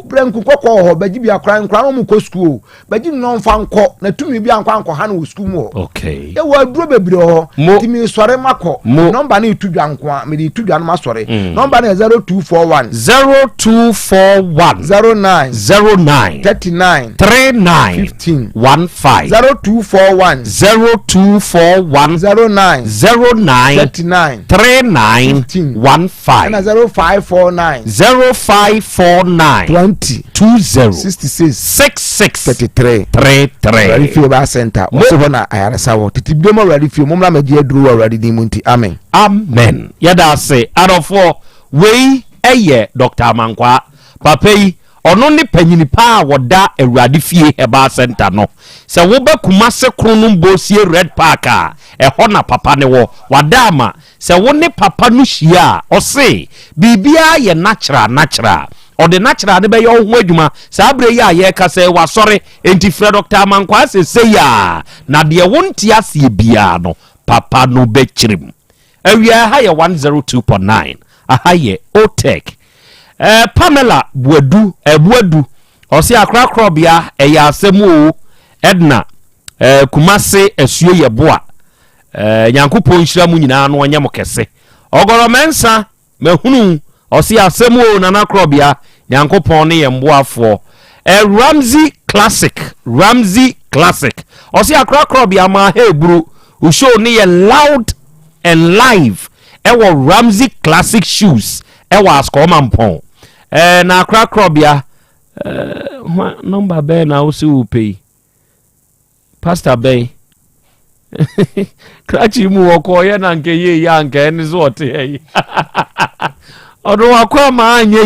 bra nku kokko ho ba ji bi akran nkran mu ko school ba ji no mfa nko na tumi bi anko ha na wo school mu okay e wo aduro bebre ho timi sore makọ number na itudwa nko a me di itudwa no ma sore number na 0241 09 39 15 0241 09 39 15 and 0549 20 66 33 ready for ba center also bona ayaresa wo titibem ready for mumla magi aduru ready di munti amen yada say adofo we eye Dr. Amankwa papa yi ono ne panyini pa woda awurade fie eba center no se wo ba kuma se krono mbosie red park a ho na papa ne wo wadama se wo ne papa no hia o se bibia ye natural ode natural ne be yo ho adwuma sa bre ya ye ka se wa sore enti Fred Dr. Amankwa se ya na de wonti ase bia no papa no be chirim awia ha ye 102.9 aha ye OTEC Pamela Buadu osi akra Krobea eya asemu Edna Kumase esuo ye boa Nyankopon hira mu nyina no onyam kese ogoro mensa mehunu osi asemu nana Krobea Nyankopon ne ye mboafo Ramsey Classic osi akra Krobea ma hebru ushow ne ye loud and live ewo Ramsey Classic shoes ewa askomampon na Krobea number be na usi upei Pastor Bay krachi mu woko ye na nke ye ya nke ni so te odo akwa ma anye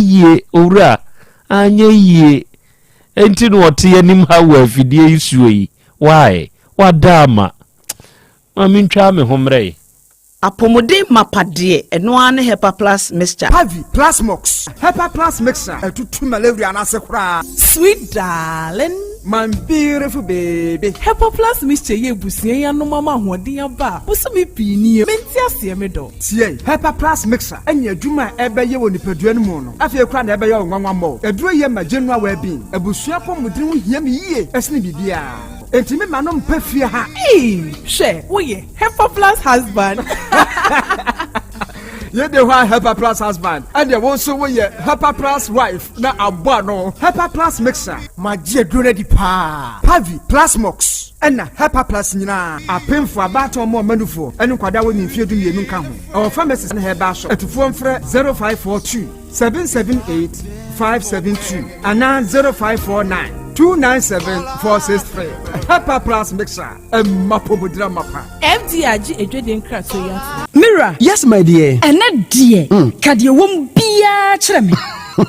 ye owura anye ye enti no ote anim ha wa afidie isuo yi why wadama mami ntwa me homre Apomode mapade eno ane Hepa Plus mixture. Pavi Plus Mox. Hepa Plus mixture. Etutu malaria na sekura. Sweet darling, my beautiful baby. Hepa Plus mixture ye busie ya no mama hoden ya ba. Busumi pini menti ase me do. Tie Hepa Plus mixture. Enya adwuma ebeye wo nipadua no mu no. Afie kura na ebeye wo nwanwa mo. Eduro ye ma January we bin. Ebusua pomudin wo hia me yie. Esne bibia. Entimi manom pafie ha. She, oye, Hepa Plus husband. Ye de wa Hepa Plus husband. And ye won so we Hepa Plus wife na abo no. Hepa Plus mixer. Ma je dure di pa. Pavi Plus Mox. Ena Hepa Plus nyina. Apemfo abato mo manufo. Enu kwada wo ni fie du mienu nka ho. Our pharmacist na heba shop. Etufo mfre 0542 778 572 ana 0549 297-463. Hepa Plus mixer. Mapobudra mapa. FDRG ejwede nkra so ya. Mira. Yes, my dear. Ene die. Kade wom bia kire me.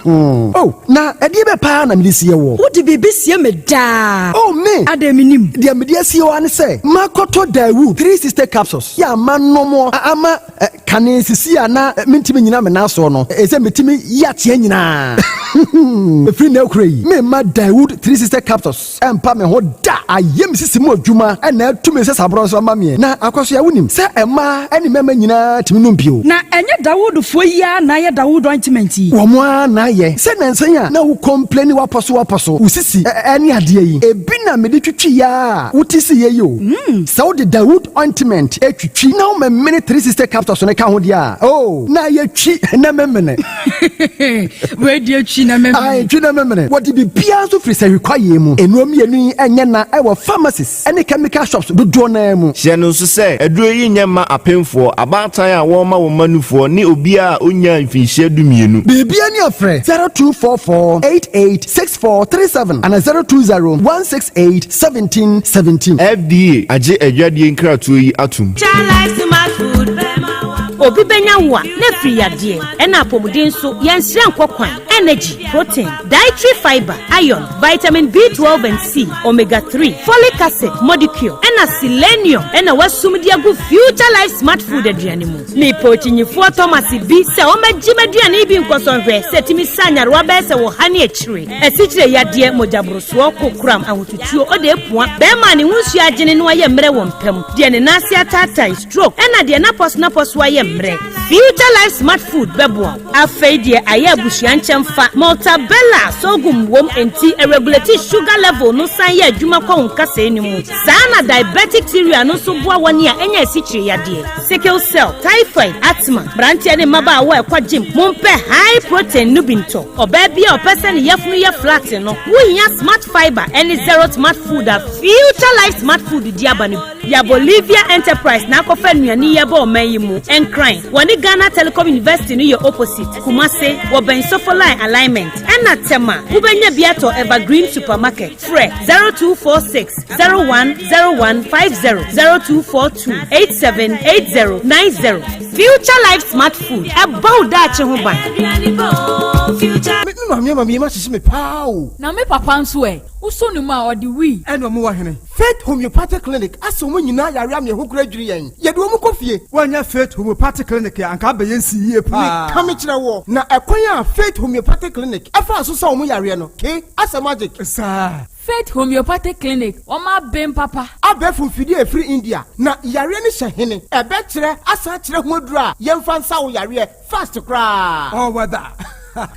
Oh, na edie be pa na medisi ye wo. Wo de bebe sie me da. Oh, me. Ademinim. Dia medisi ye wo ane se. Makoto Dawu 3 sister capsules. Ya manomo ama kane sisi ana mentimi nyina me na so no. Ese metimi yatie nyina. Free na ukrai. Me ma Dawood 3 sister capsules. Empa me ho da ayem sisi mu adwuma na atumi se sabro so ama me. Na akwaso ya wonim. Se ema eni mema nyina timi no mpio. Na enye Dawood fo ya na ye Dawood ointment yi. Wo mo na ye. Se nansan ya na wo complain waposo. Usisi eni ade yi. Ebi na me de twitwi ya. Wutisi ye yo. Sa wo de Dawood ointment etwitwi na wo me 3 sister capsules ne ka ho dia. Oh, na ye twi na memene. We de twi na memene. Ai twi na memene. What be bia so free say require mu. Enuom yenu enye na e wo pharmacies ene chemical shops do na mu. Hye no so say eduro yi nyema apemfo abatan a wo ma wo manufo ni obi a onya mfinhye dumienu. Bibia ni afre 0244886437 and 0201681717. FDA age adwadie nkratoyi atum. Obi benya wa na free yade e na apomuden so yensia nkokwan energy, protein, dietary fiber, iron, vitamin B12 and C, omega-3, folic acid, molecule, and selenium, and a wasumdiagu future life smart food adrianimu. Me poaching for Thomas B. Saoma Jimadian Ibin Cosonve, Setimi Sanya Robes or Honey a tree. A citra yadia mojabroswo, cram, and to chew or the point. Berman, who's ya genuine mrewon pem, Dianasia tata stroke, and a dianapos napos wayembre. Future life smart food, Bebo. A fadia, Ayabushianchem fat, Maltabella, sorghum, worm, and tea, a regulated sugar level, no sanya, Jumacon Casanimu. Sana diabetic theory, no so 1 year, and yes, yadia. Sickle cell, typhoid, asthma, Brantia de Maba, Quajim, Mumpe, high protein, Nubinto, or baby or person, Yafria flatino, we ya smart fiber, any zero smart food, a future life smart food, Diabani, Yabolivia Enterprise, Nakofenia, Niabo, Mayimu, and crying. When the Ghana Telecom invest in your opposite, Kumase, or Ben Sofoline alignment, and not Tema, Ubenya Biato Evergreen Supermarket, Fre 0246 010150 0242 878090. Future life smart food. About that, Jehovah. Mammy, must me pow. Now, me papa swear, who so no more or the we and no more. Faith Homeopathic Clinic, as so when you know I am your who graduate. Yet, woman coffee. When your Faith Homeopathic Clinic, and can't be see come to the war. Now, acquire Faith Homeopathic Clinic. I first saw me, Ariano, okay? As a magic, sir. Faith Homeopathic Clinic, or my ben papa. I bet from Fidea Free India. Now, Yariani Shahini, a better as such a mudra, young fan saw Yaria, fast to cry. Oh, what that?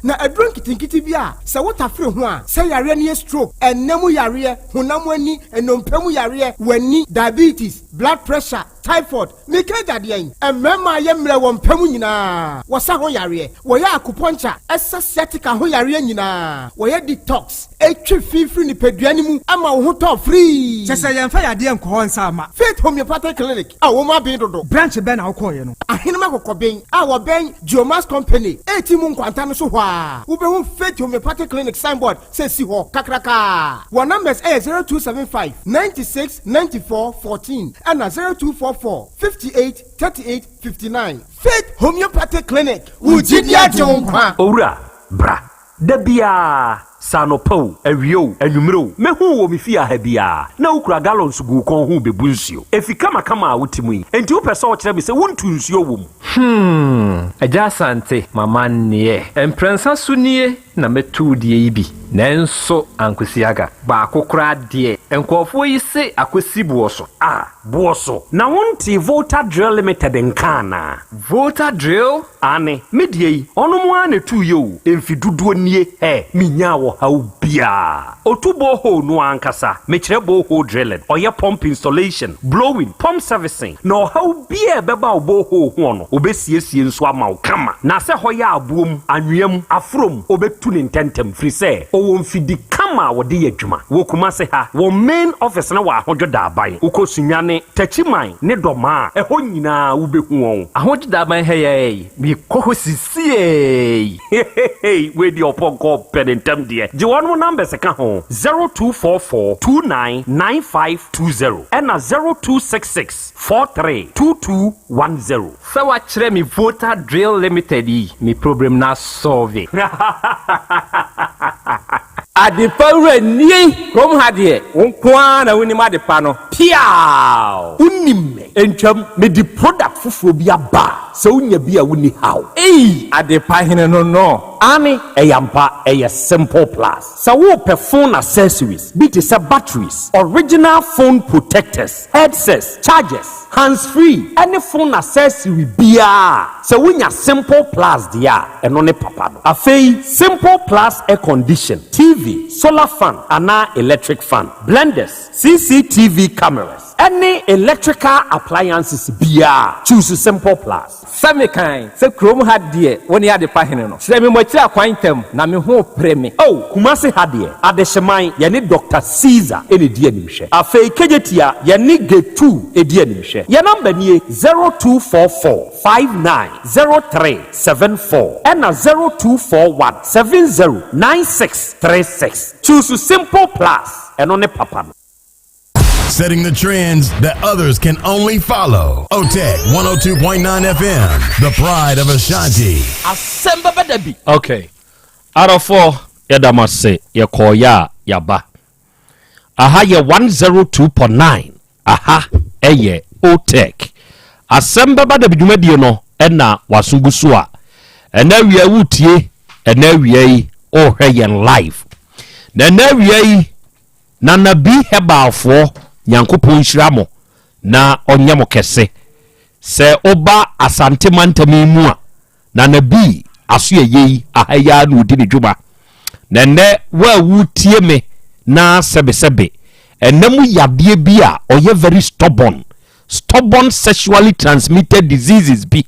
Na a drunk tinkiti bia say what afre ho a say yare ne stroke ennamu yare honamani enompemu yare wani diabetes blood pressure typhoid mekaja de en emema ye mre wo mpemu nyina wo sa ho yare wo ya acupuncture aesthetica ho yare nyina wo ye detox etwi fifiri ni peduani mu ama wo ho to free chese ye mfa yade enko ho nsa ama Faith Homeopathic Clinic a wo ma bin dodo branch ben na wo koye no ahene makoko ben a wo ben Jomas Company etimu nkwanta no so hwa wo be ho Faith Homeopathic Clinic signboard say si ho kakraka wo numbers 0275 96 94 14 and 0244 58 38 59 Faith Homeopathic Clinic Ujidia Jonkwa Ora bra Debia Sanopo Awio Anumero mehu wo mifia ha bia na ukura gallons gu kon hu bebunsio efika makama wotimi enti wo pese wo kire me se wontu nsuo wom Yaw Asante mama nie emprensa sunie na metu die ibi nenso ankwesiaga ba akokra de enkofo yi se akwesi buoso buoso na wonti Volta Drill Limited nkana Volta Drill ane medie yi ono mo ane tu yo emfiduduo nie minya wo haubia otubo ho no ankasa mekire bo ho drilling oye pump installation blowing pump servicing no haubia beba obo ho ho no obesiesie nso ama kama na se hoya abuom anwem afrom obetu ne ntentem free say owo mfidi kama wode yadwuma wo kuma se ha wo main office na wa ahojoda aban ukosunyane tachiman ne doma eho nyina wo behu won ahojoda aban heye bi kohosie we di oponko penentem de je wonu number se ka ho 0244299520 and 0266 432210 se wa kire mi Volta Drill Limited mi problem na solve Adipawre ni krom hadie wonkwa na woni madepa no piao unime entwam me di product fufuo bi aba se unya bi a woni haw adepa hene no ani eyampa simple plus se wo phone accessories bi te se batteries original phone protectors headsets chargers hands free any phone accessory bia se wonya simple plus dia eno ne papa no afei simple plus air condition TV solar fan and electric fan blenders CCTV cameras any electrical appliances bia choose simple plus Samikan se krom hadie woni ade pahene no se me mochira kwantem na me ho preme kumase hadie adehyeman ye ne Dr. Caesar ene die animhwe afei kejetia ye ne G2 edi animhwe ye number nie 0244590374 and 0241709636 choose simple plus and on papa setting the trends that others can only follow. OTEC 102.9 FM, the pride of Ashanti. Asem Beba Dabi. Okay. Arofo yadamase yekoya yaba. Aha ye 102.9. Aha eye OTEC. Asem Beba Dabi dwumadie no na wasungusu a. Ena wie wutie, ena wie ohwe yen live. Na ena wie na nabi hebalfo Nyankopon hyira mo na onye mo kese. Se oba asante mantami mu a na nabi aso ye ahaya no di ne dwuma. Na ne wa wutie me na sebe enamu yade bi a oye very stubborn sexually transmitted diseases bi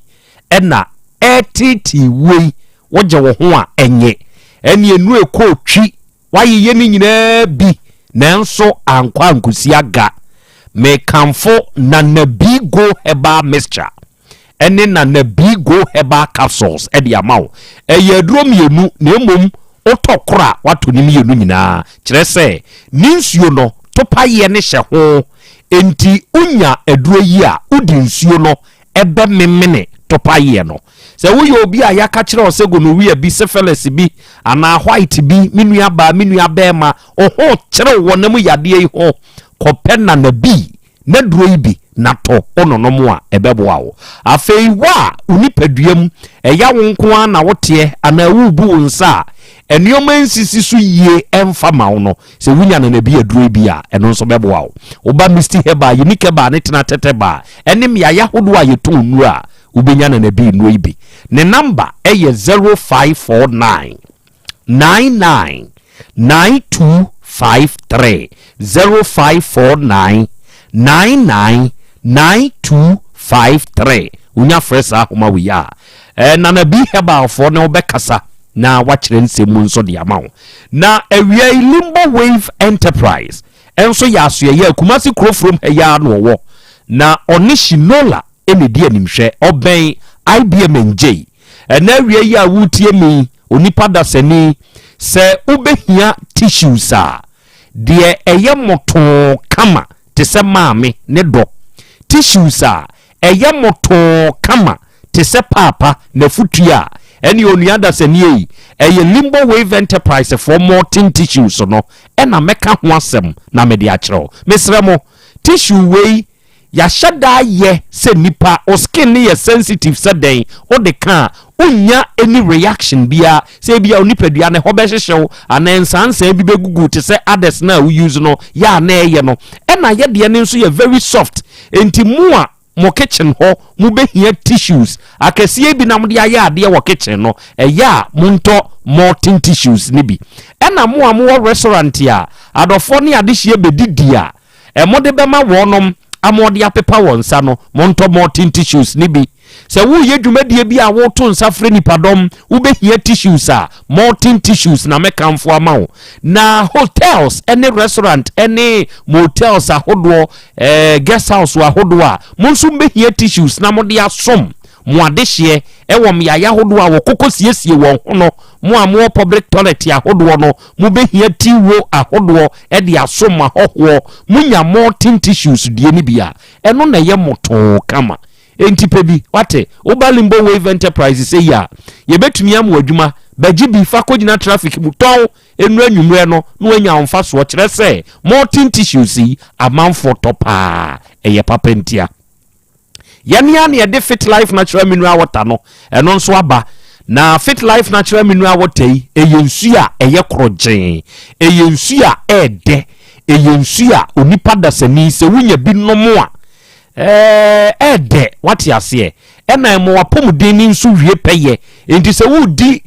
ena etiti we woje wo ho a enye ene enu ekotwi waye ni nyina bi nanso ankwa ankusi aga me kamfo na nabi go heba mixture ene na nabi go heba capsules e dia mawo eyedro mienu na emom otokora wato ni mienu nyina kire se ninsuo no topaye ne hye ho enti unya eduro yi a udi nsuo no ebe memene topaye no se wo ye obi a yaka kire o se gonorrhea bi syphilis bi ana white bi menua ba ma oho kire wo na mu yade yi ho kopena na bi na duro yi bi na to ononom a ebeboa wo afei wa unipaduam eya wo nko na wote ana wubu nsa enioma nsisi so yie emfa mawo no se wunya na bi aduro bi a eno nso beboa wo oba misti heba unique ba ne tena teteba enim ya yahodo a yeto nu a ubenya na bi nu ibi ne number eye 0549 99 9253 0549 99 9253 unya fresa homa wiya na na bi heba fo ne obekasa na wachire nsemu nso de amawo na awia Limbo Wave Enterprise enso ya aso ye Kumasi Krofrom heya no wo na onishinola enedi animhwe oben IBM NJ na awia ya wutie mi onipa dasani se ubehia tissues a de eye moto kama tese maame ne do tissues a eye moto kama tese papa na futua eni onuada senie eye Limbo Wave Enterprise for Morton tissues no ena meka ho asem na me de akero mesremo tissue we ya shada ye se nipa o skin ne ye sensitive se den o de kan unya any reaction bia se bia onipadua ne hobehyehew anensansa bi begugu te se others na we use no ya na eye no ena ye de ne nso ye very soft enti mu a mo kitchen ho mu behia tissues akasie bi na mo de aya ade wo kitchen no eya munto Morton tissues ni bi ena mo a mo restaurant ya adofo ne ade hie bedidi a mo de bema wonom amode apepa wonsa no monto Morton tissues ni bi se wo ye dwumadie bi a wo to nsa frɛ nipadom wo behia tissues a Morton tissues na mekamfo amawo na hotels any restaurant any motels ahodo guest house ahodo a monso behia tissues na mode asom mo adehye ewo myaya ahodo a wo kokosiesie won hono mo amo public toilet ahodo no mo behia tiwo ahodo e de asom ahoho munya Morton tissues die ni bia eno na ye moto kama entipe bi wate oba Limbo Wave Enterprise say ya ye betumi am wadwuma baji bi fa kogina traffic muton enu anwumre no no anya onfa so kire se Morton tissues yi amanfo topa eye papentia yania ne de Fit Life Natural Mineral Water no eno nso aba na Fit Life Natural Mineral Water yi eyensu a eye krogen eyensu a ede eyensu a onipa dasani se wunya bi nomo a ede wati ase ena mo wapomuden ni nso wie peye enti se wudi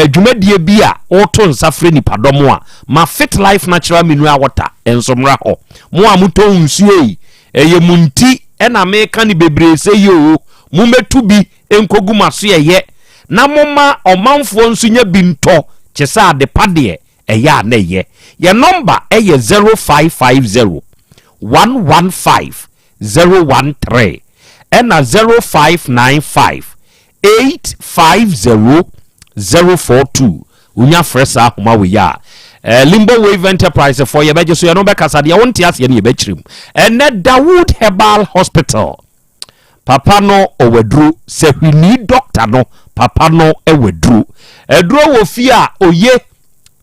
dwumadie bi a oto nsafre nipadom a ma Fit Life Natural Mineral Water ensomra ho mo amuto nsuo yi eye munti ena meka ni bebre se yo mo metu bi enkogu maso ye na moma omanfo nso nya bi nto kyesa ade pade eya na ye number eye 0550 115 013 and 0595 850 042 unya fresa homa we ya Limbo Wave Enterprise for your beje so you no be kasa de won tias ye ne be chirim and Dawood Herbal Hospital papa no owedru se hwini doctor no papa no ewedru eduro wo fi a oye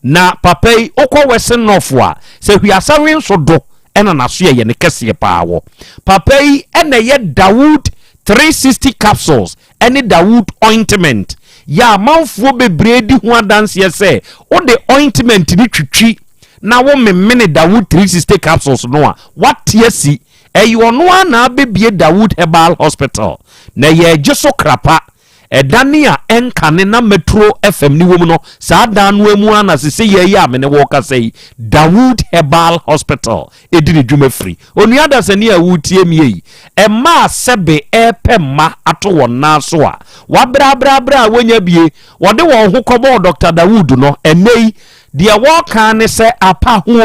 na papa yi okọ wese nofo a se hwiasa wen so do ena naso ye ne kese pa wo papa yi ena ye Dawood 360 capsules ene Dawood ointment ya manfo bebredi ho adanse ye se o de ointment ni twitwi na wo memene Dawood 360 capsules no a watie si eyo no a na bebie Dawood Herbal Hospital na ye jeso krapa edania enkane na Metro FM ni wo mu no saa dan no emu ana sese ye ya me ne wo ka sei Dawood Herbal Hospital edini dwuma free onu ada sani a wutie mie emma sebe epemma ato wona so a wabra wonya bie wode won ho kobo Dr. Dawood no enei de wo kan ne se apa ho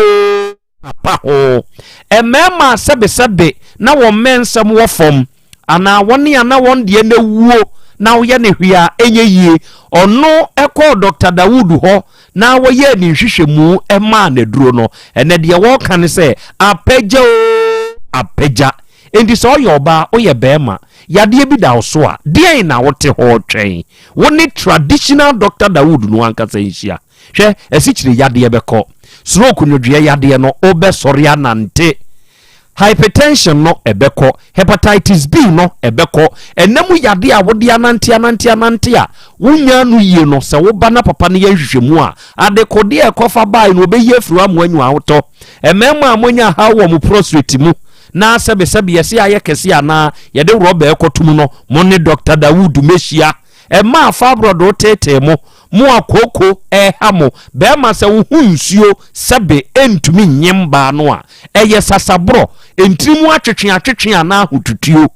emma sebe na wo mensam wo fom ana woni ana won de na wuo na wo ye ne hwia enye yie ono ekọ Dr. Dawood ho na wo ye ni hwehwemu ema na duro no ene de wo kan se apagya endi so yoba oye bema yade bi da so a de na wote ho twen woni traditional Dr. Dawood no anka se nhia hwe esichire yade beko stroke no dua yade no obesori anante hypertension no ebeko hepatitis B no ebeko enemu yade a wode anante a wonya no yie no se wo ba na papa ne yahwehwemu a adekode ekofa bai no obeye furu amoanyu awoto ememu amonya ha wo mu prostate mu na sebe yesi aye kesi ana yede roba ekotum no mo ne Dr. Dawood mehia ema fabrodo tete mo akoko hamo be ma se wo hunsuo sebe entumi nyemba no a eye sasabro entrimu atwetwe ana hututuo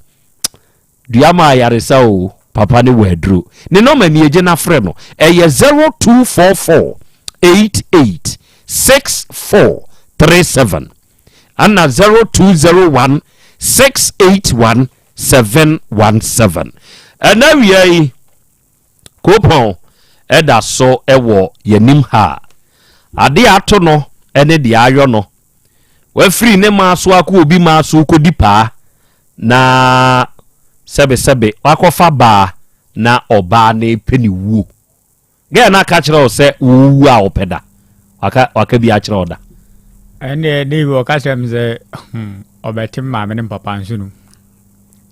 duama yaresa o papa ne wadru ne no mani eje na frɛ no eye 0244 886437 ana 0201 681 717 ana wiai kopon eda so ewo yanim ha ade ato no ene de ayo no wa free ne maso akọ obi maso ko dipa na sebe wakofa ba na oba na peni wu ge na ka kire o se wu a opeda waka bi a kire oda ene de wo ka sem ze obetim ma me ne papa nsunu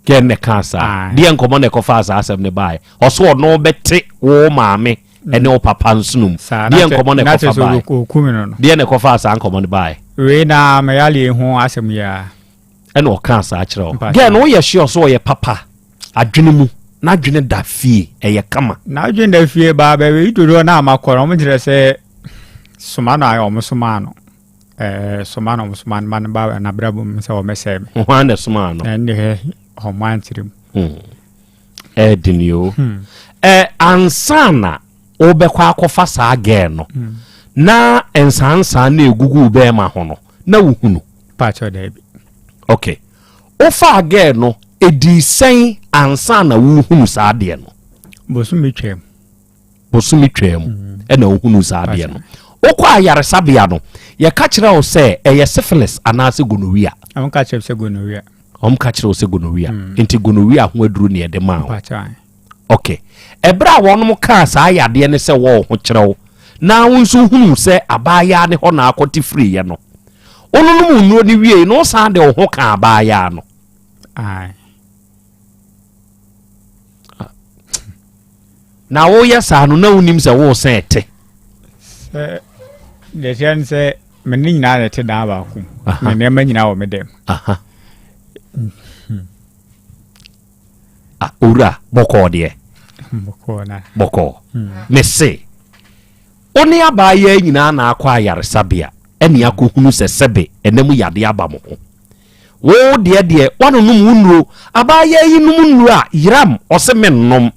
gen ne kansa de enkomo ne kofa asem ne bai oso no bete wo maame ene o papa nsunu de enkomo ne kofa bai de ne kofa asa enkomo ne bai we na mayali ho asem ya ene o kansa a kire o gen wo ye hye so ye papa adwene mu na adwene da fie eye kama na adwene da fie ba ba we itoro na amakoro mo kire se sumano ayo mo sumano sumano mo sumano man ba na brabo mo se o mesem ho ande sumano ende homantirim edinio ansana obekwa akofa saa again no na ensansa na egugu be ma ho no na wuhunu pacho debi okay ofa again no edi sen ansana wuhunu saa de no bosumi twem ena wuhunu saa de no okwa ayaresabia no ye ka kire o se eye syphilis anase gonorrhea am ka kire se gonorrhea omkachire ose gonorrhea enti gonorrhea ho aduru ne de ma okay ebra wonum ka sa ayade ne se wo ho kirewo na wonso hunu se abaya ne ho na akoti free ye no onunum nuro ni wie no sa de ho ka abaya no na wo ya sa no na unim se wo se ete de tian se meni na de te da ba ku ne ma nyina wo medem ura boko de boko mese oni abaye nyina na akwa ayaresabia eni akohunu se sebe enemu yade aba mo ho wo de wanunum wunuro abaye yinum nuro a yiram osemennom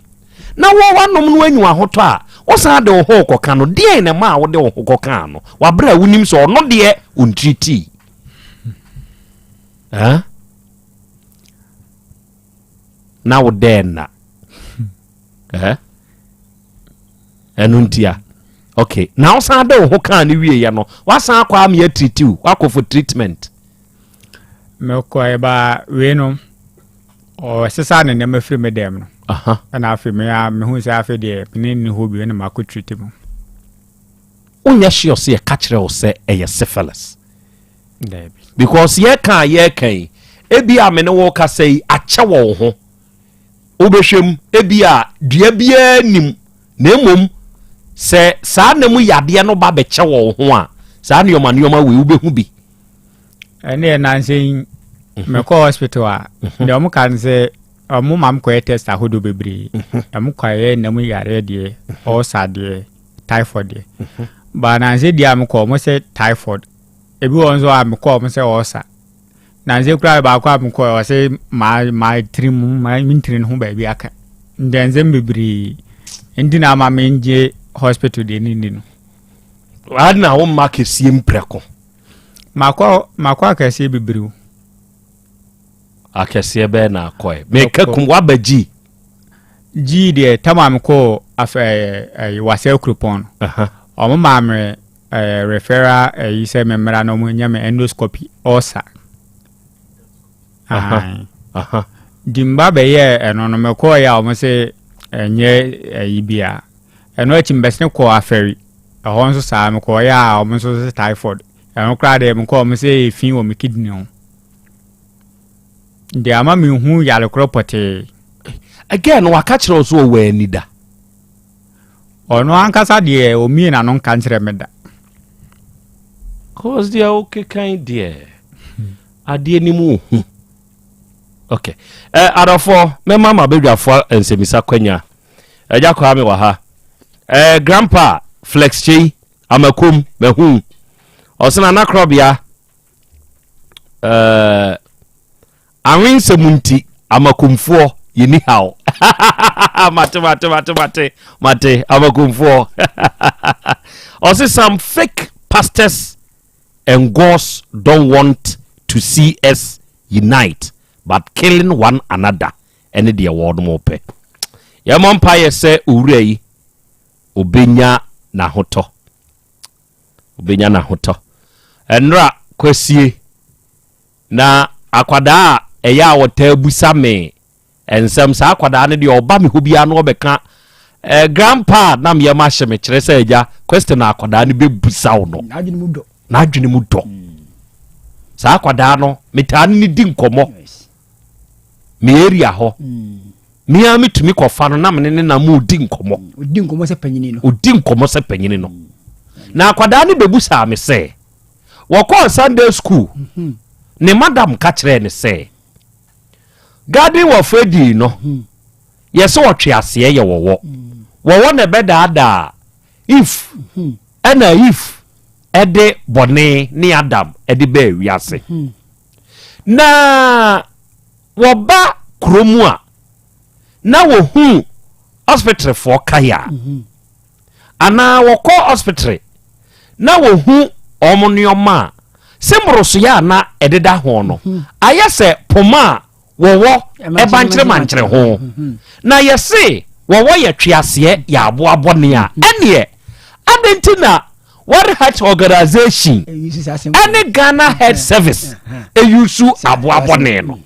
na wo wanom no anyu ahoto a wo sa de wo ho koka no de na ma wo de wo koka no wabra wunim so ono de untriti na wo den na enuntia okay na wo san de wo kan ni wie ye no wa san akwa am ye treatiu wa for treatment me ko e ba we no o sesa ne me free me dem no And I feel me, I'm who's after the Penin who be in my could treat him. Unya sure see a catcher or say a syphilis. Because ye can ebia me ne woka say acha wo ho. Obehwem ebia dua bia nim na emom se saa nemu yade no ba be che wo ho a saa ne yoma we ubehu bi. Ene na nsen me ko hospital a de omo kan se omo mam ko test ahodo bebre. Omo kwaye nemu yare de o sade typhoid de. Ba na nse dia me ko mo se typhoid. Ebi won so am ko mo se o sa. Na nze kura ba kwa am ko o se my trim my mintrin ho ba bi aka. Ndenze bebre. Ndi na ma menje hospital de ni no. Adna wo ma kesie mpreko. Makwa akese bebre. Akese be na akoe. Me kakum wa baji. Ji de tamam ko afa wase krupon. Omo mamre referral yi se memra no mo nyame endoscopy osa. Dimba be ye eno no meko ya omo se enye yibia. Eno achimbesne ko aferi. Ehon so sa meko ya omo so typhoid. Eno kra de meko omo se efin wo me kidney on. Ndi ama mi hu yale kropote. Again waka kire so we nida. Ono ankasa de omi na no kan kire meda. Cause they are okay kind dear. Ade ni mu hu. Okay. Adofo me mama bedwafo ensemisa kwanya. Eja kwa me wa ha. Grandpa Flex Chi amakum me hu. Osena na Krobea. Awin semunti amakumfo yini how. Mate amakumfo. Also some fake pastors and gods don't want to see us unite but killing one another and the award more pe. Ya empire say urei obenya na hoto. Obenya na hoto. Enra kwesie na akwada eya wota busa me ensem sa akwada ne de oba me hobia no obeka grandpa na me ma hye me kire say eja question akwada ne be busa wo no na adwene mu do sa akwada no metan ni di nkomo me area ho me a metumi kofa no na me ne na mu di nkomo se panyini no na akwada ne be busa me say wo call Sunday school ne madam ka kire ne say garden wo fedi no yes wo twe ase ye wo ne beda if ana if ede bone ni Adam ede be wiase na wo ba kromu a na wo hu hospital for kaya ana wo ko hospital na wo hu omonnioma sembroso ya na ededa ho no ayese poma wo ebankyere mankyere ho na yese wo ye twiase ya aboabone a ene adentina World Health Organization any Ghana Health Service eyusu aboabone no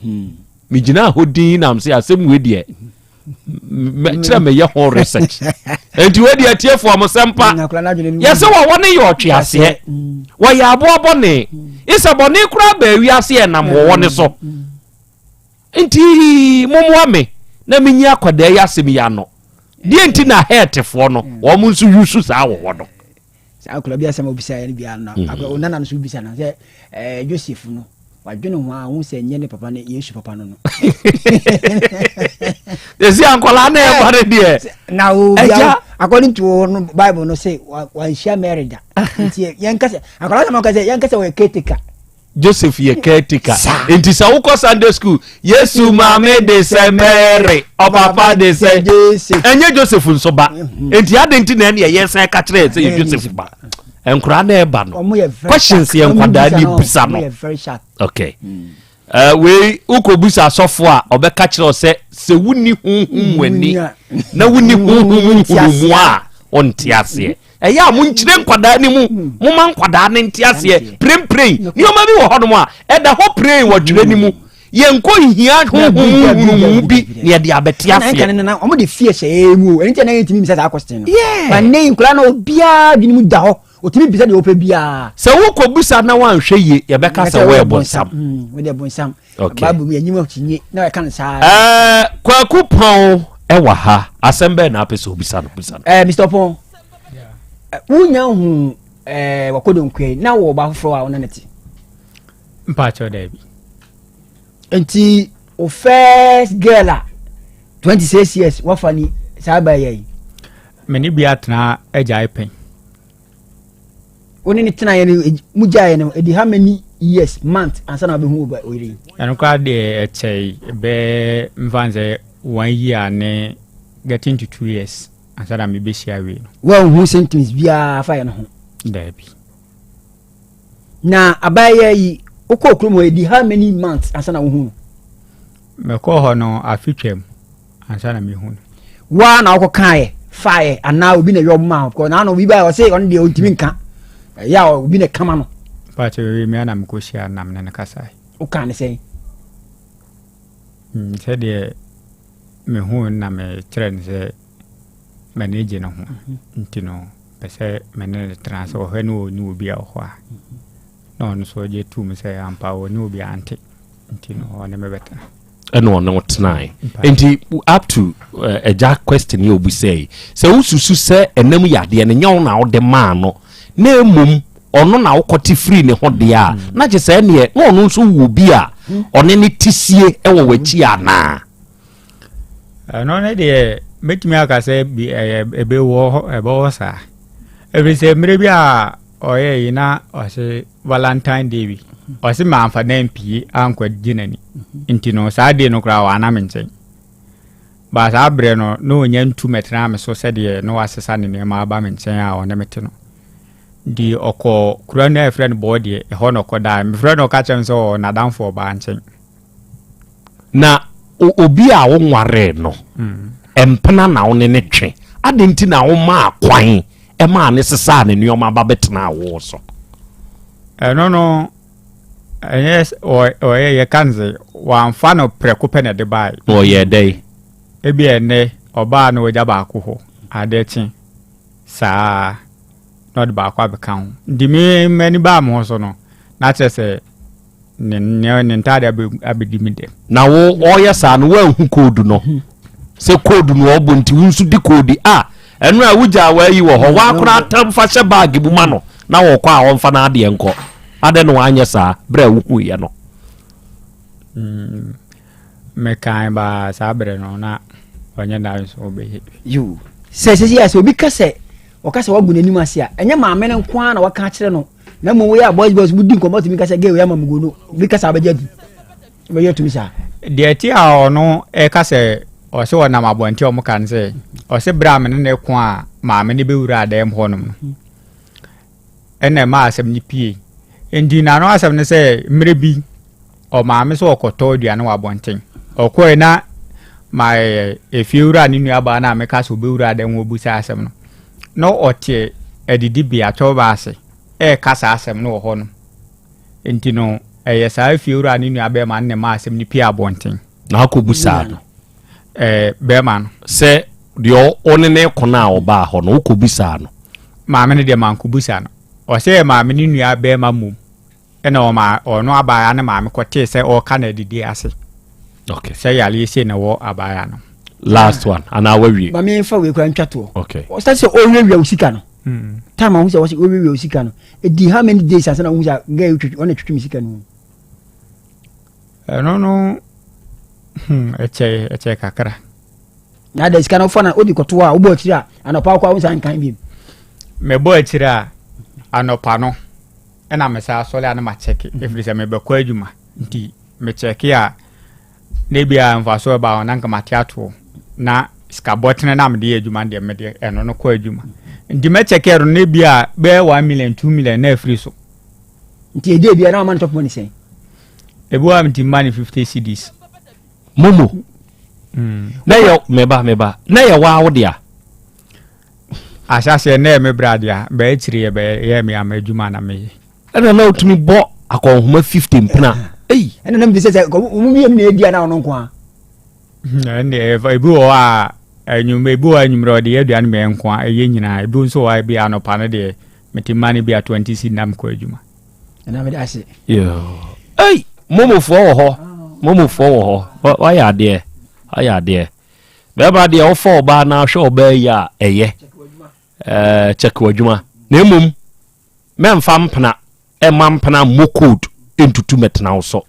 mijina hodi na am say asem we de kira me ye ho research enti we de atiefo am sempa yese wo wone ye otwiase wo ya aboabone isa bone kura ba wiase e nam wo wone so enti momo ame na minyi akwada ya asem ya no die enti na healthfo no wo mu nso yusu sa wo no akula bia sama obisa ya ni bia na akula onana no so obisa na se Joseph no wadwene ho a hu se nye ne papa ne Yesu papa no esi ankola na e bare de na o bia according to Bible no say wan share marriage nti yankase akula sama ka say yankase we ketika Joseph ye ketika enti sa uko Sunday school Yesu mame de se Mary o papa de se Joseph enye Joseph nso ba enti adenti na ne ye se ka kire se Joseph ba enkura na e ba no questions ye nkwada ni busa no okay we uko busa sofo a obeka kire se wuni hunhun wani na wuni hunhun mu a onti ase eya mu nkyire nkwada ni mu man nkwada ne nti ase prem ni o ma bi wo hono mu a eda ho pray wo dwere ni mu yenko hia honhom bi ne de abeti afia na omo de fie hye mu enti na yentimi bisa ta question no ba nei nkula na obia dwene mu da ho otimi bisa de opa bia se wo ko busa na wanhwe ye ye beka se we bonsam we de bonsam babu mi anyim ochinye na we kan sa kwaku pon ewa ha asembe na apeso bisa no Mr. Pon unya hu wakodo nkwe na wo ba foforo a wonaneti mpacho Dabi enti o first girl 26 years wafani saba yayi meni bia tena agya ipen oni ni tena ye muja ye no edi how many years month ansa na be hu oba oyiri eno kwa de echei be mvanze 1 year ne getting to 2 years ansa na me be share we no well who sentence bia fa ye no ho Dabi na abaye yi okokrum edi how many months ansa na wo hu me ko ho no afitwam ansa na me hu wa na okokae fae ana obi na yom ma ko na no bi ba o say on de ontimi nka ya obi na kama no pacho we me ana mko share nam na kasai o kan ne say se de me hu na me trend se manage no ho ntino pese menene trans o henu ni obi a ho a no so je tu me say ampa o ni obi ante ntino ne me beta eno no tonight enti up to a jack question you be say ususu se enam yade ne nyaw na ode ma no na emum ono na wokoti free ne ho de a na je se ne no nso wo bi a one ne tisie ewo wachi ana no ne de metimi aka se bi ebe wo sa every say mre bi a oye ina o se Valentine Day bi o se ma amfa na mpi ankwa ginani intino sa de no kra wa na menchen ba sa bre no no nya ntu metra me so se de no asesa ne ma ba menchen a o ne mete no di oko kura na friend body e ho no koda me friend no ka chen so na dan for ba nchen na obi a wo nware no empena na wo ne twe adenti na wo ma kwan e ma ne sesa ne nyoma ba betena wo so no yes o ye kanze wa mfano prekupe ne de bai o ye dey ebi ene oba na oja ba ko adechi saa not ba kwa bekan di me mani ba mo so no na chese ne ntade abedimide na wo oya saa no wa hu code no se code no obonti wunsu di code a enu a wuja wa yi wo ho wa akora tam fa hye bag bu ma no na wo kwa a wonfa na ade enko ade no anya saa bra wuku ye no me kan ba saa bre no na onye da so be you se ya so bi kase o kase wa gunani ma sia enye ma amene nko na waka kire no na mo we ya boys budi nko mi kase ge ya ma mugo no bi kase abaje di be yetu mi sa de ti a ono e kase o se wona ma bonti o mo kan se o se bra me ne ko a ma me ne be wura dem honum ene ma asem ni pie endi na no asem ne se mre bi o ma me so okoto duane wa bonten okoi na ma efiura ni nua ba na me ka so be wura dem wo busa asem no no otie edidi bia to ba ase e kasa asem no ho no enti no yesa efiura ni nua be ma ne ma asem ni pie abonten na ko busa no be ma no se dio onene kona oba ho no ko busa no ma me ne de man ko busa no o se ma me ni nua be ma mum ena o ma ono abaya ne ma me kote se o ka na didi ase okay se yale se na wo abaya no last one ana wawie ba me fa we kwa ntwato okay o start se o wewie usika no time a hu se o wewie usika no e di how many days asa na hu se ga twitwi ona twitwi usika no no eche kakra na da skana fo na odi koto a obo akira anopa kwa hu san kan bi me bo akira anopa no ena me sa sole ana ma check every time me be kwa adwuma nti me check ya ne bia mfaso ba ona nka matiato na ska botene na me de adwuma de me de eno no kwa adwuma nti me check ero ne bia be 1 million 2 million na free so nti ede bia na man top money say ebu am ti money 50 cedis momo na yo meba na ya wa wo dia asase na me bradia be chiri be ye me amadwuma na me ena na otumi bo akonhoma 50 mpena ɛna nam de sɛ ɔmo yam na edia na ɔno nko a ɛnde ebu wɔ a enyum ebu wɔ enyumrɛ ɔde aduane mɛ nko a ɛyɛ nyinaa ebu nso wɔ bi anɔpa no deɛ meti mani bi a 20 si nam kɔ adwuma ɛna me de ase momofoɔ wɔ hɔ wayɛ adeɛ bɛba deɛ wofa ɔbaa na hwɛ ɔbaa yi a ɛyɛ kyɛke w'adwuma na mmom mɛmfa mpena ɛma mpena mmɔ code ntutu mɛtena wo so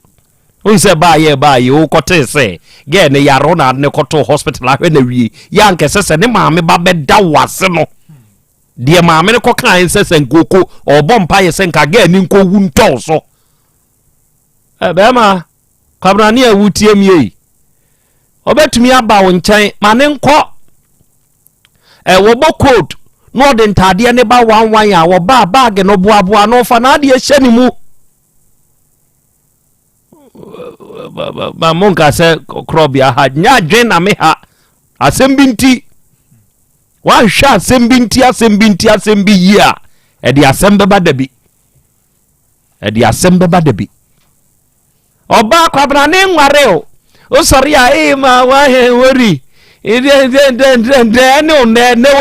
wohu sɛ baayɛ wokɔtee sɛ gɛ ne yare na ne kɔtoo hospital ahwɛ na wie yɛ ankɛsɛ sɛ ne maame ba bɛda wase no deɛ maame ne kɔkae sɛ sɛ nkoko ɔbɔ mpa yɛ sɛ nka gɛ ne nkɔwu ntɔw so bɛɛma kwabrane a wotie mie ɔbɛtumi aba wo nkyɛn ma ne nkɔ wɔbɔ code na ɔde ntadeɛ ne ba wanwan a wɔba baage no boaboa no ɔfa na adeɛ hyɛ ne mu ma monka sɛ Krobea ha nya adwen na me ha asɛm bi nti wanhwɛ asɛm bi nti yi a ɛde asɛm bɛba dabi ɔba kwabrane nware o osɔre a ma wahe wori ne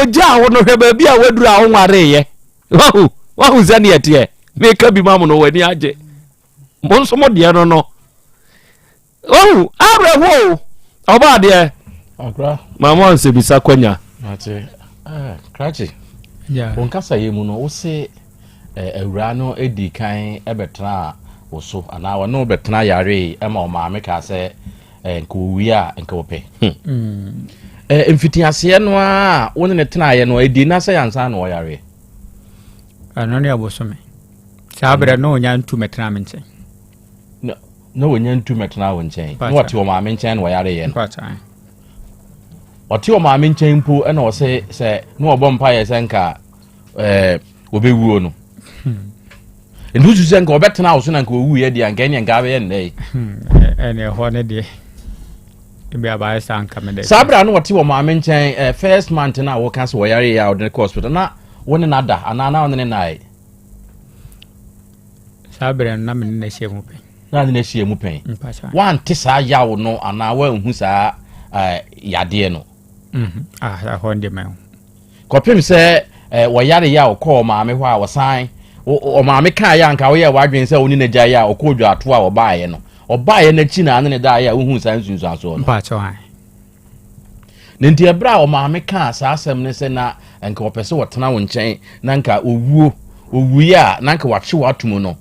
ogya wo no hwɛ baabi a waduru a wo nware yɛ wahu sɛ ne yɛteɛ meka bi ma mo no w'ani agye mo nso mo deɛ no awerɛho ɔba deɛ ma mo ansɛ bisa kwanya Krachi wonkasa yɛ mu no wo se awura no edi kan ɛbɛtena wo so anaa wɔne wobɛtena yare ɛma ɔmaame ka sɛ nka owie a nka wopɛ mfitiaseɛ no a wo ne tenaeɛ no edi na sɛ yansa na ɔyare ɛno ne abosome saa berɛ na ɔnya ntu mɛtena me nkyɛn na wɔnya ntu mɛtena wo nkyɛn na wɔte ɔmaame nkyɛn na ɔyareyɛ no ɔte ɔmaame nkyɛn mpo ɛna ɔsɛ sɛ na ɔbɔ mpayɛ sɛ nka wɔbɛwuo no ndusu sɛ nka ɔbɛtena wo so na nka ɔwuiɛ deɛ nka ɛneɛ nka abɛyɛ nnɛ yi ɛne ɛhɔ ne deɛ ebi abaayɛ saa nka me dɛ saa berɛ a na wɔte ɔmaame nkyɛn first month na wɔka sɛ wɔyareyɛ a ɔde ne kɔ hospital na wo ne nada anaa na wo ne nae saa berɛ no na me ne na hyia mu pɛn na ne na hyia mu pɛn wante saa yawo no anaa wanhu saa yadeɛ no ahɔ nde ma kɔpem sɛ wɔyare yɛ a ɔkɔɔ ɔmaame hɔ a wɔsan ɔmaame kaa yɛ anka woyɛ wadwen sɛ woni n'agya yɛ a ɔkɔɔ dwato a ɔbaayɛ no ɔbaayɛ n'akyi na ane ne daayɛ a wohu saa nsunsuansoɔ no ne nti ɛberɛ a ɔmaame kaa saa asɛm ne sɛ na nka wɔpɛ sɛ wɔtena wo nkyɛn na nka owuiɛ a na nka wakye w'atom no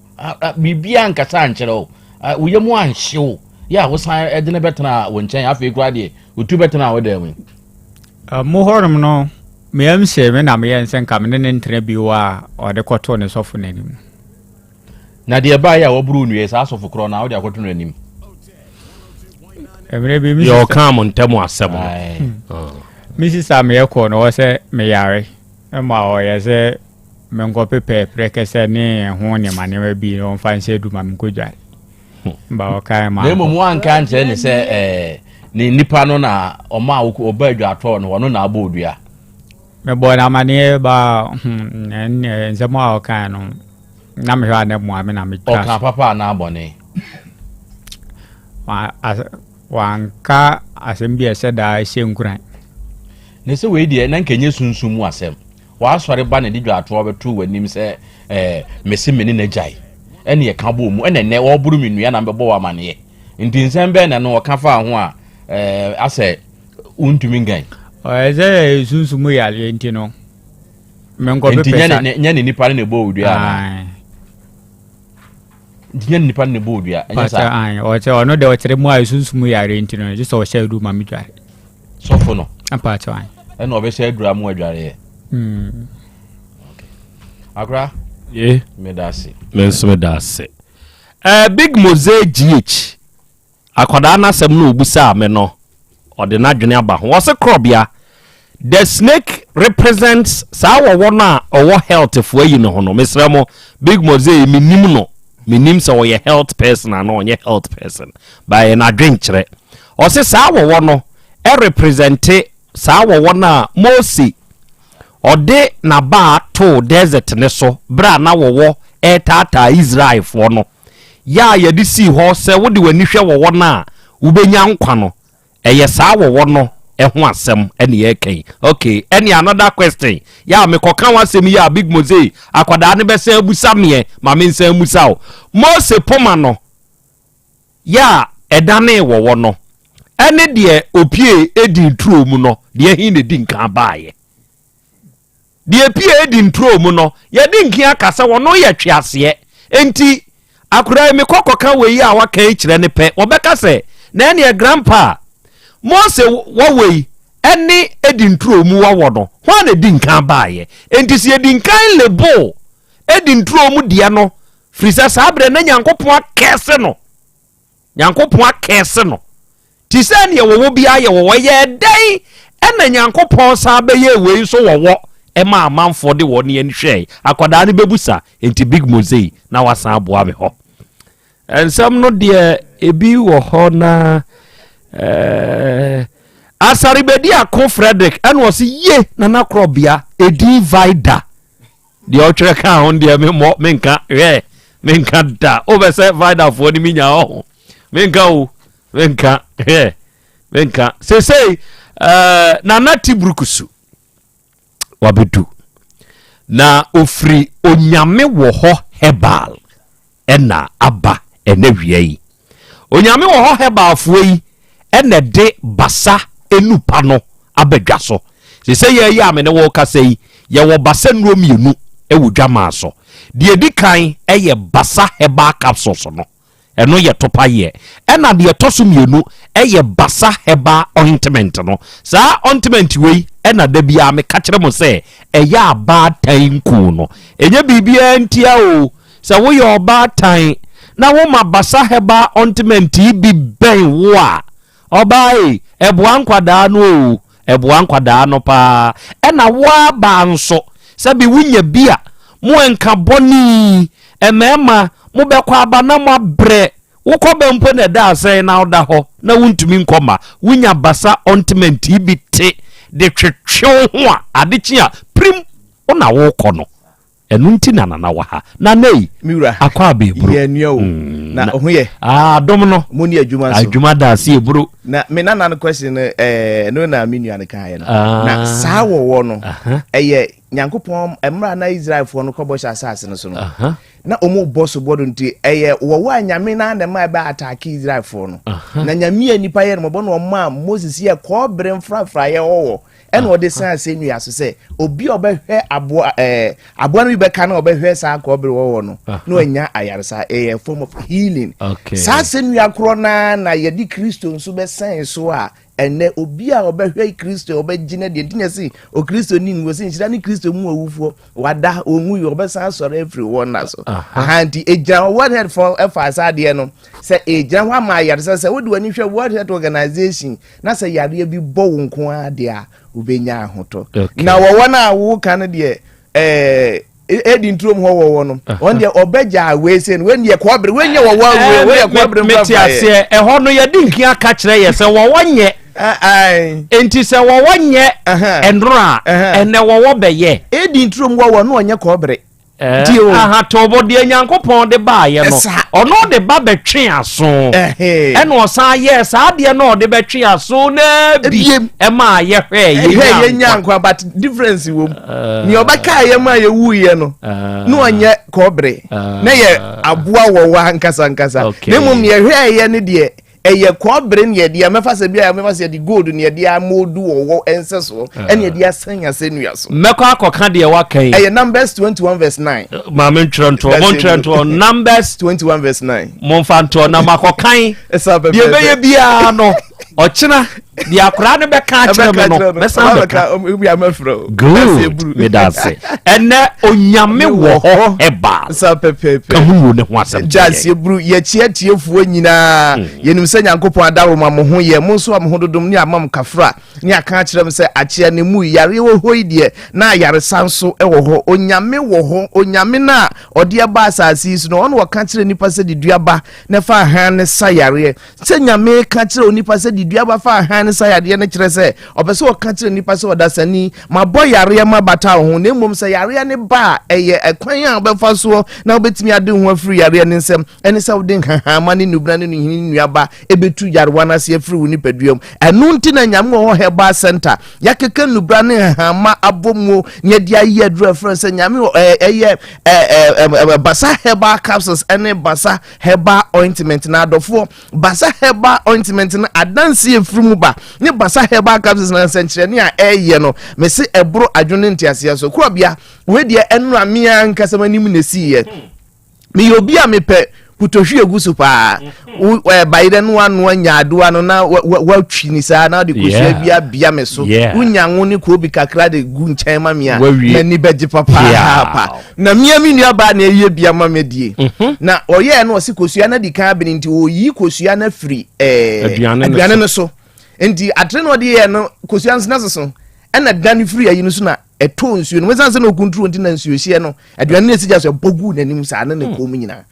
biribia nkasa nkyerɛ wo woyɛ mu anhye wo yɛ a wosan ɛde ne bɛtena wo nkyɛn afei koraa deɛ wotu bɛtena a woda mu mo hɔnom no meyam hyɛ me na meyɛ nsɛ nka mene ne ntena bi wɔ a ɔde kɔtoo ne sɔfo n'anim na deɛ baayɛ a wɔboro nnue saa sɔfo korɔ na wode akɔto no anim mmerɛ bi yɛ ɔka mo ntam asɛm mesi saa meyɛ kɔɔ no wɔ sɛ meyare ma ɔyɛ sɛ menkɔpe pɛɛprɛ sɛ ne ho nneɛma bi na ɔmfa nhyɛ aduma menkɔdware ba ɔkae ma na mmom woanka nkyerɛ ne sɛ ne nipa no na ɔma ɔba adwatɔ no ɔno na abɔ odua mebɔ na amaneɛ ba nsɛm a ɔkae no na mehwɛ a ne mmoa me na metwa ɔka papa a na abɔne wanka asɛm bi ɛsɛ daa ɛhyɛ nkuran ne sɛ wei deɛ na nkɛnyɛ sunsum mu asɛm wasɔre ba ne de dwatoɔ bɛto w'anim sɛ mese me ne n'agyae ɛne yɛka bɔɔ mu ɛnɛ nnɛ wɔboro me nnua na mbɛbɔ wɔ amaneɛ nti nsɛm bɛɛ na no wɔka fa ho a asɛ wontumi ngan ɛsɛ sunsum yɛaleɛ nti no nti nyɛ ne nipa no ne bɔ odua nti nyɛ ne nipa no ne bɔ odua ɛnyɛ saa ɔkyɛ ɔno deɛ ɔkyerɛ mu a sunsum yɛaleɛ nti no gye sɛ ɔhyɛ adu ma medware sɔfo no apakyɛ ɛna ɔbɛhyɛ adura mu adwareɛ akora medase menso medase big mose gh akwadaa n'asɛm no obusa me no ɔde n'adwene aba ho wɔse Krobea the snake represents saa wɔwɔ no a ɔwɔ health fo ayi no ho no mesrɛ mo big mose menim sɛ ɔyɛ health person ana ɔnyɛ health person baɛ n'adwen kyerɛ ɔse saa wɔwɔ no represente saa wɔwɔ no a Mose ɔde n'aba to desert ne so bra na wɔwɔ ɛtaataa Israelfoɔ no ya ye di si ho se wo de wani hwe wo na ubenya nkwa no eye saa wo no ho asem ene ye kan. Okay, any another question ya me kokan wasem ya big mose akwada ne bese abusa me ma me nsa amusa o Mose poma no ya edane wo no ene de opie edi tro mu no de hin ne di nkan baaye de pie edi ntro mu no ye di nkan akasa wo no ye twiase enti akura me kokoka we a waka kire ne pe obeka se na ene grandpa Mose wawei ene edi ntro mu wawo no ho na di nkan baaye enti se edi nkan lebo edi ntro mu de no frisa sabre na Nyankopon akese no Nyankopon akese no ti se ne wo bia ye wo ye dai ena Nyankopon sa be ye we so wo ema amanfo de wo ne nhwe akwada ne bebusa enti big mosei na wasan aboa me ho ensam no de ebi wo ho na asaribedi akon Frederick eno wo se ye na Krobea edi vida de o twere kan ho de me nka menka da obese vida for ni minya ho menka say na nati brukusu wabedu na ofri onyame wo ho hebal ena aba enawiei onyame wo ho hebal fuei ena de basa enupa no abadwa so say ye ya me ne wo kasei ye wo basa nro mienu ewudwa so de edi kan eye basa hebal capsules no eno ye topa ye ena de toso mienu eye basa hebal ointment no sa ointment wei ena da bia me ka kire mo se eye aba tan ku no enye bibia ntia o se wo ye oba tan na wo ma basa hebal ointment bi ben wo a oba eboa nkwada no o eboa nkwada no pa ena wo aba nso se bi wunya bia mo enka boni emema mo bekwa aba na mo abre wokobe mpo na da asai na oda ho na wuntumi nkoma wunya basa ointment ibite de twetwe ho a adechi a prim ona wo kono enu nti na wa ha na nei miura akwa be bro ye nyo na ohoye dom no mo ni adwuma da se ebro na me na question no na menu an kan ye na sa wo no eye Nyankopon emra na Israel fo no kobo sha asase no so no na omo boso bodo nti eye wo anyame na na ma ba attack Israel fo no na nyame anipa ye no bo no ma Moses ye ko bre mfrafra ye wo ene ode san asenu aso se obi obehwe abo no be kan obehwe sa ko bre wo no no anya ayaresa a form of healing sa asenu akro na ye di Kristo nso be san so a ene obi a obehwe Kristo obegine de ntinesi o Kristo ni ngo se nchira ni Kristo mu awufo wada onwu yo obesan sore everyone na so hanti eja what head for efasa de no se eja wa ma yare se wodi wani hwe what head organization na se yare bi bo wonko ade a obenya ahoto na wo na wo kan de edi ntrom ho wo no on de obeja we se when ye kobre when ye wo we ye kobre meti ase ho no ye di nki aka kire ye se wo wonye enti se wo wonye enra ene wo beye edi ntrom wo no onye kobre aha tobo de Nyankopon de ba ye no ono de ba betwe aso ene osan yes ade no de betwe aso na bi e ma ye hwe ye Nyankwa but difference wo ni obaka ye ma ye wu ye no no onye kobre na ye aboa wo wa nkasa na mum ye hwe ye ne de eye kobre ne de mefasa bia mefasa de gold ne de amodu wo enseso ene de asanya senua so meko akoka de wa kan eye Numbers 21 verse 9 ma men trento Numbers 21 verse 9 mon fanto na makokan de beye bia no ochina di akura ne be ka kire no mesa ka obi amafro good me da say ene onyame wo ho eba sa pepepe ka hu ne ho asem jase bru ye tietiefuo nyina yenim se Nyankopon adawo ma mo ho ye mo so am hododom ni amam kafra ni aka kire me se achia ne mu yare wo hoide na yare sanso e wo ho onyame wo ho onyame na ode aba asasi su no ono waka kire nipa se di duaba na fa han ne sa yare se nyame ka kire onipa se di dua ba fa han sa yade ne kire se obese o ka kire nipa se odasani ma boy yare ma bata ho na mmom se yare ne ba eye ekwan a obefa so na obetimi ade ho afiri yare ne nsem ene se wode ha ma ne nubra ne hini nuaba ebetu yarwa na se afiri woni paduam enu nti na nyam ho heba center yakeka nubra ne ha ma abomu ne dia ye adru afran se nyam eye basa heba capsules ene basa heba ointment na adofo basa heba ointment na adanse afiri mu ba ne basa heba capsules na senchire ne a eye no me se ebro adwone ntiase so Krobea we de enu amia nkasamani mu nesiye me yobi a mepe kutohwe egusu pa baide no anu anyaadoa no na watwi ni saa na de kosua bia me so unyanwo ne Krobi kakra de gu nchen ma mia na ni beje papa na mia mi nua ba na eye bia ma me die na oye no osi kosua na di kan abini nti oyi kosua na free aduane no so enti atre no de ye no kosua nsena so ena dan free ayi no so na eto nsuo no wezanse no kuntru nti na nsuo hie no aduane na sija so bogu nanim saa na kom nyina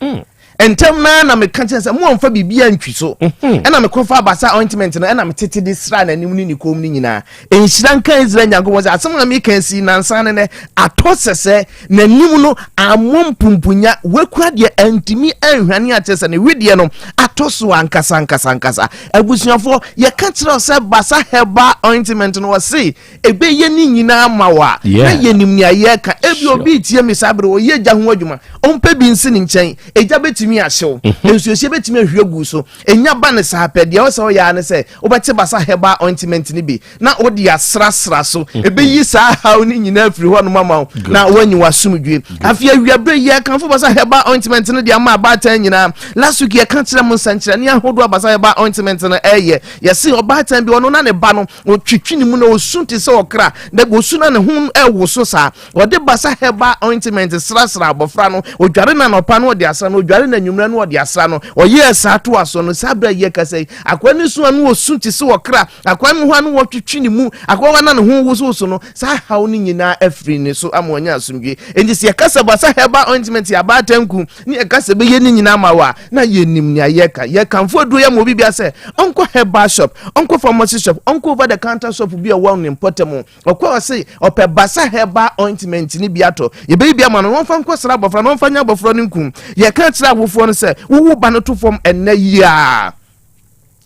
entem na me kanche se mo mfa bibia ntwi so ena me kofa basa ointment no ena me tete de sra nanim ni kom ni nyina enhira kan Israel nyango wo asem na me kan si nansan ne atosese nanim no amompumpunya wekura de antimi anhwane atese ne wedie no atoso ankasa abusuafo ye ka kire se basa heba ointment no wose ebe ye ni nyina mawa na ye nim ni aye ka ebi obi tie me sabre o ye gya ho adwuma ompe bi nsi ni nchen eja betimi ahyew ensuosie betimi ahwegu so enya ba ne sa pede o se o ya ne se obete basa heba ointment ni bi na odi asra so ebe yi sa haw ni nyina afiri ho no mama na wanyi wasumdwe afia wiabre ye kanfo basa heba ointment no de ama abata nyina last week ye kan kire mo sanchire ne ahodo basa heba ointment no eye ye se obata bi ono na ne ba no otwitwi ni mu na osunti se okra de gosu na ne ho ewo sa ode basa heba ointment sra abofra no odware na no pa no ode asra no odware na nwumra no ode asra no oye sa to aso no sabra ye kasai akwani so no osunti se okra akwani ho no wotwitwi ni mu akwa na ne ho wo so no sa haw ni nyina afri ni so amonya asumdwe enji se kasa basa heba ointment ya ba tanku ni kasa be ye ni nyina mawa na ye nim ni ayeka ye kanfo do ye mo bibia se onko heba shop onko pharmacy shop onko over the counter shop bi a one important okwa say ope basa heba ointment ni biato ye be bia ma no wonfa nko sra bofra no wonfa nya bofra ni nkum ye ka tira bofo no se wo ba no to form enna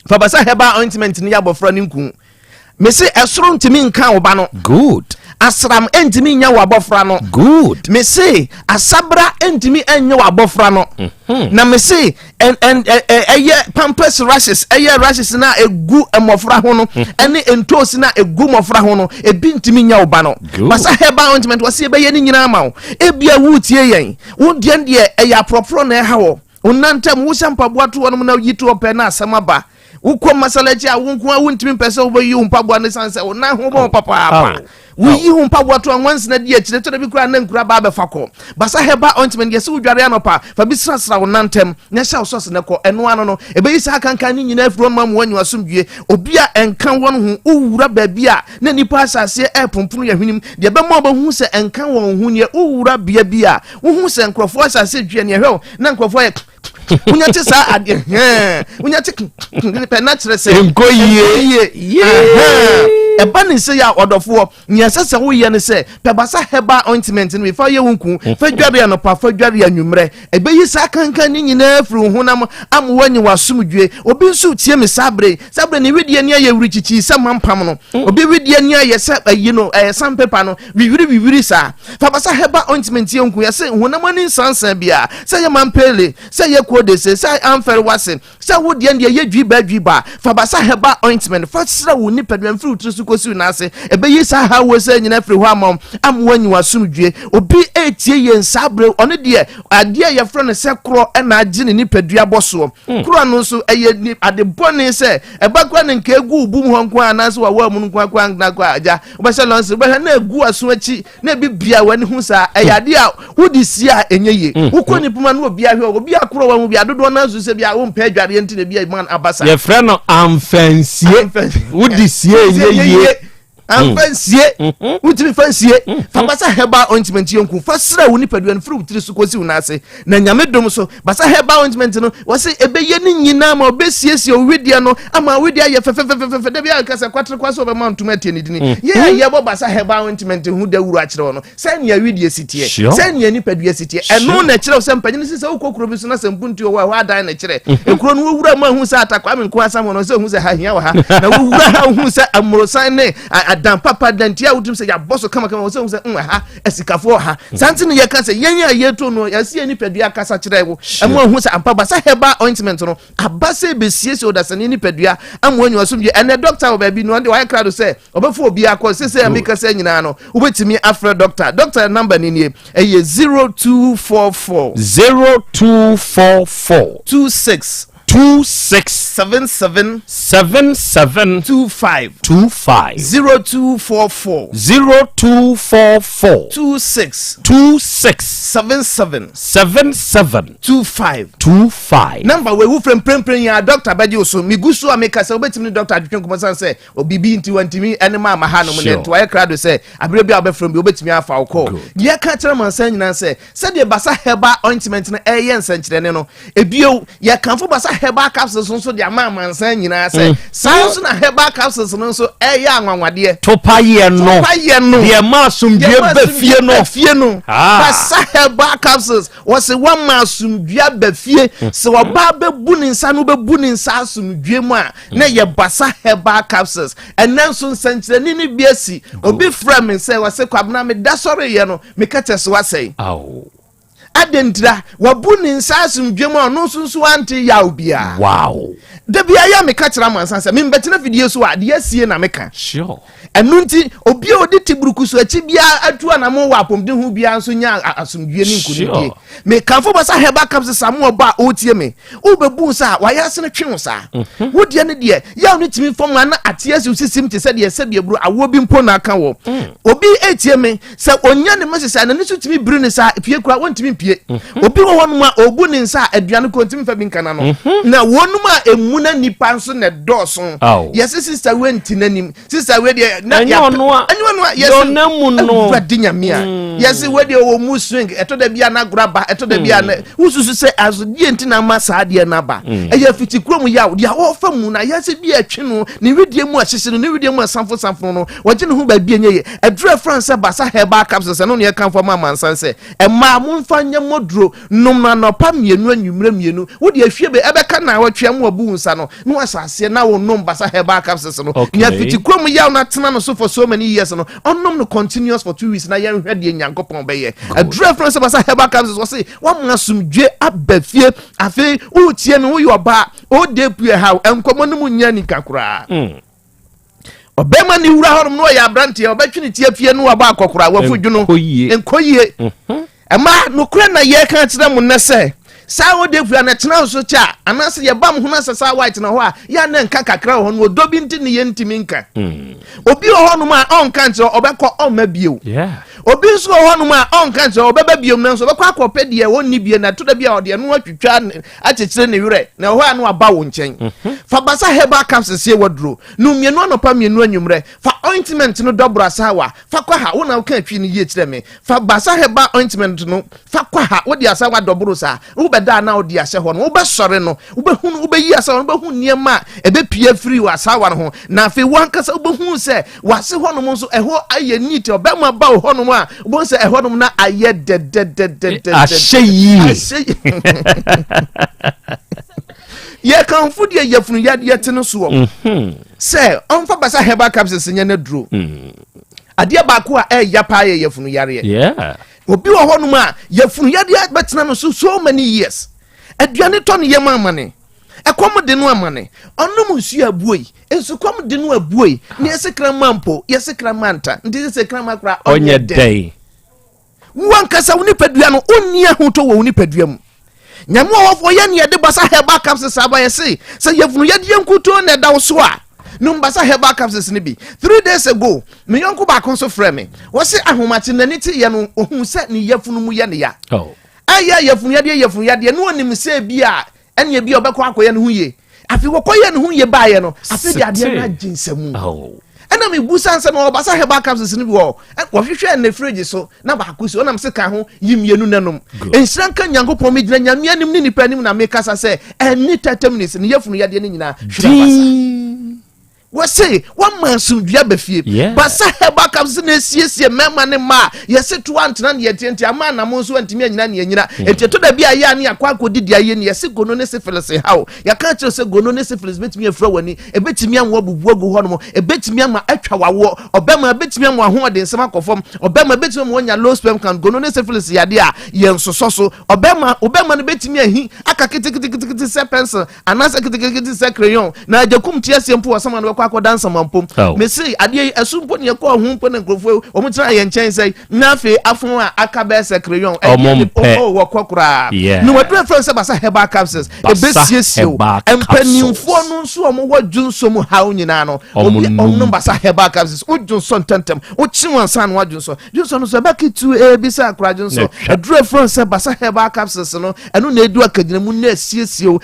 fa basa heba ointment ni ya bofra ni nkum me se esoro ntimi nka wo ba no good asram entimi nya wa bofra no good me say asabra entimi enya wa bofra no na me say eye pampers rashes na egu emofra ho no ene entos na egu mofra ho no ebi ntimi nya wo ba no basa heba ointment wase be ye ni nyina ma wo ebia wutie yen wo de eya propro na ha wo onantem wo sampa boato no na yitu ope na asama ba ukọ masalachi a wonko a wontimi pese obayi umpabwa ne sanse na ho bo papa wuyi umpabwa to anwanse na di akire to na bi kura na nkura ba be fako basa heba ointment yesi udware anopa fa bi srasra wonantem nya sha sauce ne ko eno ano no ebeyi sa kankan ni nyina afuro ma wanyu asomdue obi a enkan won ho uwura ba bia na nipa asase pompunu ya hwenim de be mo ba hu se enkan won hu ne uwura bia bia wo hu se nkrofo asase dwe ne hwe na nkrofo ye unya te sa ade unya te pe na kire se enko ye eba ni se ya odofo nya sese wo ye ne se pe basa heba ointment ni fa ye wonku fa dware no pa fa dware anwumre ebe yi sa kankan ni nyina afru honam amwanyi wasumdwe obi nso tie me sabre ni widie ni aye wurichichi se mampam no obi widie ni aye se ayi no sampepa no wiwiri sa fa basa heba ointment ye nku ye se honam ani sansan bia se ye mampele se ye kode se amfer wase se wo de ye dwiba fa basa heba ointment fa sra wo ni pedwan fru trusu kosi na ase ebe yi sa ha wo se nyina fri ho amwanyi wasumdwe obi etie ye nsabre one de ade ye fro ne se kro na agine ni pedua boso kro no so eye ni ade bone se eba kwa ne nka egu ubum ho nko anase wa mu nko na kwa aja obese lonse be na egu aso achi na bibia wani hu sa eyade a wodi si a enye ye ukoni puma no obi ahwe obi akro wa mu bia dodo na azu se bia wo mpa adware ntine bia man abasa ye frɛ no amfansie wodi sie ye am fancy wutimi fancy fa basa herbal ointment yonku fa sra wo nipadua no fru wutiri so kosi unase na nyame dom so basa herbal ointment no wose ebeye ni nyina ma obesiesie owedia no ama owedia ye fefefefefe da bia kasa kwatre kwaso be ma ntuma tie ni dini ye bo basa herbal ointment hu da wuru a kire no se ne awedie sitie se ne nipadua sitie eno na kire se mpanyini se ukokro bi so na sempunti o wa dan na kire ekro no wura ma hu se atakwa me nko asam no se hu se ha hia wa ha na wura ha hu se amorosan ne adam papa dantia wutum se ya boso kama se hu se ha esikafo ha santi ne ye ka se yenya yeto no ya se nipadua kasa kire wo emo hu se ampa basa herbal ointment no abase besiesie o da se nipadua amo anyu asomje ene doctor obabi no wa krado se obefo obi akọ se amika se nyina no ubetimi afra doctor number ni ni 0244 26 77 25 0244 26 77 25 number we who from prempren ya doctor baji so migusu ameka se obetimi doctor adwetwen komo say obibi nti wantimi ene ma ha no ne to ya krado say abire bia obefrem bi obetimi afa okọ ye ka kire man san nyina say de basa herbal ointment na eyen sankire no ebio ye kanfo basa herbal capsules so de ama san nyina say so na herbal capsules no so eya anwanwade topaye no de ma sumdue bafie no basa herbal capsules was one ma sumdue bafie se oba bebu ni nsa no bebu ni nsa sumdue mu a na ye basa herbal capsules enanso sankire ni biasi obi frame say was kwabna me da sori ye no me katese wasai adendra wabu ni nsa asumdwem ono sunsu ante ya obia wow da bia ya me ka kira mansansa me mbetena fidie so ade asie na meka sure enunti obi odi tibruku so achi bia atu anamo wa apomde hu bia nso nya asumdwe ni nkunidie me kanfo basa heba kapse samu oba otie me ubebu sa waya sene twen sa wodie ne de ya no timi fom na ate asi usisim te se de se bia bru awo bi mpo na aka wo obi etie me se onya ne masesa na nisu timi bru ne sa pie kura wontimi pie obi wo hono ma obu ne nsa aduane kontimi fa bi nkana no na wonum a emuna nipa nso ne doso yes sister wenti nanim sister we de na ya anyo yes namu no vadinyamia yes we de wo mu swing eto da bia na graba eto da bia na ususu se azo die ntina ma sa de na ba eya fiti krom ya de wo fa mu na yes bia atwe no ne wedie mu ahyehye no ne wedie mu sanfo no waje ne ho ba bia nyeye adura france basa heba capsules no ne kan fo ma mansanse e ma mu mfa nya modro num na no pa mienu anwumre mienu wo de ahwie be ebeka na watwe mu abu nsa no no asase na wo num basa heba capsules no nya fiti krom ya na tena no so for so many years no onum no continuous for 2 weeks na ya hwede enyankopon be ye adura france basa heba capsules wo say wo masumdwe abafie afi wo tie me wo yoba o de pue ha enkomo no munya ni kakura obema ni wura honom no ya brante obetwe ni tie fie no aba akokora wafudwu no enkoyie ema no kura na ye kan tena mu nese sa wo de fua na tena so cha anase ye bam huna sasa white na ho a ya na nka kakra ho no odobi nti ne ye ntimi nka obi ho no ma on kan tse obekọ on ma bio obi so ho no ma on kan tse obeba bio na so obekọ akọpẹ de wonni bie na to da bia ode no atwitwa akyekyere ne wure na ho a no aba wo nchen fa basa heba capsules ye wadro no mienu anopa mienu anwumre fa ointment no dobra sawa fa kwa ha wo na wo kan atwi ne ye kyerɛ me fa basa heba ointment no fa kwa ha wo de asawa dobro sa wo da na odi ase ho no wo be sore no wo be hu wo be yi ase ho be hu niema e be pie free wa sawa no ho na fe wankasa wo be hu se wase ho no so eho aye neat o be ma ba ho no a wo se eho no na aye de asheyi ye kan fu de ye funu ya de tene so se on fa basa heba capsules nya na duro ade ba ko a ya pa ye funu yare obi wo honum a yefunu yade betena no so many years aduane to no yema amane ekom de no amane onum nsu abuoi ensu kom de no abuoi ne yesekra mampo yesekra manta ndi yesekra makra onye day wankasa woni padua no onni ahoto wo woni padua mu nyamo wofo ye ne yade basa heba capsules aba yesi se yefunu yade yankuto na da so a numbasa heba capsules ni bi 3 days ago me yonko ba kon so frɛ me wo se ahomache nani ti ye no ohun se ni yefunu mu ye ne ya aya yefunu yade no onim se bi a ene bi obekɔ akoye ne hu ye afi wo koye ne hu ye ba ye no afi de ade na jinsamu ɛna me busa nsɛ no ɔbasa herbal capsules no bi wɔ wɔhwehwɛ ne fridge so na baako si ɔnam se ka ho yimienu nanom ensira nka nyankopɔn me gyina nyame anim ne nipa anim na me kasa sɛ ɛni 30 minutes ne yɛfunu yade ne nyina hwira wase one man sundua befie basa herbal capsules na esiesie mema ne ma yɛse to antena ne yɛtienti ama na mo nso antimi anyina ne anyina etieto da bi aya ne yakwa akodi aye ne yɛse gono ne syphilis hawo yaka kyerɛ sɛ gono ne syphilis betimi afura wani ebetimi anwo bubu agu hɔ no ebetimi ama atwa wawo obema betimi anwo ho ɔde nsɛm akɔfam obema betimi anwo nya low sperm count gono ne syphilis yade a yɛnsoso obema no betimi ahi aka kitikiti sɛ pencil anasa kitikiti sɛ crayon na ajakum tiasie mpo wasama no akɔ dansa mampom me say ade asumpo ne ko ho mpo na nkrofo o mutira ye nchen say na fe afon a aka be se crayon o wo kokora no we do friend say basa herbal capsules e be siesio empanimfo no nso o mo wadwunso mu hawo nyina no obi no basa herbal capsules o dwunso ntentem o chiwansa no wadwunso dwunso no so be kitu e bi sa akra dwunso e do friend say basa herbal capsules no eno na edu akagina mu na siesio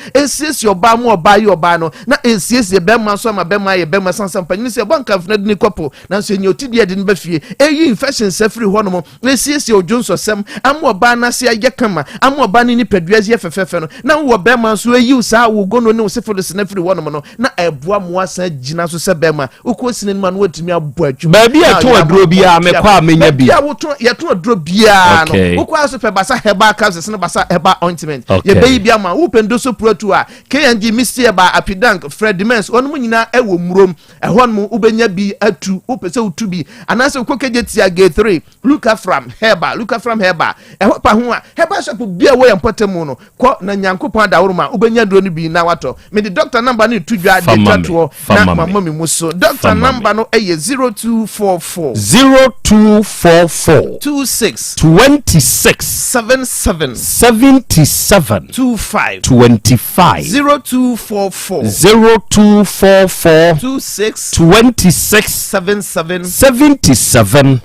ba mo oba yi oba no na siesie be ma so ma be ma ye be ma sansan panyin se banka fna de ni kopo na so enye otidi de ba fie eyi infection safri ho no mo na siesie odwonso sem amo ba na se aye kama amo ba ni paduazi efefefe no na wo be ma so eyi sa wo gono ne wo syphilis na firi ho no mo no na eboa mo asan gina so se be ma ukosine ma no watumi abo adwuma ba bia to aduro bia me kwa menya bi ya wo to ye to aduro bia no ukwa so pe basa herbal capsules na basa herbal ointment ye be bia ma wo pendo so proto a KNG Mr. ba Apidank Fredimens onu mu nyina ewo murom ehon mu ubenya bi atu upese utu bi anase ukokeje tia gate 3 Luca from herbal eho pa ho a herbal shop bia wo yempotem no ko na nyankopon da woroma ubenya duro no bi na wato me the doctor number ni tudwa de twato na mama mi muso doctor number no eye 0244 26 77 25 0244 26 77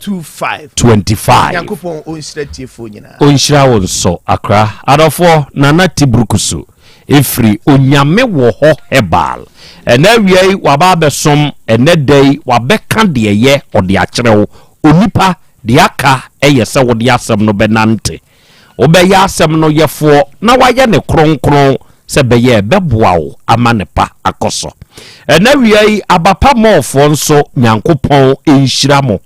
25 yakopon onshiratie fo nyina onshira won so akra adofo nana tibrukusu efri onyame wo ho hebal ena wiei waba besom ene dei wabeka de ye ode akyerew onipa de aka eyese wode asem no benante obeya asem no yefo na waye ne kronkron se beye beboa wo amanepa akoso ena wiei abapa mofo nso nyankopon enhyira mo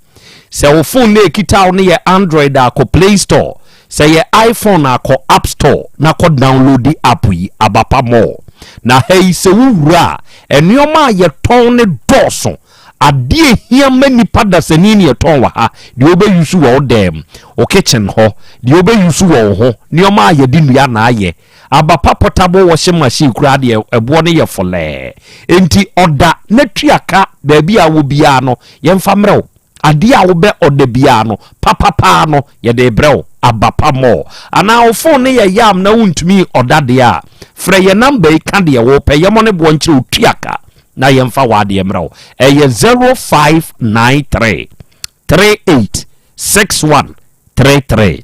se wo phone na ekita wo ne Android ako Play Store se ye iPhone ako App Store na ko download the app yi abapa mo na hei se wura enioma ye ton ne doso adie hiama nipa da sani ne ton wa ha de obe yusu wo dem o kitchen ho de obe yusu wo ho nioma ye di nua na aye abapa portable washing machine kura de ebo ne ye fole enti oda na tuaka ba bia wo bia no ye mfa mrew ade a wo be oda bia no papa no ye de brew abapa mo ana wo phone ne ye yam na wuntumi oda de a frɛ ye number e ka de wo pɛ ye mo ne bo nkyere tuaka na ye mfa wa de mrew e ye 0593 386133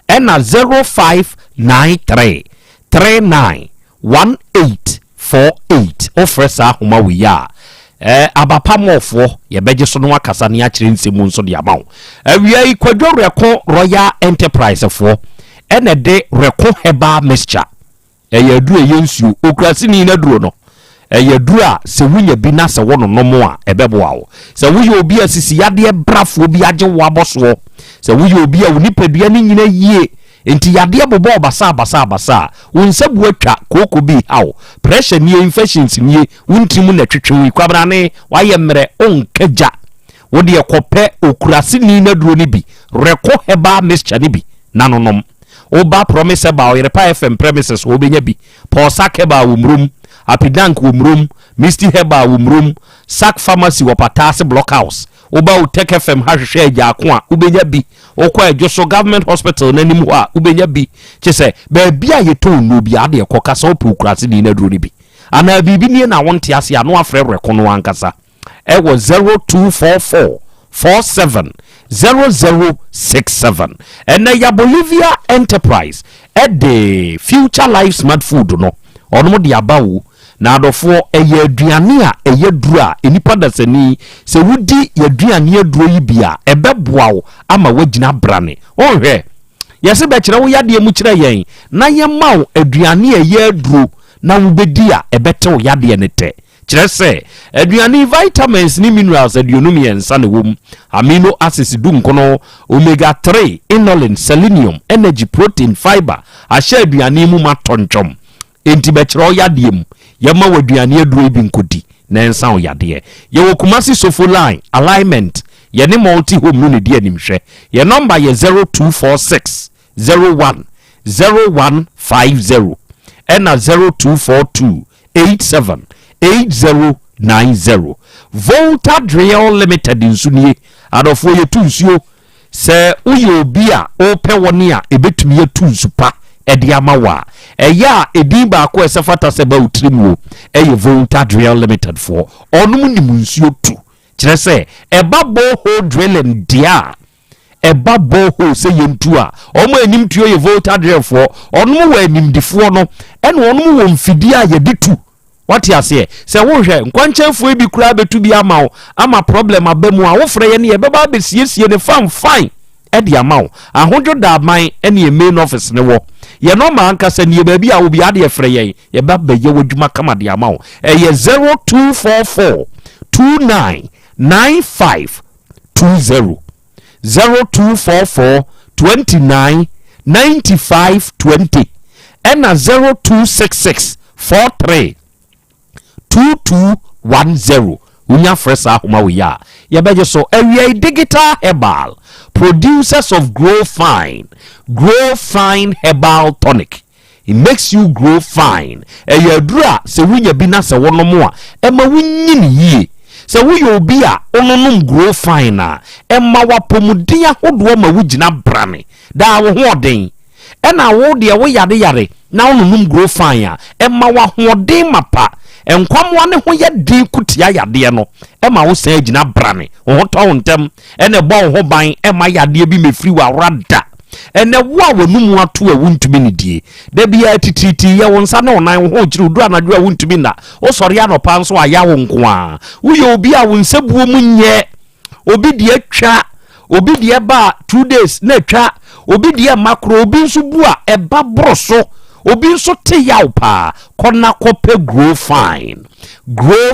ena 0593 391848 ofresa homa wiya abapa mofo ye beje so no akasa ne akire nsemu nso de amawo awia yi kwadwo reko Royal Enterprise fo ene de reko heba mixture ye duru ye nsuo okrasi ni na duro no ye duru a se wunya bi na se wono no mo a ebeboa wo se wuye obi asisi yade brafo bi age wo aboso se wuye obi a wonipadua ni nyina yie enti yade bobo basa wonsabu atwa koko bi hawo pressure ni infections ni wontimu na twetwe kwabra ne waye mre onkaja wode ekope okurase ni na duro ni bi reko heba mixture ni bi nanonom oba promise ba Yaw FM premises obenya bi Paul Sakeba wumrum Apidank wumrum Misty Heba wumrum Sak Pharmacy wapatase blockhouse oba OTEC FM hahwehwe agya ko a ubenya bi okwa Ejoso Government Hospital nanim ho a ubenya bi kyese ba bia yeto no bi ade ekoka so prokurase ni na duro ni bi ana bibi ni na wonte ase ano afre reko no ankasa e wo 0244 470067 and ya Bolivia Enterprise at the Future Life Smart Food no ono de abawo na adofo eye aduane a eye duru a enipa dasani se wudi ye aduane aduro yi bia ebeboa wo ama wagina brane onhwe yesi be kire wo yade mu kire yen na ye mawo aduane eye aduro na wo bedi a ebete wo yade ne te kire se aduane vitamins ni minerals aduonum yensa ne wom amino acids du nkono omega 3 inulin selenium energy protein fiber ahye aduane mu matonchom enti be kire wo yade mu yama waduane aduro bi nkodi na ensa wo yade ye wo kumasi sofo line alignment ye ne multi home no ne die nimhwe ye number ye 0246 01 0150 and 0242 87 8090 Volta Drill Limited insunie adofo ye tunsuo se uyo bia ope woni a ebetumi ye tunsupa edi amawa eya edin ba ko esafata se ba utrimu eye Volta Drill Limited for onum ni munsuo tu kire se eba boho drilling dia eba boho se yentu a omo anim tuo ye Volta Drill for onum wa anim difo no ene onum wo mfidi a ye ditu wati ase se wo hwe nkwanchenfo bi kura betu bi ama problem abamu a wo frɛ ye ne ye beba besiesie ne fine edi amaw ahodwo da man ene ye main office ne wo ye no ma anka se ne ba bi a wo bi ade frɛ ye ye ba ba ye wadwuma kama de amaw ye 0244 299520 0244 299520 ena 0266 43 2210 unya fresa homa we ya beje so area digital herbal producers of grow fine herbal tonic. It makes you grow fine dura se wunya bi na se wonom a ema wunyini yie se wuyo obi a ononum grow fine na ema wapomuden ahodo ma wugina brane da wo hoden ena wo de wo yare na ononum grow fine a ema wa hoden mapa enkwamwa ne ho ye din kutia yade no ema wo san agina brane wo to ntem ene bo ho ban ema yade bi mefiri wa rada ene wo a wonum ato a wuntumi ne die da bia tititi ye won sa ne onan ho kiri du anadwo a wuntumi na wo sori anopa nso aya wo nko a wo ye obi a wonsabuo mu nye obi de atwa obi de ba 2 days na atwa obi de makro obi nso bu a eba broso obi nso te yaw pa kona kope grow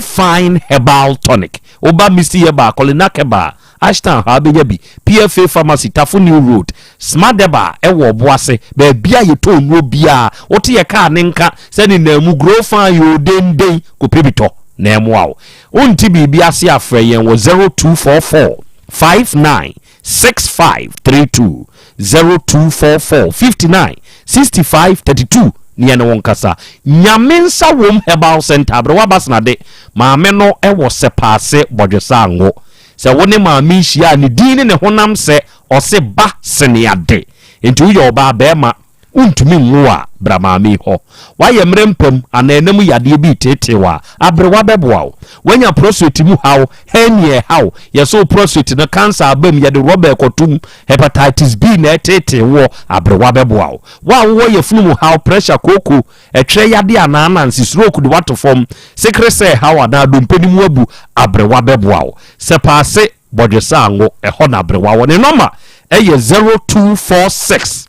fine herbal tonic oba misi yeba kolina keba ashton ha be yabi PFA pharmacy Tafu New Road smart deba ewo boase be bia ye to nu bia wote ye ka ne nka se ni na mu grow fine yo denden ko pebito na emu awo unti bibia se afre yen wo 0244 596532 0244 596532 niye ne wonkasa nyamensa wom herbal center abro wabasna de maame no ewo sepase bodwesa ngo se woni maame hia ne din ne honam se ose ba seniade enti uyo ba bema untumi nwa bra maame ho waye mrempam ananam yade bi tetewa abrewa beboa wanya prostate mu haw henie haw yeso prostate na cancer abam yade robe kotum hepatitis B na tetewo abrewa beboa wa wo ye funu mu haw pressure koko etwe yade anana nsisroku de wato form secrese haw ada dompani mu abu abrewa beboa se paase bodwesa ngo eho na abrewa wo ne number eye 0246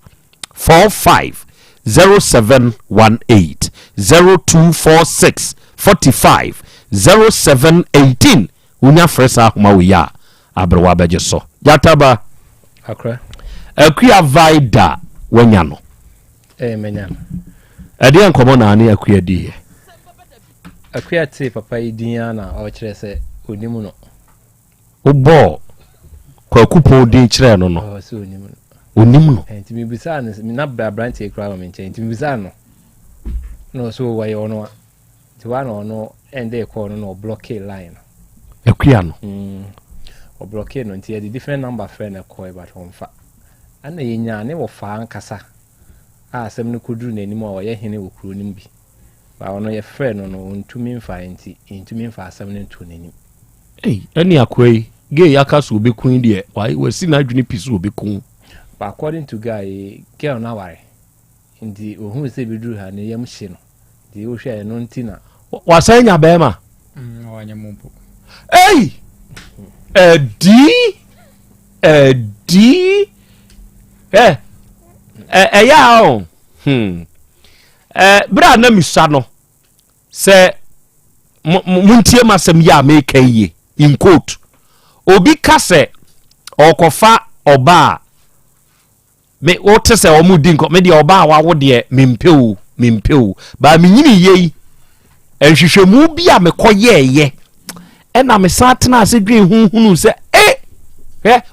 450718 0246 45 0718 unya fresa homa wiya abrewa beje so jataba akua vaida wanya no menya ade enkomo na ane akua die akua te papa idinya na o kire se onimu no obo kwa kupo din kire no no so onimu onimu enti mi bisa no na brand e kra me nche enti mi bisa no so wa yo no ti wa no ende ko no block line akua no o block no enti e different number friend e ko e but on fa ana yenya ne wo fa nkasa asem no koduru nanim a ye hene wo kuro nim bi ba ono ye friend no ntumi mfa ntumi mfa asem no ntu nanim ani akwai gay yakaso obekun de we si na adwene piso obekun but according to guy girl na ware ndi ohun se beduru ha ne yam hye no di o hwe no ntina wasanya bema hey ya o bra na misa no se muntie masem ya make ye in quote obi kase okofa oba me wote se omudi nko me de oba wa wo de mempeu ba menyini yei enhwehwemu bi a mekoyeye ena me satena ase dwen hunhunu se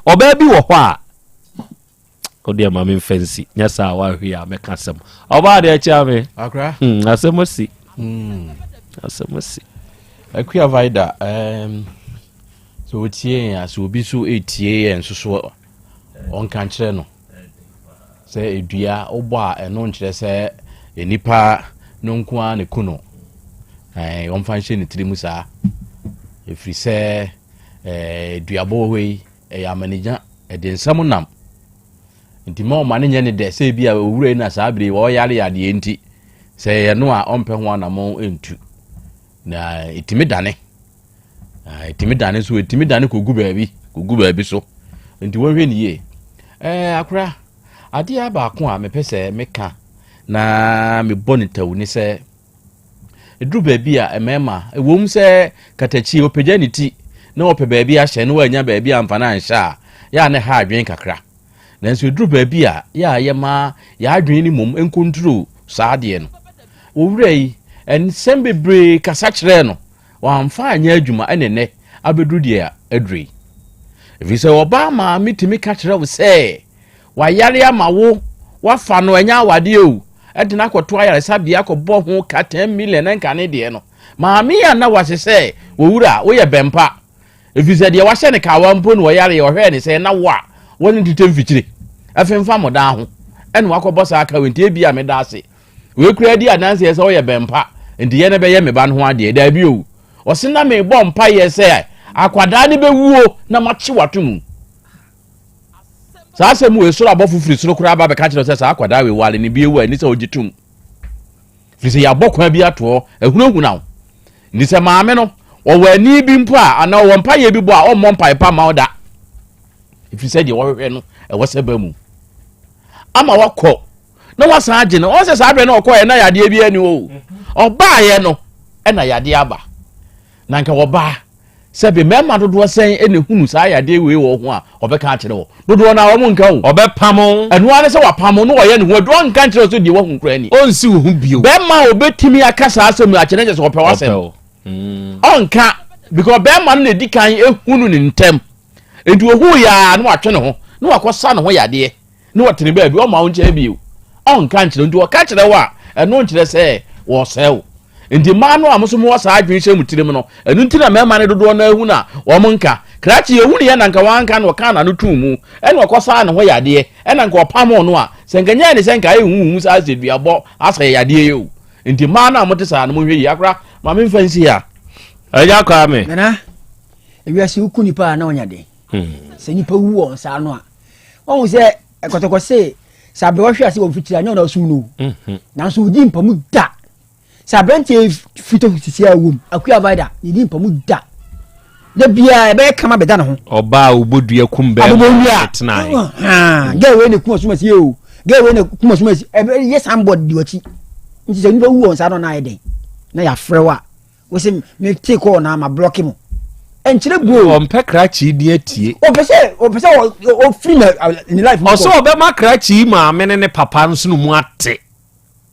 oba bi wo ho a odi ama me fancy nyasa wa hwe a meka sem oba de acha me akra asemosi asemosi akua vaida so tie as obi so etie enso so on kan kire no se edua obo a eno nkire se enipa no nko a ne kuno on fan hye ne trimu saa efri se edua bo hwei ya manija edensam nam ntimo o mane nye ne de se bia owure na saa bire wo yare yade enti se ye no a ompe ho anamo entu na itimi dane so itimi dane kogu baabi so nti wo hwe ni ye akra ade aba ko a mepese meka na me bonitaw ni se edru baabi a emema ewom se katachi opagya ni ti na ope baabi a hye no anya baabi amfana ansha ya ne ha adwen kakra nanso edru baabi a ya yema ya adwen ni mom enkontro saade no owurei en sembebre kasa kire no wamfa anya adwuma enene abedru de adrei efise oba ma mitimi ka kire wo se wayare amawo wafa no anya awade o edina kwoto ayare sabia akobɔ ho ka 10 million nka ne de no maami ya na wase se owura wo ye bempa efise de wahye ne ka wampo no wayare yo hwe ne se na wa woni titem fikire afemfa moda ho ene wakobɔ sa aka wenti bia me da ase we kura di ananse ye se wo ye bempa enti ye ne be ye me ba no ho ade da bi o osina me bɔ mpa ye se akwada ne bewuo na machi watum sa asemu we soro abɔ fufuri soro kura ba be ka kire se sa akwada we wale ne bi ewu ani se ogitum fisi ya bɔkwa bi ato ehunu na ni se maame no wo wani bi mpo a ana wo mpa ye bi bo a o mmɔ mpa pa ma oda fisi de wo hwehwe no e wo se ba mu ama wakɔ na wasan age no o se sa abre na okɔ ye na yade bi ani o oba ye no e na yade aba na nka wo ba se be mema dodo sen ene hunu sa yade we wo ho a obeka akire wo dodo na wo nka wo obepamo enu ane se wapamo no wo ye ne ho dodo nka akire so de wo hu kra ni onsi wo hu bio be ma obetimi akasa asem akire je so ope wasem onka because be ma no na di kan ehunu ne ntem edu ohu ya no atwe ne ho no wakosa ne ho yade no watene ba bi o ma wonche bio onka akire ndu wo ka akire wa enu nkire se wo sew ndi ma no amoso mo wasa adwen hye mutirim no enu ntina mema ne dodo na ehu na wo monka krachi ehu ne na nka wanka no ka na no tumu ene okosa ne ho yade ena nka opamo no a senganya ne senka ehu sa azeduabɔ asa yade yo ndi ma no amote sa no mo hwe yakra ma me mfansi ya aja kwa me na ewiase ukuni pa na onyade se nipa wu on sa no a won se ekotokose sabe wo hwe ase wo fitira nya na osum no na so udi mpamu da sabrante fito sisi awum akua vaida yidi mpamu da bia e be kama beda na ho oba obodua kumbe tena gawe ne kuma sumasi o gawe ne kuma sumasi e yes ambod di wachi nti se nipa wu on sa no na eden na ya frewa wo se me take call na ma block mo enchire bu o mpe krachi di atie o pese o free na life o so obe ma krachi ma amene ne papa nso no mu ate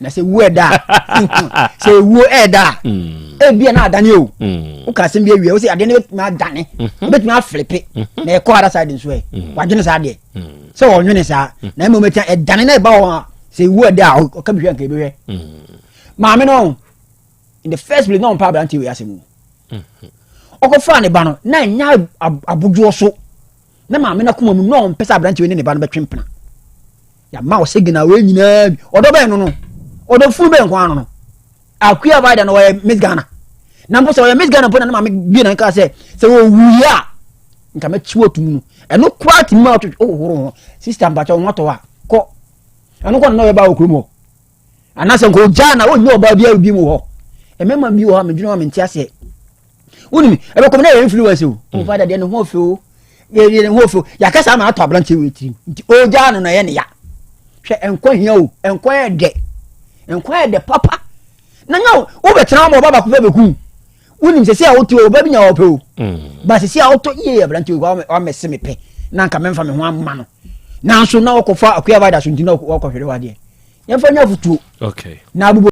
na se wu eda se wu eda e bia na adane o o ka se bia wi o se ade ne ma adane bet ma flippe na e ko ara side nso e wa dwene sa de se o nwene sa na mo metia e dane na e ba wo se wu eda o ka bi hwe nka e bi hwe ma me no in the first place no pa branti we asemu o ko fa ne ba no na nya abujo so na ma me na kuma mu no pesa branti we ne ba no betwempena ya ma o segina we nyina odo be no odo fu be nkwa no akua vaida no we Miss Ghana na mpo se we Miss Ghana po na ma me bi na nka se wo wuya nka me chiwo tumu no eno kwati ma to horo sister mbacha nwato wa ko eno ko no we ba okrumo anase nko jana wo nyo ba bia bi mu ho mema bi wo ha medwuna me ntia se woni ebe kom na influence o father de no ho fe ye ho fe ya kasa ma ato abranche we tiri nti oja no na ye ne ya hwe enko hia o enko de papa na nya wo betena mo baba ko beku woni se se a wotu o ba bi nya wo pe o ba se se a woto ye abranche wa mese me pe na nka memfa me ho amma no na so na wo ko fa akua ba da so nti na wo ko hwere wa de yemfa nya futuo okay na